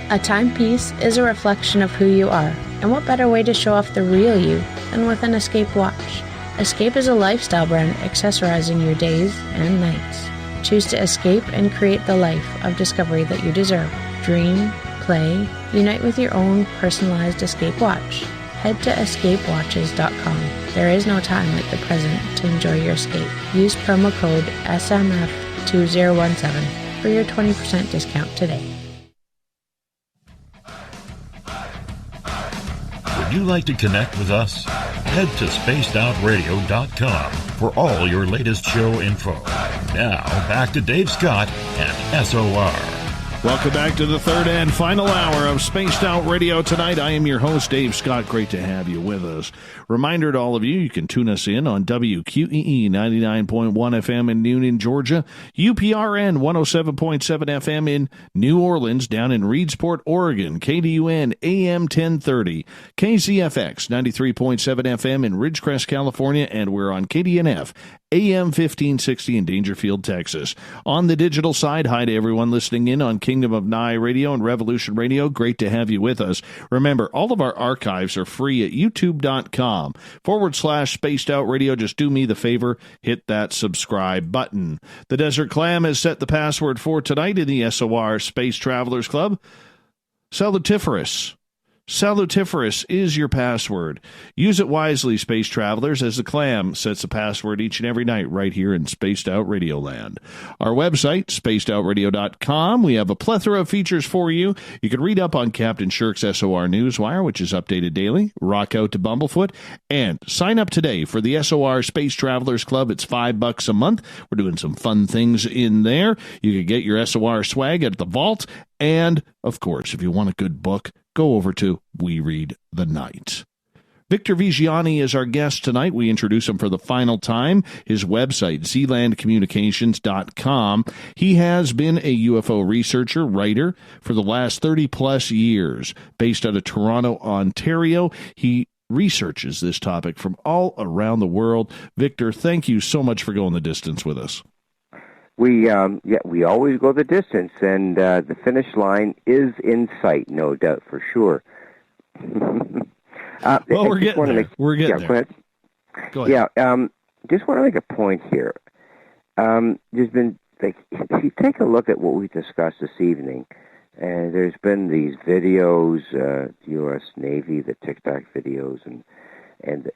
Speaker 20: A timepiece is a reflection of who you are, and what better way to show off the real you than with an Escape watch? Escape is a lifestyle brand accessorizing your days and nights. Choose to escape and create the life of discovery that you deserve. Dream, play, unite with your own personalized Escape watch. Head to escapewatches.com. There is no time like the present to enjoy your escape. Use promo code SMF2017 for your 20% discount today.
Speaker 17: Would you like to connect with us? Head to spacedoutradio.com for all your latest show info. Now, back to Dave Scott and SOR.
Speaker 1: Welcome back to the third and final hour of Spaced Out Radio tonight. I am your host, Dave Scott. Great to have you with us. Reminder to all of you, you can tune us in on WQEE 99.1 FM in Newnan, Georgia, UPRN 107.7 FM in New Orleans, down in Reedsport, Oregon, KDUN AM 1030, KZFX 93.7 FM in Ridgecrest, California, and we're on KDNF AM 1560 in Dangerfield, Texas. On the digital side, hi to everyone listening in on Kingdom of Nye Radio and Revolution Radio. Great to have you with us. Remember, all of our archives are free at youtube.com/Spaced Out Radio. Just do me the favor, hit that subscribe button. The Desert Clam has set the password for tonight in the SOR Space Travelers Club. Salutiferous. Salutiferous is your password. Use it wisely, space travelers, as the Clam sets a password each and every night right here in Spaced Out Radio Land. Our website, spacedoutradio.com. We have a plethora of features for you. You can read up on Captain Shirk's SOR Newswire, which is updated daily. Rock out to Bumblefoot. And sign up today for the SOR Space Travelers Club. It's $5 a month. We're doing some fun things in there. You can get your SOR swag at the vault. And, of course, if you want a good book, go over to We Read the Night. Victor Viggiani is our guest tonight. We introduce him for the final time. His website, zealandcommunications.com. He has been a UFO researcher, writer for the last 30-plus years. Based out of Toronto, Ontario, he researches this topic from all around the world. Victor, thank you so much for going the distance with us.
Speaker 2: We always go the distance, and the finish line is in sight, no doubt, for sure.
Speaker 1: Well, we're getting there. We're getting there.
Speaker 2: Go ahead.
Speaker 1: Go ahead.
Speaker 2: Yeah, just want to make a point here. There's been, if you take a look at what we discussed this evening, and there's been these videos, the U.S. Navy, the Tic Tac videos, and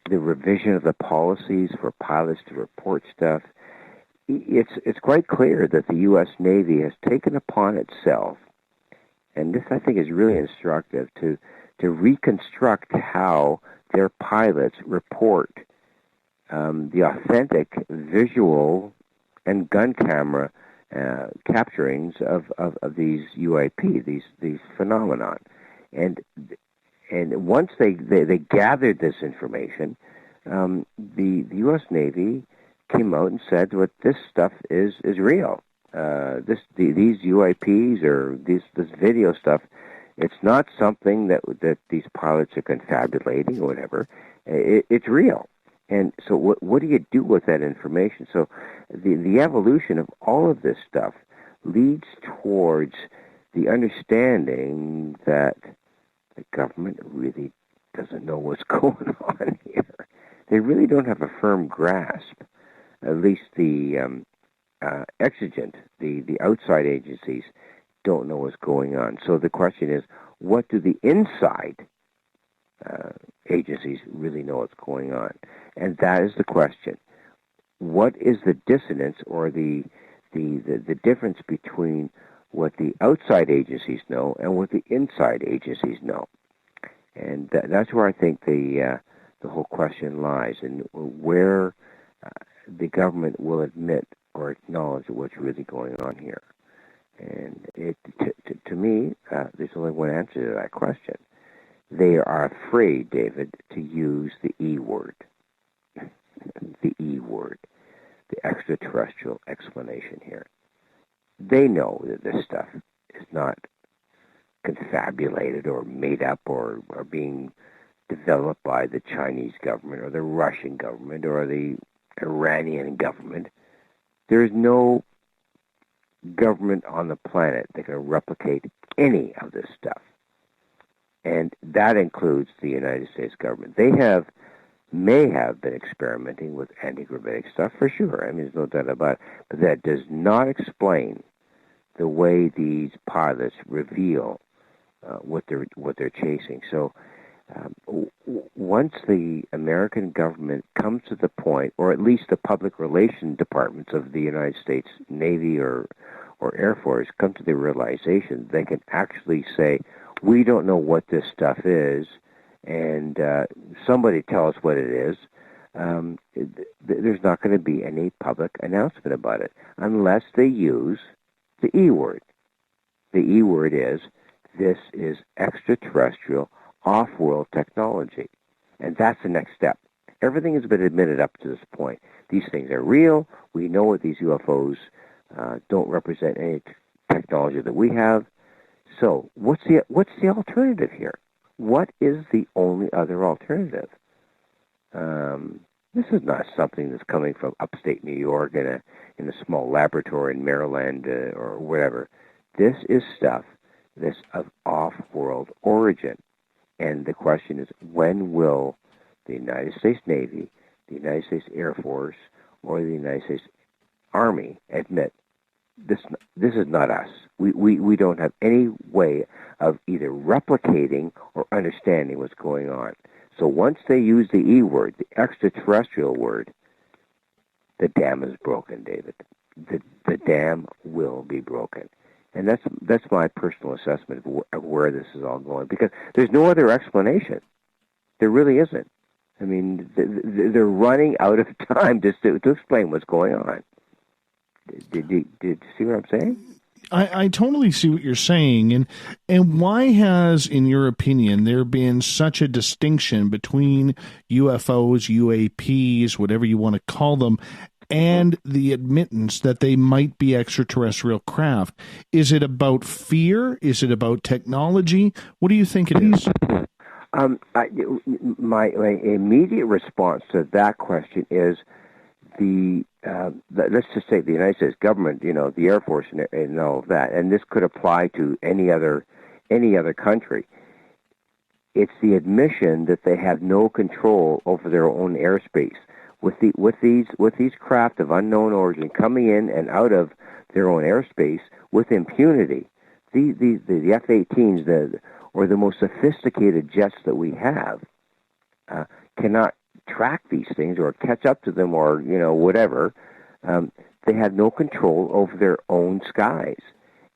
Speaker 2: the revision of the policies for pilots to report stuff. It's quite clear that the U.S. Navy has taken upon itself, and this I think is really instructive, to reconstruct how their pilots report the authentic visual and gun camera capturings of these UAP, these phenomenon, and once they gathered this information, the U.S. Navy came out and said what this stuff is real. These UAPs or this video stuff, it's not something that these pilots are confabulating or whatever. It's real. And so what do you do with that information? So the evolution of all of this stuff leads towards the understanding that the government really doesn't know what's going on here. They really don't have a firm grasp. At least the exigent, the outside agencies don't know what's going on. So the question is, what do the inside agencies really know what's going on? And that is the question. What is the dissonance or the difference between what the outside agencies know and what the inside agencies know? And that's where I think the whole question lies, and where the government will admit or acknowledge what's really going on here. And to me, there's only one answer to that question. They are afraid, David, to use the E word. The E word. The extraterrestrial explanation here. They know that this stuff is not confabulated or made up or being developed by the Chinese government or the Russian government or the Iranian government. There's no government on the planet that can replicate any of this stuff. And that includes the United States government. They may have been experimenting with anti-gravitic stuff for sure. I mean, there's no doubt about it. But that does not explain the way these pilots reveal what they're chasing. So once the American government comes to the point, or at least the public relations departments of the United States Navy or Air Force come to the realization they can actually say, we don't know what this stuff is, and somebody tell us what it is, there's not going to be any public announcement about it unless they use the E word. The E word is, this is extraterrestrial, off-world technology. And that's the next step. Everything has been admitted up to this point. These things are real. We know what these UFOs don't represent any technology that we have. So what's the alternative here? What is the only other alternative? This is not something that's coming from upstate New York in a small laboratory in Maryland or whatever. This is stuff that's of off-world origin. And the question is, when will the United States Navy, the United States Air Force, or the United States Army admit this is not us? We don't have any way of either replicating or understanding what's going on. So once they use the E word, the extraterrestrial word, the dam is broken, David. The dam will be broken. And that's my personal assessment of where this is all going, because there's no other explanation. There really isn't. I mean, they're running out of time just to explain what's going on. Did you see what I'm saying?
Speaker 1: I totally see what you're saying. And why has, in your opinion, there been such a distinction between UFOs, UAPs, whatever you want to call them, and the admittance that they might be extraterrestrial craft? Is it about fear? Is it about technology? What do you think it is?
Speaker 2: My immediate response to that question is let's just say the United States government, the Air Force and all of that, and this could apply to any other country. It's the admission that they have no control over their own airspace. With these craft of unknown origin coming in and out of their own airspace with impunity, the F-18s, or the most sophisticated jets that we have, cannot track these things or catch up to them or whatever. They have no control over their own skies,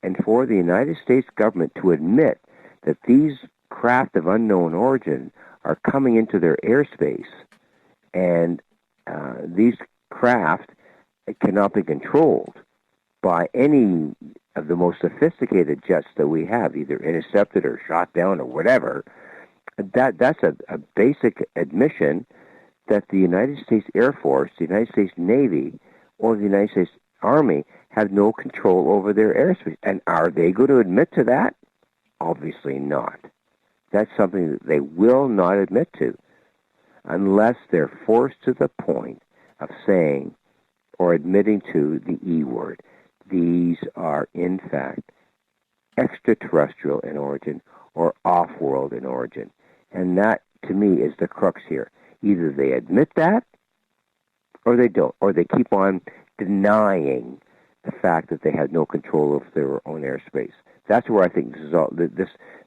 Speaker 2: and for the United States government to admit that these craft of unknown origin are coming into their airspace and these craft cannot be controlled by any of the most sophisticated jets that we have, either intercepted or shot down or whatever. That's a basic admission that the United States Air Force, the United States Navy, or the United States Army have no control over their airspace. And are they going to admit to that? Obviously not. That's something that they will not admit to, unless they're forced to the point of saying or admitting to the E word. These are, in fact, extraterrestrial in origin or off-world in origin. And that, to me, is the crux here. Either they admit that or they don't, or they keep on denying the fact that they have no control over their own airspace. That's where I think this is all.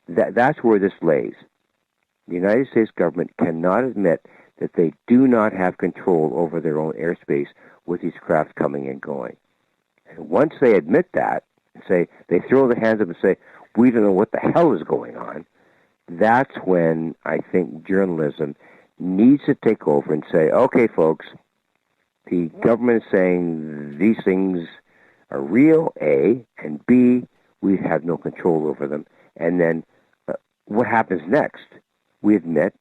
Speaker 2: That's where this lays. The United States government cannot admit that they do not have control over their own airspace with these craft coming and going. And once they admit that, and say, they throw their hands up and say, we don't know what the hell is going on, that's when I think journalism needs to take over and say, okay, folks, the government is saying these things are real, A, and B, we have no control over them. And then what happens next? We admit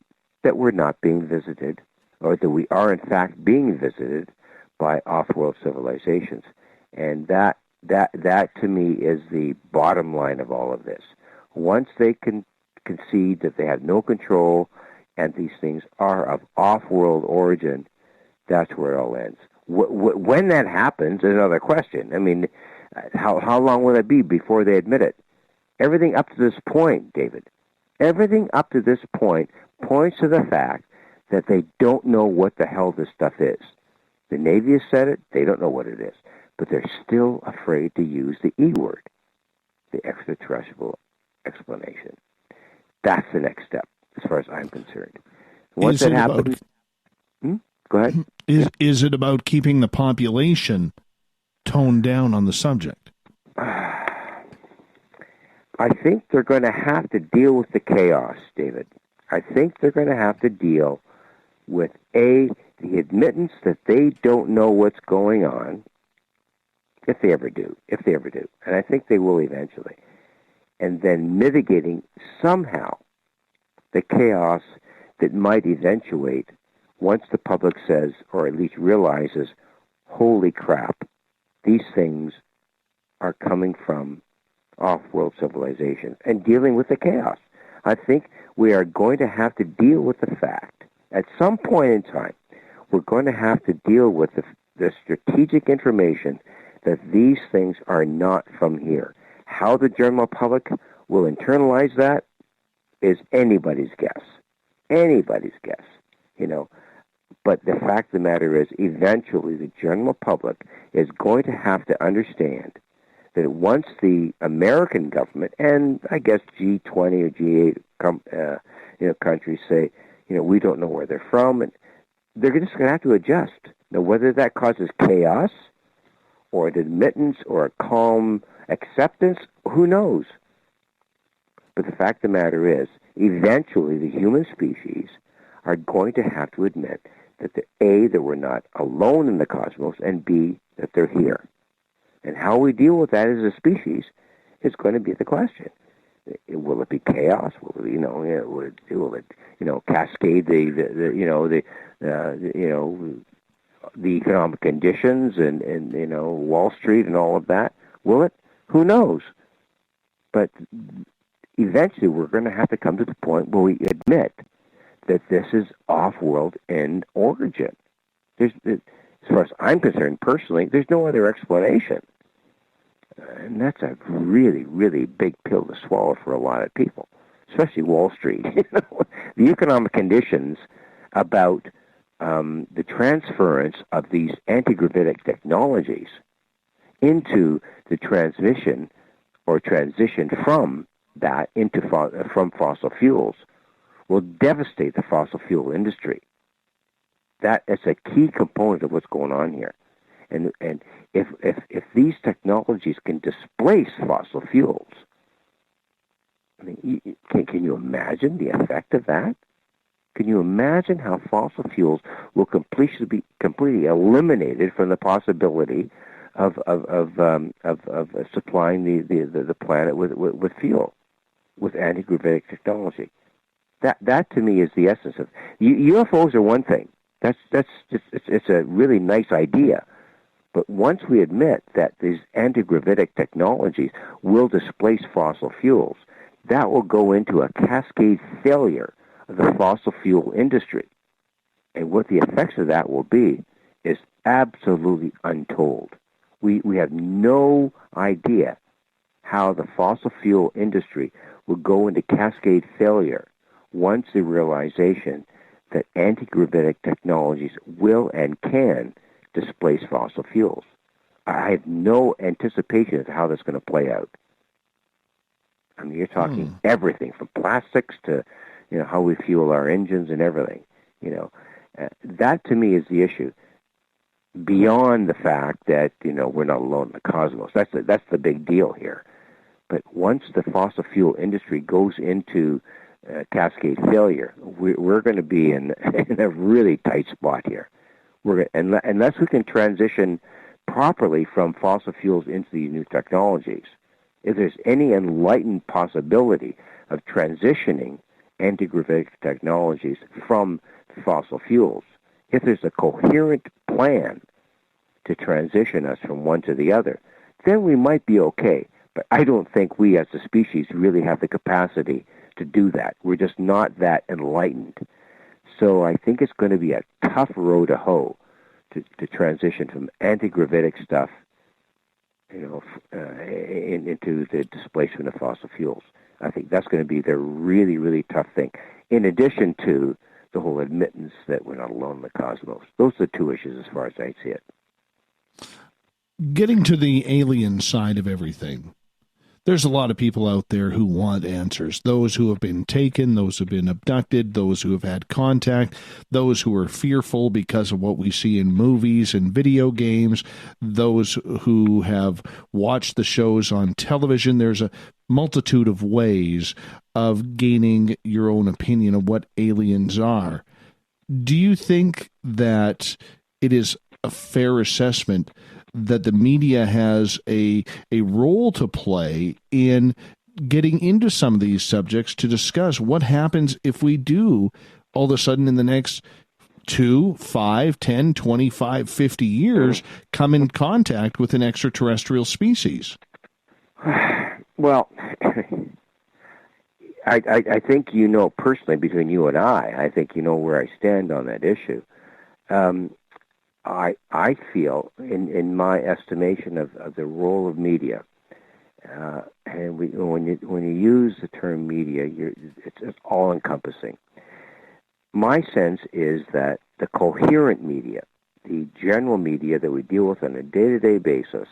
Speaker 2: that we're not being visited, or that we are in fact being visited by off-world civilizations. And that to me is the bottom line of all of this. Once they can concede that they have no control and these things are of off-world origin, that's where it all ends. When that happens is another question. I mean, how long will it be before they admit it? Everything up to this point, David, everything up to this point points to the fact that they don't know what the hell this stuff is. The Navy has said it, they don't know what it is. But they're still afraid to use the E word, the extraterrestrial explanation. That's the next step, as far as I'm concerned. Once that happens... Go ahead.
Speaker 1: Is it about keeping the population toned down on the subject?
Speaker 2: I think they're going to have to deal with the chaos, David. I think they're going to have to deal with, A, the admittance that they don't know what's going on, if they ever do. And I think they will eventually. And then mitigating somehow the chaos that might eventuate once the public says, or at least realizes, holy crap, these things are coming from off-world civilizations, and dealing with the chaos. I think we are going to have to deal with the fact, at some point in time, we're going to have to deal with the strategic information that these things are not from here. How the general public will internalize that is anybody's guess. Anybody's guess, you know. But the fact of the matter is, eventually the general public is going to have to understand that once the American government, and I guess G20 or G8 countries say, we don't know where they're from, and they're just going to have to adjust. Now, whether that causes chaos or an admittance or a calm acceptance, who knows? But the fact of the matter is, eventually the human species are going to have to admit that, A, that we're not alone in the cosmos, and B, that they're here. And how we deal with that as a species is going to be the question. Will it be chaos? Will it cascade the economic conditions and Wall Street and all of that? Will it? Who knows? But eventually we're going to have to come to the point where we admit that this is off-world in origin. As far as I'm concerned, personally, there's no other explanation. And that's a really, really big pill to swallow for a lot of people, especially Wall Street. The economic conditions about the transference of these anti-gravitic technologies into the transmission or transition from that from fossil fuels will devastate the fossil fuel industry. That is a key component of what's going on here. And if these technologies can displace fossil fuels, I mean, can you imagine the effect of that? Can you imagine how fossil fuels will completely be eliminated from the possibility of supplying the planet with fuel, with anti-gravitic technology? That to me is the essence of UFOs are one thing. It's a really nice idea. But once we admit that these anti-gravitic technologies will displace fossil fuels, that will go into a cascade failure of the fossil fuel industry. And what the effects of that will be is absolutely untold. We have no idea how the fossil fuel industry will go into cascade failure once the realization that anti-gravitic technologies will and can displace fossil fuels. I have no anticipation of how that's going to play out. I mean, you're talking everything from plastics to, how we fuel our engines and everything. That to me is the issue. Beyond the fact that we're not alone in the cosmos, that's the big deal here. But once the fossil fuel industry goes into cascade failure, we're going to be in a really tight spot here. Unless we can transition properly from fossil fuels into these new technologies, if there's any enlightened possibility of transitioning anti-gravitic technologies from fossil fuels, if there's a coherent plan to transition us from one to the other, then we might be okay. But I don't think we as a species really have the capacity to do that. We're just not that enlightened. So I think it's going to be a tough row to hoe to transition from anti-gravitic stuff, into the displacement of fossil fuels. I think that's going to be the really, really tough thing, in addition to the whole admittance that we're not alone in the cosmos. Those are the two issues as far as I see it.
Speaker 1: Getting to the alien side of everything, there's a lot of people out there who want answers. Those who have been taken, those who have been abducted, those who have had contact, those who are fearful because of what we see in movies and video games, those who have watched the shows on television. There's a multitude of ways of gaining your own opinion of what aliens are. Do you think that it is a fair assessment that the media has a role to play in getting into some of these subjects to discuss what happens if we do all of a sudden in the next 2, 5, 10, 25, 50 years come in contact with an extraterrestrial species?
Speaker 2: Well, I think personally, between you and I think where I stand on that issue. I feel, in my estimation of the role of media, and when you use the term media, it's all-encompassing. My sense is that the coherent media, the general media that we deal with on a day-to-day basis,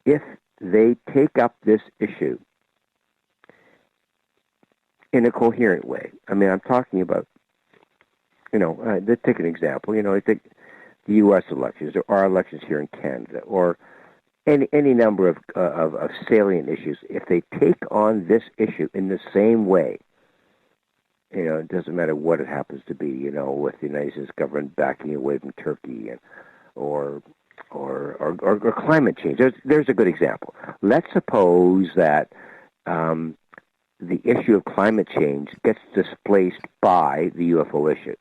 Speaker 2: if they take up this issue in a coherent way, I mean, I'm talking about, let's take an example. I think the U.S. elections, or our elections here in Canada, or any number of salient issues, if they take on this issue in the same way, it doesn't matter what it happens to be, with the United States government backing away from Turkey, or climate change. There's a good example. Let's suppose that the issue of climate change gets displaced by the UFO issue,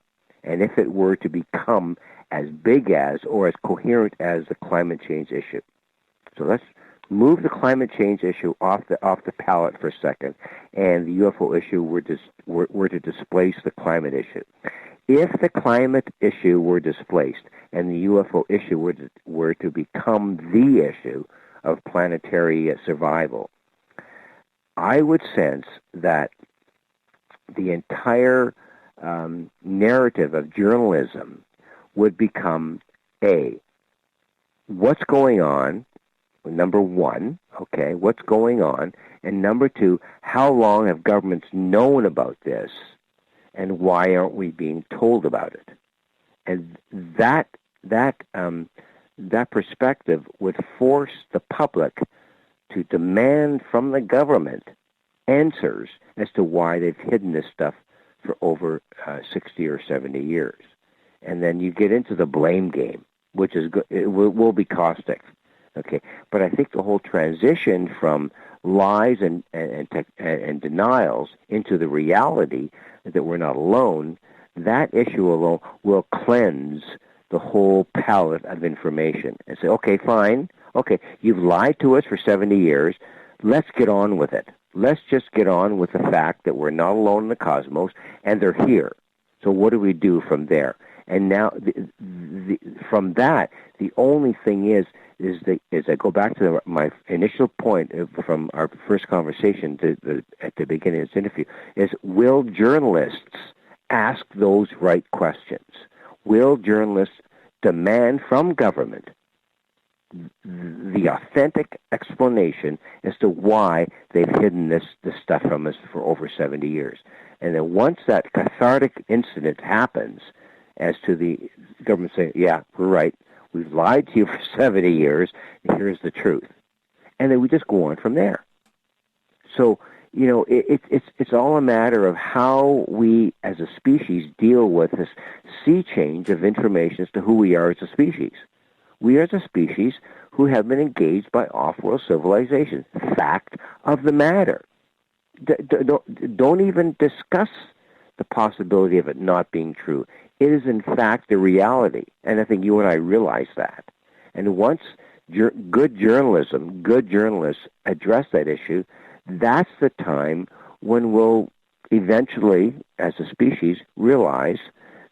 Speaker 2: and if it were to become as big as or as coherent as the climate change issue. So let's move the climate change issue off the palette for a second, and the UFO issue were to displace the climate issue. If the climate issue were displaced and the UFO issue were to become the issue of planetary survival, I would sense that the entire narrative of journalism would become what's going on, number one, okay, what's going on, and number two, how long have governments known about this, and why aren't we being told about it? And that perspective would force the public to demand from the government answers as to why they've hidden this stuff for over 60 or 70 years. And then you get into the blame game, which is it will be caustic, okay. But I think the whole transition from lies and denials into the reality that we're not alone, that issue alone will cleanse the whole palette of information and say, okay, fine, okay, you've lied to us for 70 years. Let's get on with it. Let's just get on with the fact that we're not alone in the cosmos and they're here. So what do we do from there? And now, from that, the only thing is I go back to my initial point from our first conversation at the beginning of this interview, is will journalists ask those right questions? Will journalists demand from government the authentic explanation as to why they've hidden this stuff from us for over 70 years? And then once that cathartic incident happens, as to the government saying, yeah, we're right, we've lied to you for 70 years, and here's the truth. And then we just go on from there. So, it's all a matter of how we as a species deal with this sea change of information as to who we are as a species. We are the species who have been engaged by off-world civilizations. Fact of the matter. Don't even discuss the possibility of it not being true. It is, in fact, the reality. And I think you and I realize that. And once good journalists address that issue, that's the time when we'll eventually, as a species, realize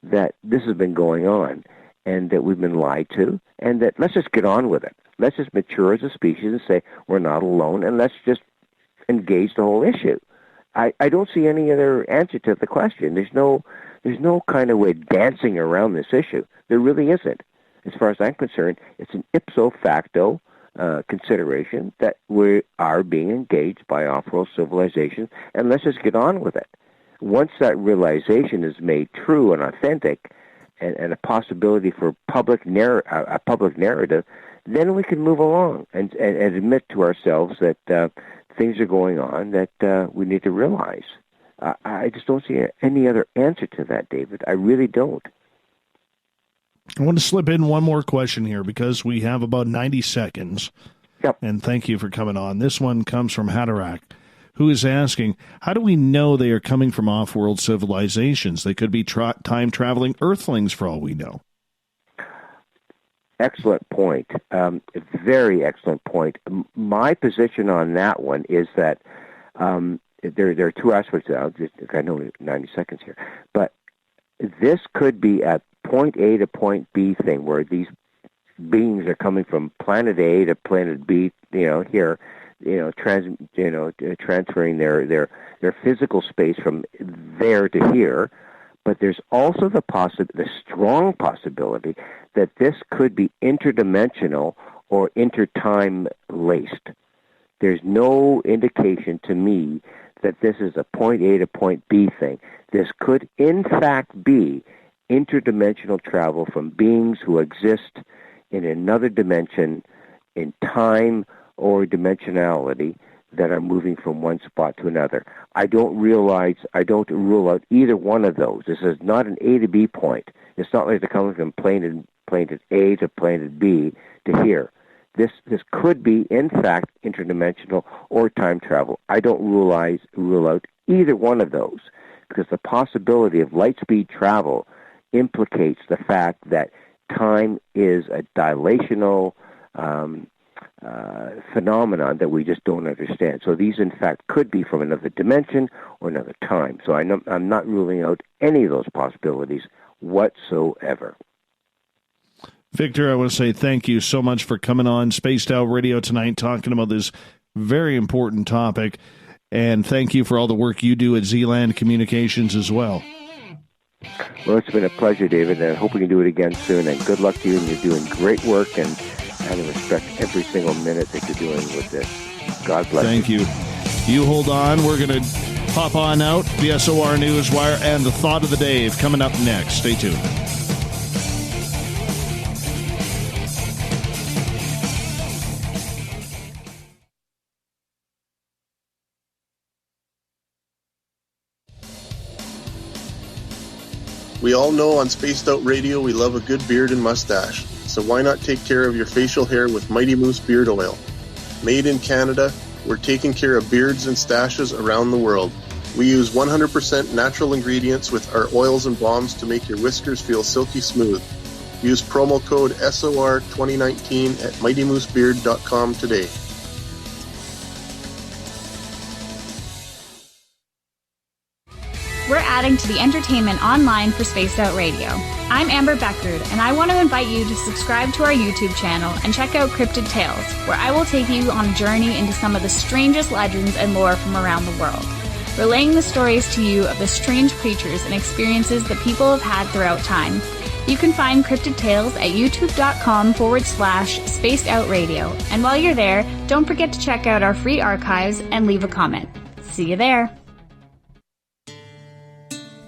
Speaker 2: that this has been going on and that we've been lied to, and that let's just get on with it. Let's just mature as a species and say we're not alone, and let's just engage the whole issue. I don't see any other answer to the question. There's no kind of way dancing around this issue. There really isn't. As far as I'm concerned, it's an ipso facto consideration that we are being engaged by off-world civilization, and let's just get on with it. Once that realization is made true and authentic, and a possibility for a public narrative, then we can move along and admit to ourselves that things are going on that we need to realize. I just don't see any other answer to that, David. I really don't.
Speaker 1: I want to slip in one more question here because we have about 90 seconds.
Speaker 2: Yep.
Speaker 1: And thank you for coming on. This one comes from Hatterack, who is asking, how do we know they are coming from off-world civilizations? They could be time-traveling Earthlings for all we know.
Speaker 2: Excellent point. Very excellent point. My position on that one is that there are two aspects of it. I know 90 seconds here. But this could be a point A to point B thing where these beings are coming from planet A to planet B, here, transferring their physical space from there to here. But there's also the strong possibility that this could be interdimensional or intertime laced. There's no indication to me that this is a point A to point B thing. This could, in fact, be interdimensional travel from beings who exist in another dimension, in time or dimensionality, that are moving from one spot to another. I don't rule out either one of those. This is not an A to B point. It's not like they're coming from planet A to planet B to here. This could be, in fact, interdimensional or time travel. I don't rule out either one of those, because the possibility of light speed travel implicates the fact that time is a dilational phenomenon that we just don't understand. So these, in fact, could be from another dimension or another time. So I'm not ruling out any of those possibilities whatsoever.
Speaker 1: Victor, I want to say thank you so much for coming on Spaced Out Radio tonight, talking about this very important topic. And thank you for all the work you do at Zealand Communications as well.
Speaker 2: Well, it's been a pleasure, David, and I hope we can do it again soon. And good luck to you, and you're doing great work, and I respect every single minute that you're doing with this. God bless you.
Speaker 1: Thank you. You hold on. We're going to pop on out, the SOR Newswire, and the Thought of the Day coming up next. Stay tuned.
Speaker 4: We all know on Spaced Out Radio we love a good beard and mustache, so why not take care of your facial hair with Mighty Moose Beard Oil? Made in Canada, we're taking care of beards and stashes around the world. We use 100% natural ingredients with our oils and balms to make your whiskers feel silky smooth. Use promo code SOR2019 at MightyMooseBeard.com today.
Speaker 8: We're adding to the entertainment online for Spaced Out Radio. I'm Amber Beckrud, and I want to invite you to subscribe to our YouTube channel and check out Cryptid Tales, where I will take you on a journey into some of the strangest legends and lore from around the world, relaying the stories to you of the strange creatures and experiences that people have had throughout time. You can find Cryptid Tales at youtube.com/Spaced Out Radio. And while you're there, don't forget to check out our free archives and leave a comment. See you there.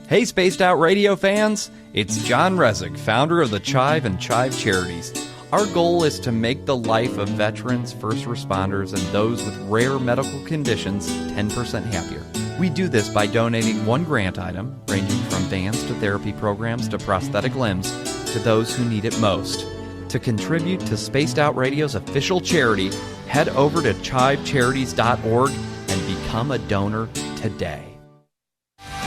Speaker 3: Hey, Spaced Out Radio fans! It's John Resig, founder of the CHIVE and CHIVE Charities. Our goal is to make the life of veterans, first responders, and those with rare medical conditions 10% happier. We do this by donating one grant item, ranging from vans to therapy programs to prosthetic limbs, to those who need it most. To contribute to Spaced Out Radio's official charity, head over to CHIVEcharities.org and become a donor today.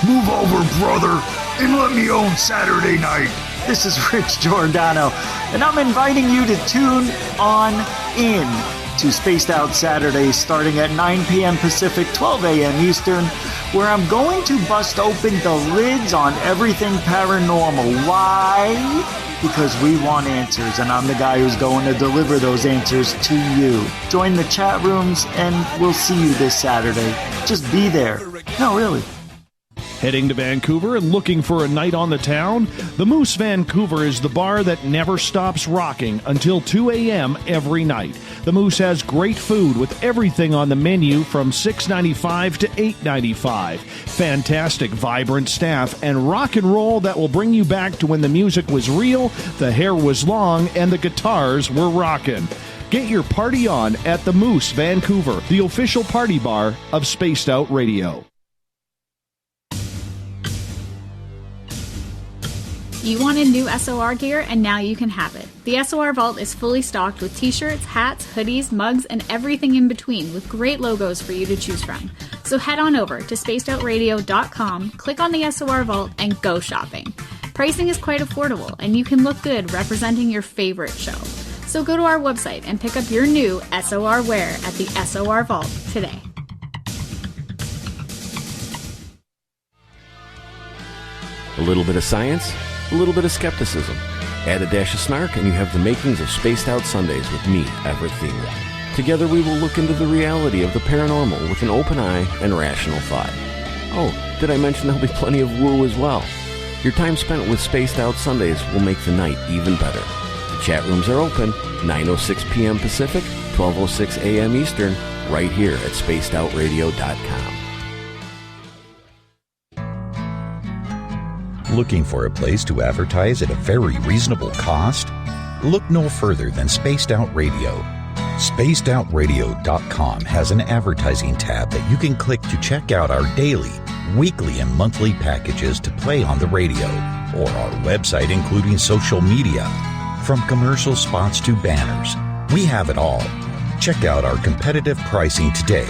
Speaker 10: Move over, brother, and let me own Saturday night.
Speaker 11: This is Rich Giordano, and I'm inviting you to tune on in to Spaced Out Saturdays starting at 9 p.m. Pacific, 12 a.m. Eastern, where I'm going to bust open the lids on everything paranormal. Why? Because we want answers, and I'm the guy who's going to deliver those answers to you. Join the chat rooms, and we'll see you this Saturday. Just be there. No, really.
Speaker 1: Heading to Vancouver and looking for a night on the town? The Moose Vancouver is the bar that never stops rocking until 2 a.m. every night. The Moose has great food with everything on the menu from $6.95 to $8.95. Fantastic, vibrant staff and rock and roll that will bring you back to when the music was real, the hair was long, and the guitars were rocking. Get your party on at the Moose Vancouver, the official party bar of Spaced Out Radio.
Speaker 8: You wanted new SOR gear, and now you can have it. The SOR Vault is fully stocked with t-shirts, hats, hoodies, mugs, and everything in between with great logos for you to choose from. So head on over to spacedoutradio.com, click on the SOR Vault, and go shopping. Pricing is quite affordable, and you can look good representing your favorite show. So go to our website and pick up your new SOR wear at the SOR Vault today.
Speaker 6: A little bit of science, a little bit of skepticism. Add a dash of snark and you have the makings of Spaced Out Sundays with me, Everett Thiemer. Together we will look into the reality of the paranormal with an open eye and rational thought. Oh, did I mention there'll be plenty of woo as well? Your time spent with Spaced Out Sundays will make the night even better. The chat rooms are open, 9:06 p.m. Pacific, 12:06 a.m. Eastern, right here at spacedoutradio.com.
Speaker 18: Looking for a place to advertise at a very reasonable cost? Look no further than Spaced Out Radio. SpacedOutRadio.com has an advertising tab that you can click to check out our daily, weekly, and monthly packages to play on the radio, or our website including social media. From commercial spots to banners, we have it all. Check out our competitive pricing today.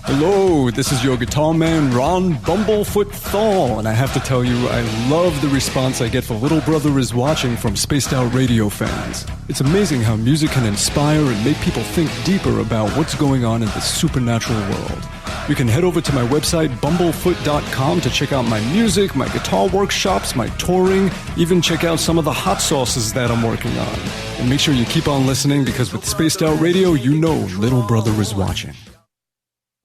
Speaker 5: Hello, this is your guitar man, Ron Bumblefoot Thal, and I have to tell you, I love the response I get for Little Brother is Watching from Spaced Out Radio fans. It's amazing how music can inspire and make people think deeper about what's going on in the supernatural world. You can head over to my website, bumblefoot.com, to check out my music, my guitar workshops, my touring, even check out some of the hot sauces that I'm working on. And make sure you keep on listening, because with Spaced Out Radio, you know Little Brother is watching.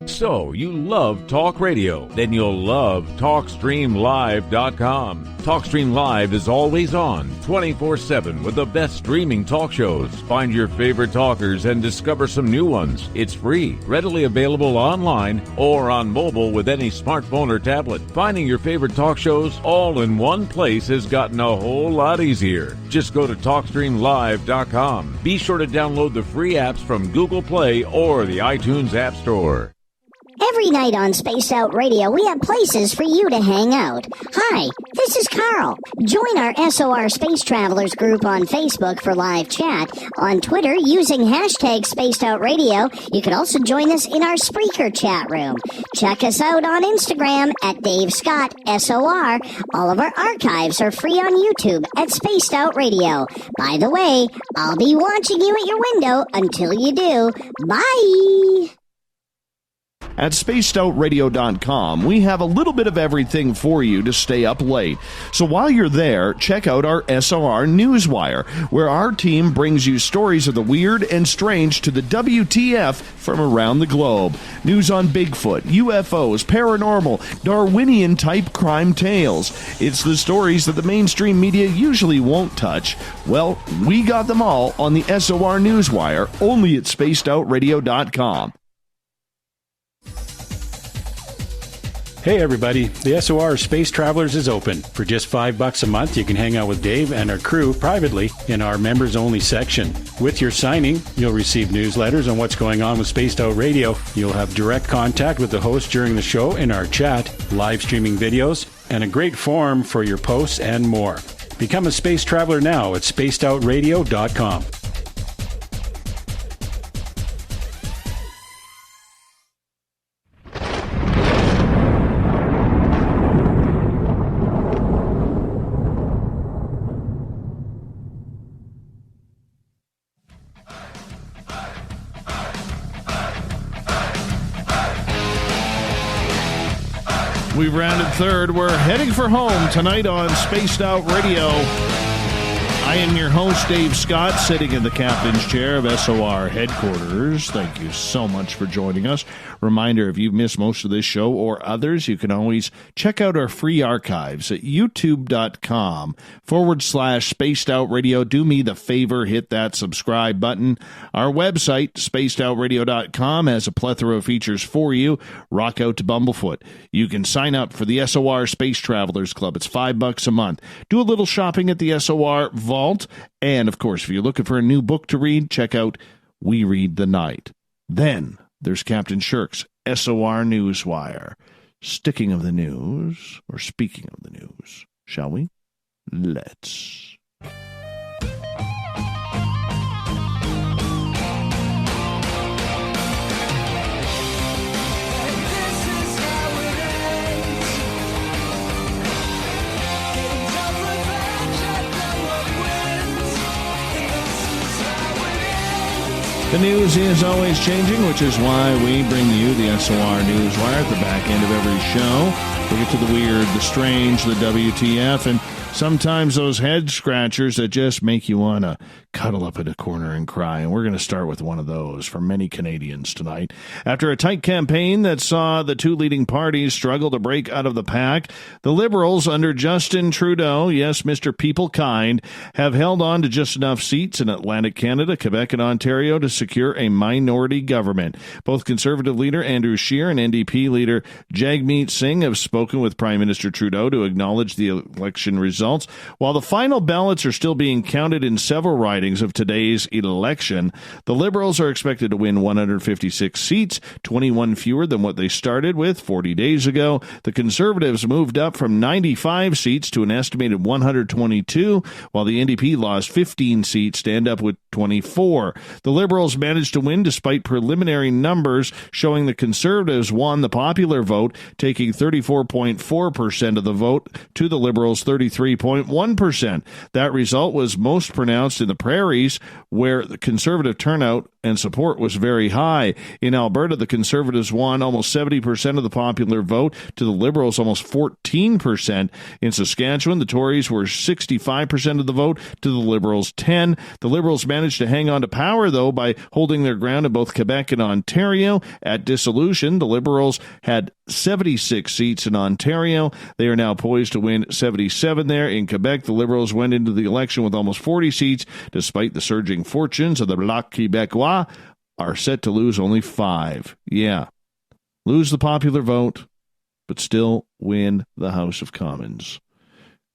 Speaker 21: So, you love talk radio? Then you'll love TalkStreamLive.com. TalkStream Live is always on, 24/7, with the best streaming talk shows. Find your favorite talkers and discover some new ones. It's free, readily available online or on mobile with any smartphone or tablet. Finding your favorite talk shows all in one place has gotten a whole lot easier. Just go to TalkStreamLive.com. Be sure to download the free apps from Google Play or the iTunes App Store.
Speaker 7: Every night on Spaced Out Radio, we have places for you to hang out. Hi, this is Carl. Join our SOR Space Travelers group on Facebook for live chat. On Twitter, using hashtag Spaced Out Radio, you can also join us in our Spreaker chat room. Check us out on Instagram at Dave Scott SOR. All of our archives are free on YouTube at Spaced Out Radio. By the way, I'll be watching you at your window until you do. Bye!
Speaker 1: At spacedoutradio.com, we have a little bit of everything for you to stay up late. So while you're there, check out our SOR Newswire, where our team brings you stories of the weird and strange to the WTF from around the globe. News on Bigfoot, UFOs, paranormal, Darwinian-type crime tales. It's the stories that the mainstream media usually won't touch. Well, we got them all on the SOR Newswire, only at spacedoutradio.com.
Speaker 12: Hey everybody, the SOR Space Travelers is open. For just $5 a month, you can hang out with Dave and our crew privately in our members-only section. With your signing, you'll receive newsletters on what's going on with Spaced Out Radio. You'll have direct contact with the host during the show in our chat, live streaming videos, and a great forum for your posts and more. Become a space traveler now at spacedoutradio.com.
Speaker 1: We've rounded third. We're heading for home tonight on Spaced Out Radio. I am your host, Dave Scott, sitting in the captain's chair of SOR headquarters. Thank you so much for joining us. Reminder, if you've missed most of this show or others, you can always check out our free archives at youtube.com/Spaced Out Radio. Do me the favor, hit that subscribe button. Our website, spacedoutradio.com, has a plethora of features for you. Rock out to Bumblefoot. You can sign up for the SOR Space Travelers Club. It's $5 a month. Do a little shopping at the SOR Vault. And, of course, if you're looking for a new book to read, check out We Read the Night. Then there's Captain Shirk's SOR Newswire. Speaking of the news, shall we? Let's. The news is always changing, which is why we bring you the SOR Newswire at the back end of every show. We get to the weird, the strange, the WTF, and sometimes those head scratchers that just make you want to cuddle up in a corner and cry. And we're going to start with one of those for many Canadians tonight. After a tight campaign that saw the two leading parties struggle to break out of the pack, the Liberals under Justin Trudeau, yes, Mr. People Kind, have held on to just enough seats in Atlantic Canada, Quebec, and Ontario to secure a minority government. Both Conservative leader Andrew Scheer and NDP leader Jagmeet Singh have spoken with Prime Minister Trudeau to acknowledge the election results. While the final ballots are still being counted in several ridings of today's election, the Liberals are expected to win 156 seats, 21 fewer than what they started with 40 days ago. The Conservatives moved up from 95 seats to an estimated 122, while the NDP lost 15 seats to end up with 24. The Liberals managed to win despite preliminary numbers showing the Conservatives won the popular vote, taking 34.4% of the vote to the Liberals' 33.1%. That result was most pronounced in the prairies, where the Conservative turnout and support was very high. In Alberta, the Conservatives won almost 70% of the popular vote, to the Liberals almost 14%. In Saskatchewan, the Tories were 65% of the vote, to the Liberals 10%. The Liberals managed to hang on to power, though, by holding their ground in both Quebec and Ontario. At dissolution, the Liberals had 76 seats in Ontario. They are now poised to win 77 there. In Quebec, the Liberals went into the election with almost 40 seats, despite the surging fortunes of the Bloc Québécois are set to lose only 5. Yeah. Lose the popular vote, but still win the House of Commons.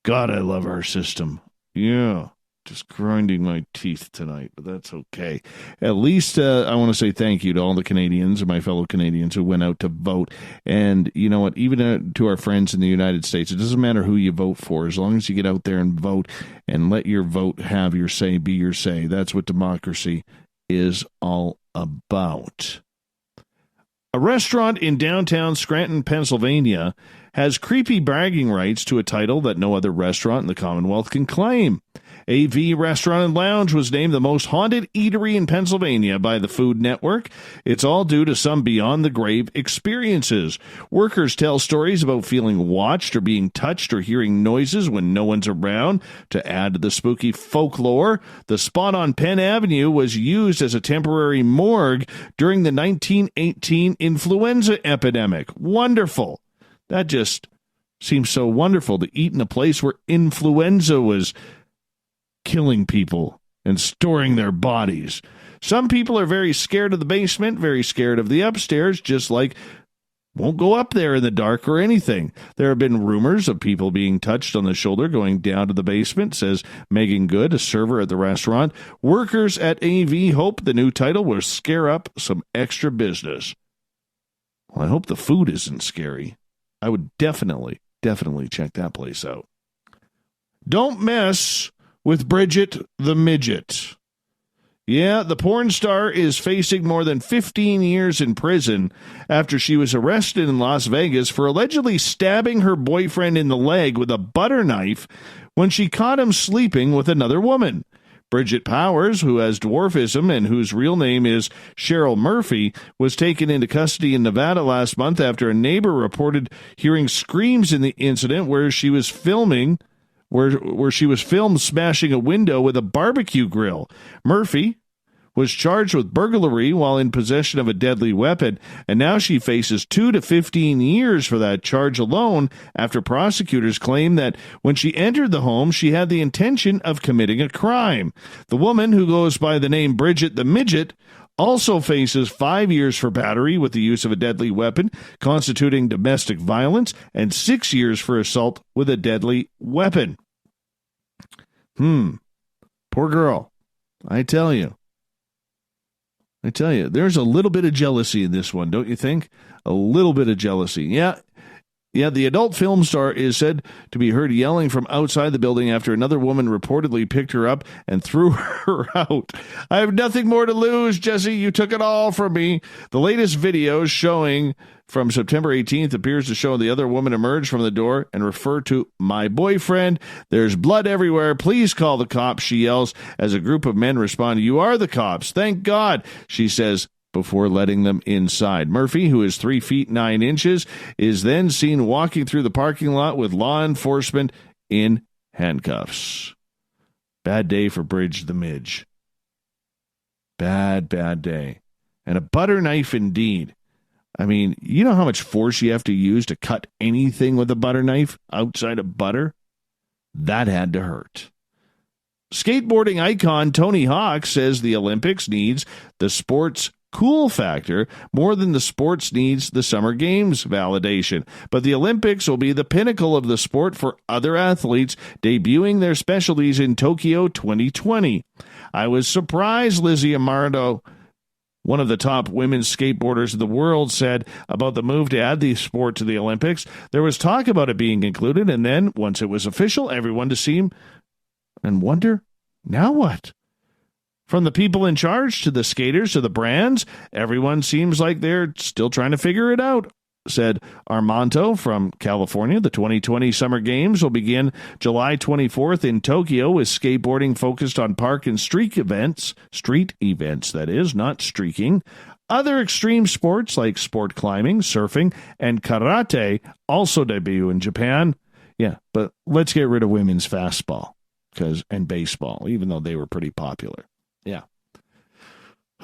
Speaker 1: God, I love our system. Yeah. Just grinding my teeth tonight, but that's okay. At least I want to say thank you to all the Canadians and my fellow Canadians who went out to vote. And you know what? Even to our friends in the United States, it doesn't matter who you vote for, as long as you get out there and vote and let your vote have your say, be your say. That's what democracy is all about. A restaurant in downtown Scranton, Pennsylvania, has creepy bragging rights to a title that no other restaurant in the Commonwealth can claim. AV Restaurant and Lounge was named the most haunted eatery in Pennsylvania by the Food Network. It's all due to some beyond-the-grave experiences. Workers tell stories about feeling watched or being touched or hearing noises when no one's around. To add to the spooky folklore, the spot on Penn Avenue was used as a temporary morgue during the 1918 influenza epidemic. Wonderful. That just seems so wonderful, to eat in a place where influenza was killing people and storing their bodies. Some people are very scared of the basement, very scared of the upstairs, just like won't go up there in the dark or anything. There have been rumors of people being touched on the shoulder going down to the basement, says Megan Good, a server at the restaurant. Workers at AV hope the new title will scare up some extra business. Well, I hope the food isn't scary. I would definitely Definitely check that place out. Don't mess with Bridget the Midget. Yeah, the porn star is facing more than 15 years in prison after she was arrested in Las Vegas for allegedly stabbing her boyfriend in the leg with a butter knife when she caught him sleeping with another woman. Bridget Powers, who has dwarfism and whose real name is Cheryl Murphy, was taken into custody in Nevada last month after a neighbor reported hearing screams in the incident where she was filmed smashing a window with a barbecue grill. Murphy was charged with burglary while in possession of a deadly weapon, and now she faces 2 to 15 years for that charge alone after prosecutors claim that when she entered the home, she had the intention of committing a crime. The woman, who goes by the name Bridget the Midget, also faces 5 years for battery with the use of a deadly weapon constituting domestic violence and 6 years for assault with a deadly weapon. Poor girl. I tell you, there's a little bit of jealousy in this one, don't you think? A little bit of jealousy. Yeah, the adult film star is said to be heard yelling from outside the building after another woman reportedly picked her up and threw her out. I have nothing more to lose, Jesse. You took it all from me. The latest video showing from September 18th appears to show the other woman emerge from the door and refer to my boyfriend. There's blood everywhere. Please call the cops, she yells as a group of men respond. You are the cops. Thank God, she says before letting them inside. Murphy, who is 3 feet 9 inches, is then seen walking through the parking lot with law enforcement in handcuffs. Bad day for Bridge the Midge. Bad day. And a butter knife indeed. I mean, you know how much force you have to use to cut anything with a butter knife outside of butter? That had to hurt. Skateboarding icon Tony Hawk says the Olympics needs the sport's cool factor more than the sports needs the Summer Games validation. But the Olympics will be the pinnacle of the sport for other athletes debuting their specialties in Tokyo 2020. I was surprised, Lizzie Amardo, one of the top women's skateboarders in the world, said about the move to add the sport to the Olympics. There was talk about it being included, and then, once it was official, everyone to see and wonder, now what? From the people in charge to the skaters to the brands, everyone seems like they're still trying to figure it out, said Armanto from California. The 2020 Summer Games will begin July 24th in Tokyo with skateboarding focused on park and street events, that is, not streaking. Other extreme sports like sport climbing, surfing, and karate also debut in Japan. Yeah, but let's get rid of women's fastball and baseball, even though they were pretty popular. Yeah.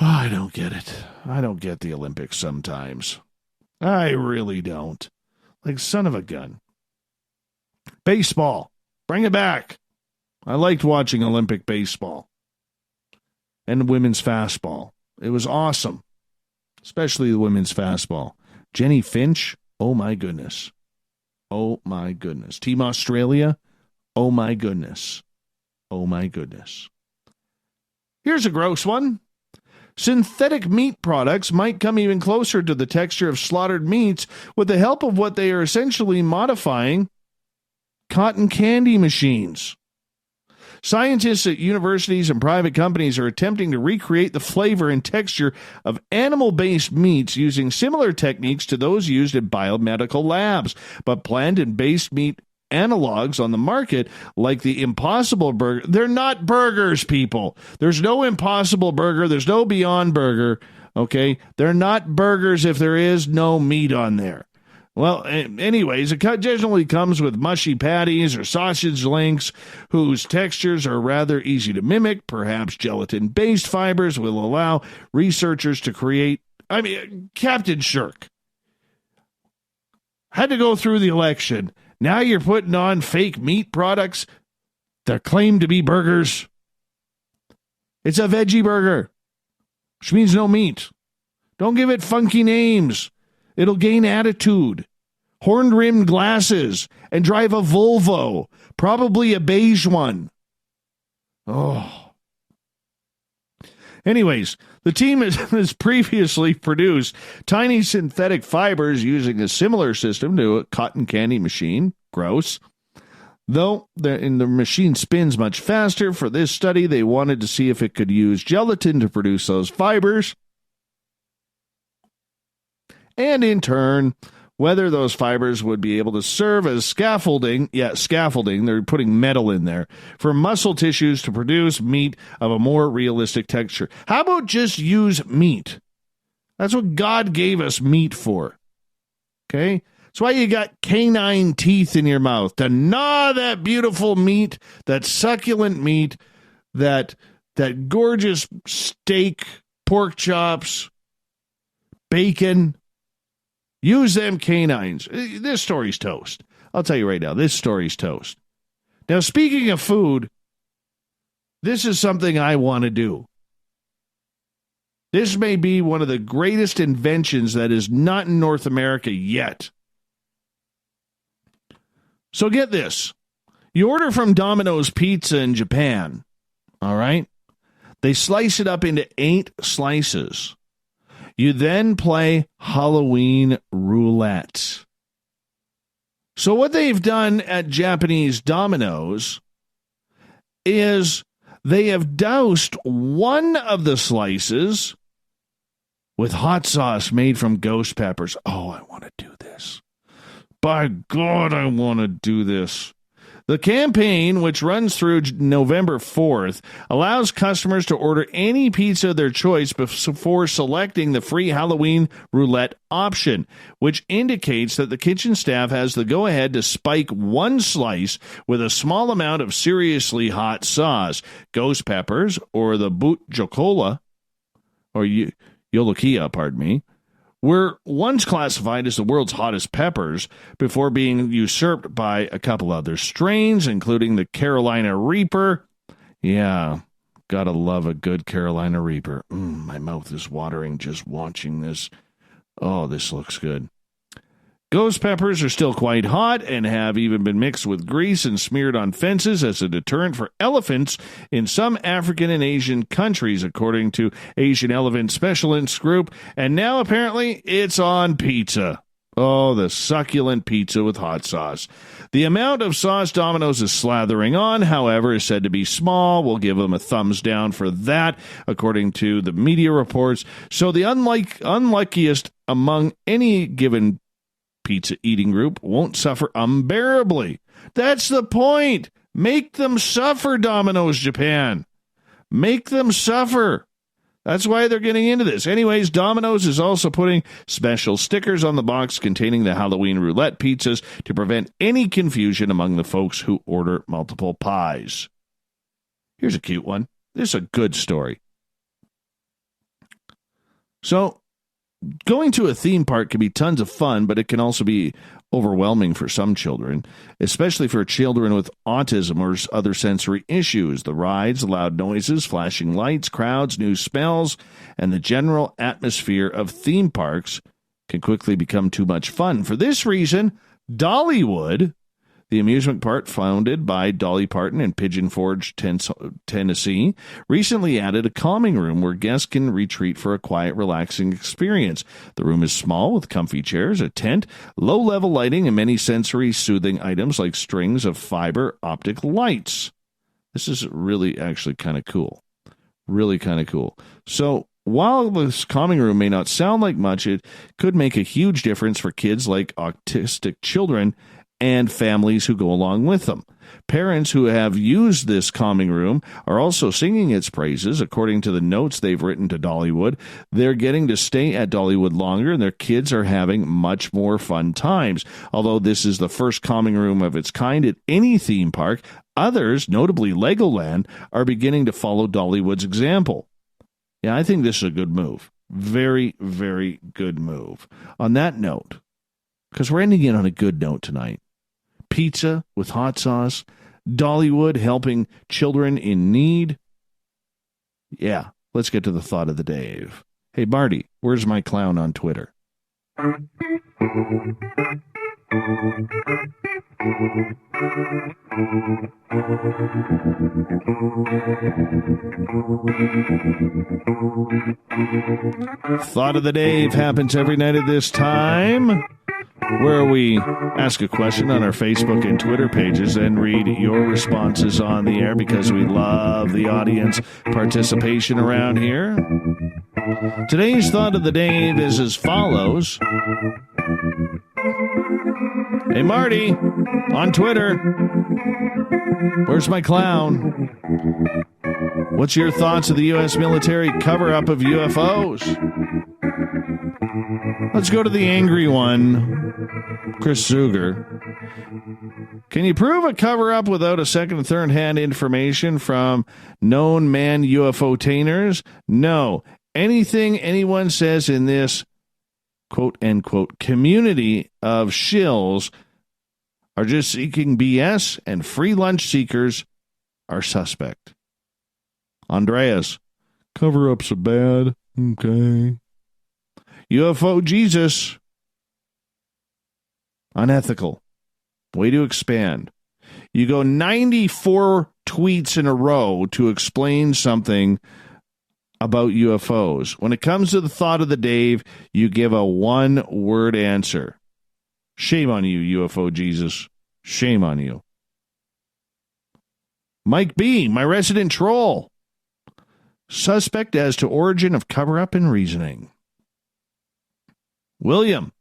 Speaker 1: Oh, I don't get it. I don't get the Olympics sometimes. I really don't. Like, son of a gun. Baseball. Bring it back. I liked watching Olympic baseball. And women's fastball. It was awesome. Especially the women's fastball. Jenny Finch. Oh, my goodness. Oh, my goodness. Team Australia. Oh, my goodness. Oh, my goodness. Here's a gross one. Synthetic meat products might come even closer to the texture of slaughtered meats with the help of what they are essentially modifying cotton candy machines. Scientists at universities and private companies are attempting to recreate the flavor and texture of animal-based meats using similar techniques to those used in biomedical labs, but plant and based meat analogs on the market like the Impossible Burger. They're not burgers, people. There's no Impossible Burger. There's no Beyond Burger. Okay? They're not burgers if there is no meat on there. Well, anyways, it generally comes with mushy patties or sausage links whose textures are rather easy to mimic. Perhaps gelatin-based fibers will allow researchers to create... Captain Shirk had to go through the election. Now you're putting on fake meat products that claim to be burgers. It's a veggie burger, which means no meat. Don't give it funky names. It'll gain attitude. Horn-rimmed glasses and drive a Volvo, probably a beige one. Oh. Anyways, the team has previously produced tiny synthetic fibers using a similar system to a cotton candy machine. Gross. Though the machine spins much faster, for this study, they wanted to see if it could use gelatin to produce those fibers. And in turn, whether those fibers would be able to serve as scaffolding. Yeah, scaffolding. They're putting metal in there for muscle tissues to produce meat of a more realistic texture. How about just use meat? That's what God gave us meat for. Okay? That's why you got canine teeth in your mouth, to gnaw that beautiful meat, that succulent meat, that gorgeous steak, pork chops, bacon. Use them canines. This story's toast. I'll tell you right now, this story's toast. Now, speaking of food, this is something I want to do. This may be one of the greatest inventions that is not in North America yet. So get this. You order from Domino's Pizza in Japan, all right? They slice it up into 8 slices. You then play Halloween roulette. So what they've done at Japanese Domino's is they have doused one of the slices with hot sauce made from ghost peppers. Oh, I want to do this. By God, I want to do this. The campaign, which runs through November 4th, allows customers to order any pizza of their choice before selecting the free Halloween roulette option, which indicates that the kitchen staff has the go-ahead to spike one slice with a small amount of seriously hot sauce, ghost peppers, or the boot jocola, or Yolokia, pardon me, were once classified as the world's hottest peppers before being usurped by a couple other strains, including the Carolina Reaper. Yeah, gotta love a good Carolina Reaper. My mouth is watering just watching this. Oh, this looks good. Ghost peppers are still quite hot and have even been mixed with grease and smeared on fences as a deterrent for elephants in some African and Asian countries, according to Asian Elephant Specialists Group. And now apparently it's on pizza. Oh, the succulent pizza with hot sauce. The amount of sauce Domino's is slathering on, however, is said to be small. We'll give them a thumbs down for that, according to the media reports. So the unluckiest among any given pizza eating group won't suffer unbearably. That's the point. Make them suffer, Domino's Japan. Make them suffer. That's why they're getting into this. Anyways, Domino's is also putting special stickers on the box containing the Halloween roulette pizzas to prevent any confusion among the folks who order multiple pies. Here's a cute one. This is a good story. So, going to a theme park can be tons of fun, but it can also be overwhelming for some children, especially for children with autism or other sensory issues. The rides, loud noises, flashing lights, crowds, new smells, and the general atmosphere of theme parks can quickly become too much fun. For this reason, Dollywood, the amusement park founded by Dolly Parton in Pigeon Forge, Tennessee, recently added a calming room where guests can retreat for a quiet, relaxing experience. The room is small with comfy chairs, a tent, low-level lighting, and many sensory soothing items like strings of fiber optic lights. This is really actually kind of cool. Really kind of cool. So, while this calming room may not sound like much, it could make a huge difference for kids like autistic children and families who go along with them. Parents who have used this calming room are also singing its praises. According to the notes they've written to Dollywood, they're getting to stay at Dollywood longer, and their kids are having much more fun times. Although this is the first calming room of its kind at any theme park, others, notably Legoland, are beginning to follow Dollywood's example. Yeah, I think this is a good move. Very, very good move. On that note, because we're ending it on a good note tonight, pizza with hot sauce, Dollywood helping children in need. Yeah, let's get to the thought of the day. Hey, Marty, where's my clown on Twitter? Thought of the day happens every night at this time. where we ask a question on our Facebook and Twitter pages and read your responses on the air because we love the audience participation around here. Today's thought of the day is as follows. Hey, Marty, on Twitter, where's my clown? What's your thoughts of the U.S. military cover-up of UFOs? Let's go to the angry one, Chris Zuger. Can you prove a cover-up without a second and third-hand information from known man UFO-tainers? No. Anything anyone says in this quote-unquote community of shills are just seeking BS, and free lunch seekers are suspect. Andreas, cover-ups are bad. Okay. UFO Jesus, unethical. Way to expand. You go 94 tweets in a row to explain something about UFOs. When it comes to the thought of the Dave, you give a one-word answer. Shame on you, UFO Jesus. Shame on you. Mike B., my resident troll. Suspect as to origin of cover-up and reasoning. William,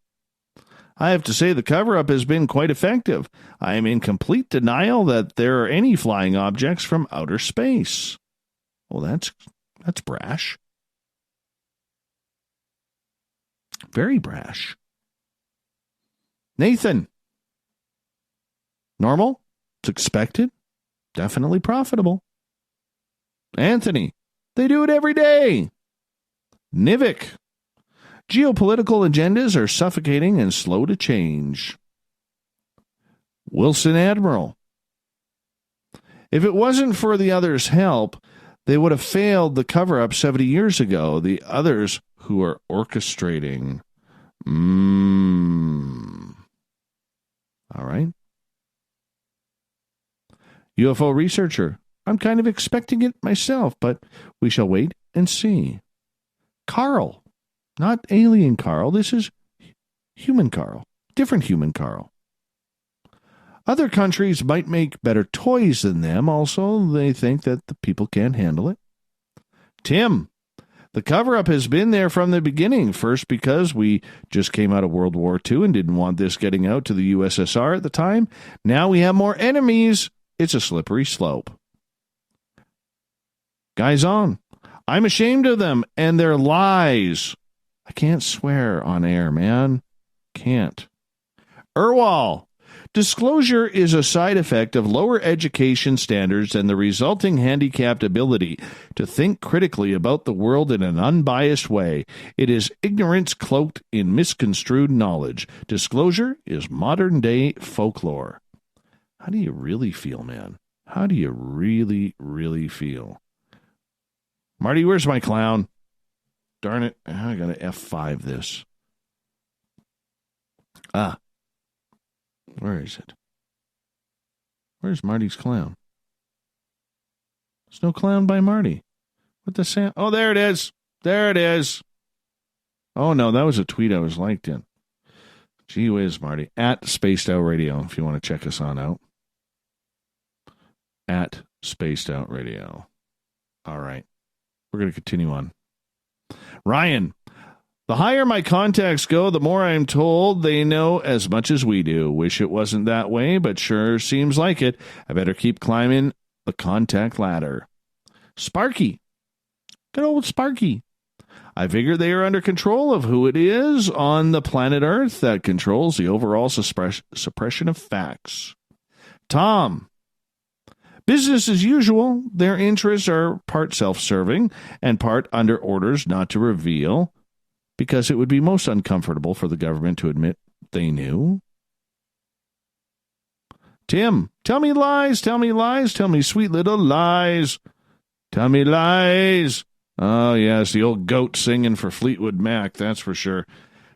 Speaker 1: I have to say the cover-up has been quite effective. I am in complete denial that there are any flying objects from outer space. Well, that's brash. Very brash. Nathan, normal? It's expected. Definitely profitable. Anthony, they do it every day. Nivik, geopolitical agendas are suffocating and slow to change. Wilson Admiral, if it wasn't for the others' help, they would have failed the cover-up 70 years ago. The others who are orchestrating. All right. UFO researcher, I'm kind of expecting it myself, but we shall wait and see. Carl, not alien Carl. This is human Carl. Different human Carl. Other countries might make better toys than them. Also, they think that the people can't handle it. Tim, the cover-up has been there from the beginning. First, because we just came out of World War II and didn't want this getting out to the USSR at the time. Now we have more enemies. It's a slippery slope. Guys on. I'm ashamed of them and their lies. I can't swear on air, man. Can't. Urwal. Disclosure is a side effect of lower education standards and the resulting handicapped ability to think critically about the world in an unbiased way. It is ignorance cloaked in misconstrued knowledge. Disclosure is modern-day folklore. How do you really feel, man? How do you really, really feel? Marty, where's my clown? Darn it. I got to F5 this. Where is it? Where's Marty's clown? There's no clown by Marty. What the sound? Oh, there it is. There it is. Oh, no, that was a tweet I was liked in. Gee whiz, Marty. At Spaced Out Radio, if you want to check us on out. At Spaced Out Radio. All right. We're going to continue on. Ryan, the higher my contacts go, the more I'm told they know as much as we do. Wish it wasn't that way, but sure seems like it. I better keep climbing the contact ladder. Sparky. Good old Sparky. I figure they are under control of who it is on the planet Earth that controls the overall suppression of facts. Tom. Business as usual. Their interests are part self-serving and part under orders not to reveal, because it would be most uncomfortable for the government to admit they knew. Tim, tell me lies, tell me lies, tell me sweet little lies. Tell me lies. Oh, yes, the old goat singing for Fleetwood Mac, that's for sure.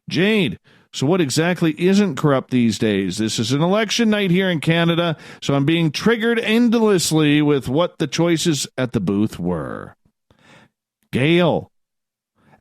Speaker 1: Jade, so what exactly isn't corrupt these days? This is an election night here in Canada, so I'm being triggered endlessly with what the choices at the booth were. Gail,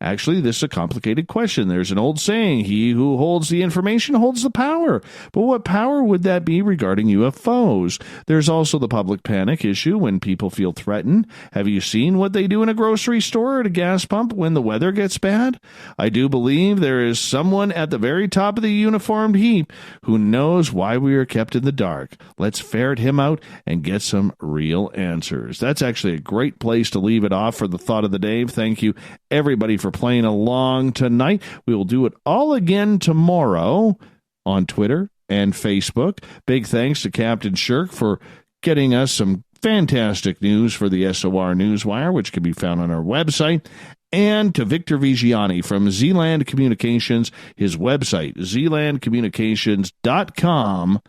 Speaker 1: Actually, this is a complicated question. There's an old saying, he who holds the information holds the power. But what power would that be regarding UFOs? There's also the public panic issue when people feel threatened. Have you seen what they do in a grocery store or at a gas pump when the weather gets bad? I do believe there is someone at the very top of the uniformed heap who knows why we are kept in the dark. Let's ferret him out and get some real answers. That's actually a great place to leave it off for the thought of the day. Thank you, everybody, for playing along tonight. We will do it all again tomorrow on Twitter and Facebook. Big thanks to Captain Shirk for getting us some fantastic news for the SOR Newswire, which can be found on our website. And to Victor Viggiani from Zealand Communications, his website, zealandcommunications.com.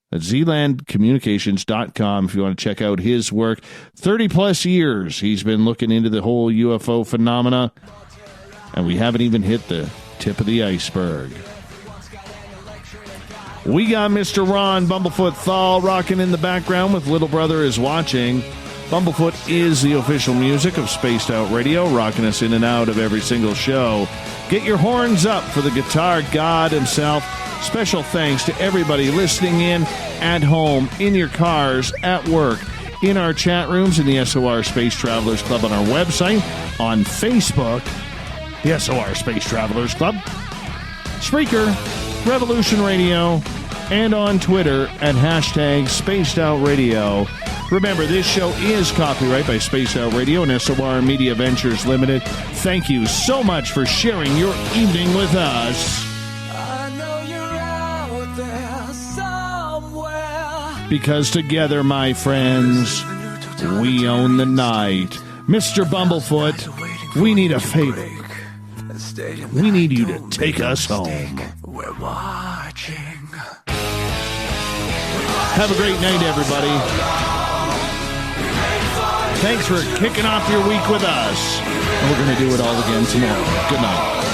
Speaker 1: At zealandcommunications.com if you want to check out his work. 30-plus years he's been looking into the whole UFO phenomena, and we haven't even hit the tip of the iceberg. We got Mr. Ron Bumblefoot THAL rocking in the background with Little Brother is Watching. Bumblefoot is the official music of Spaced Out Radio, rocking us in and out of every single show. Get your horns up for the guitar god himself. Special thanks to everybody listening in at home, in your cars, at work, in our chat rooms, in the SOR Space Travelers Club on our website, on Facebook, the SOR Space Travelers Club, Spreaker, Revolution Radio, and on Twitter at hashtag Spaced Out Radio. Remember, this show is copyright by Spaced Out Radio and SOR Media Ventures Limited. Thank you so much for sharing your evening with us. Because together, my friends, we own the night. Mr. Bumblefoot, we need a favor. We need you to take us home.
Speaker 10: We're watching.
Speaker 1: Have a great night, everybody. Thanks for kicking off your week with us. And we're going to do it all again tomorrow. Good night.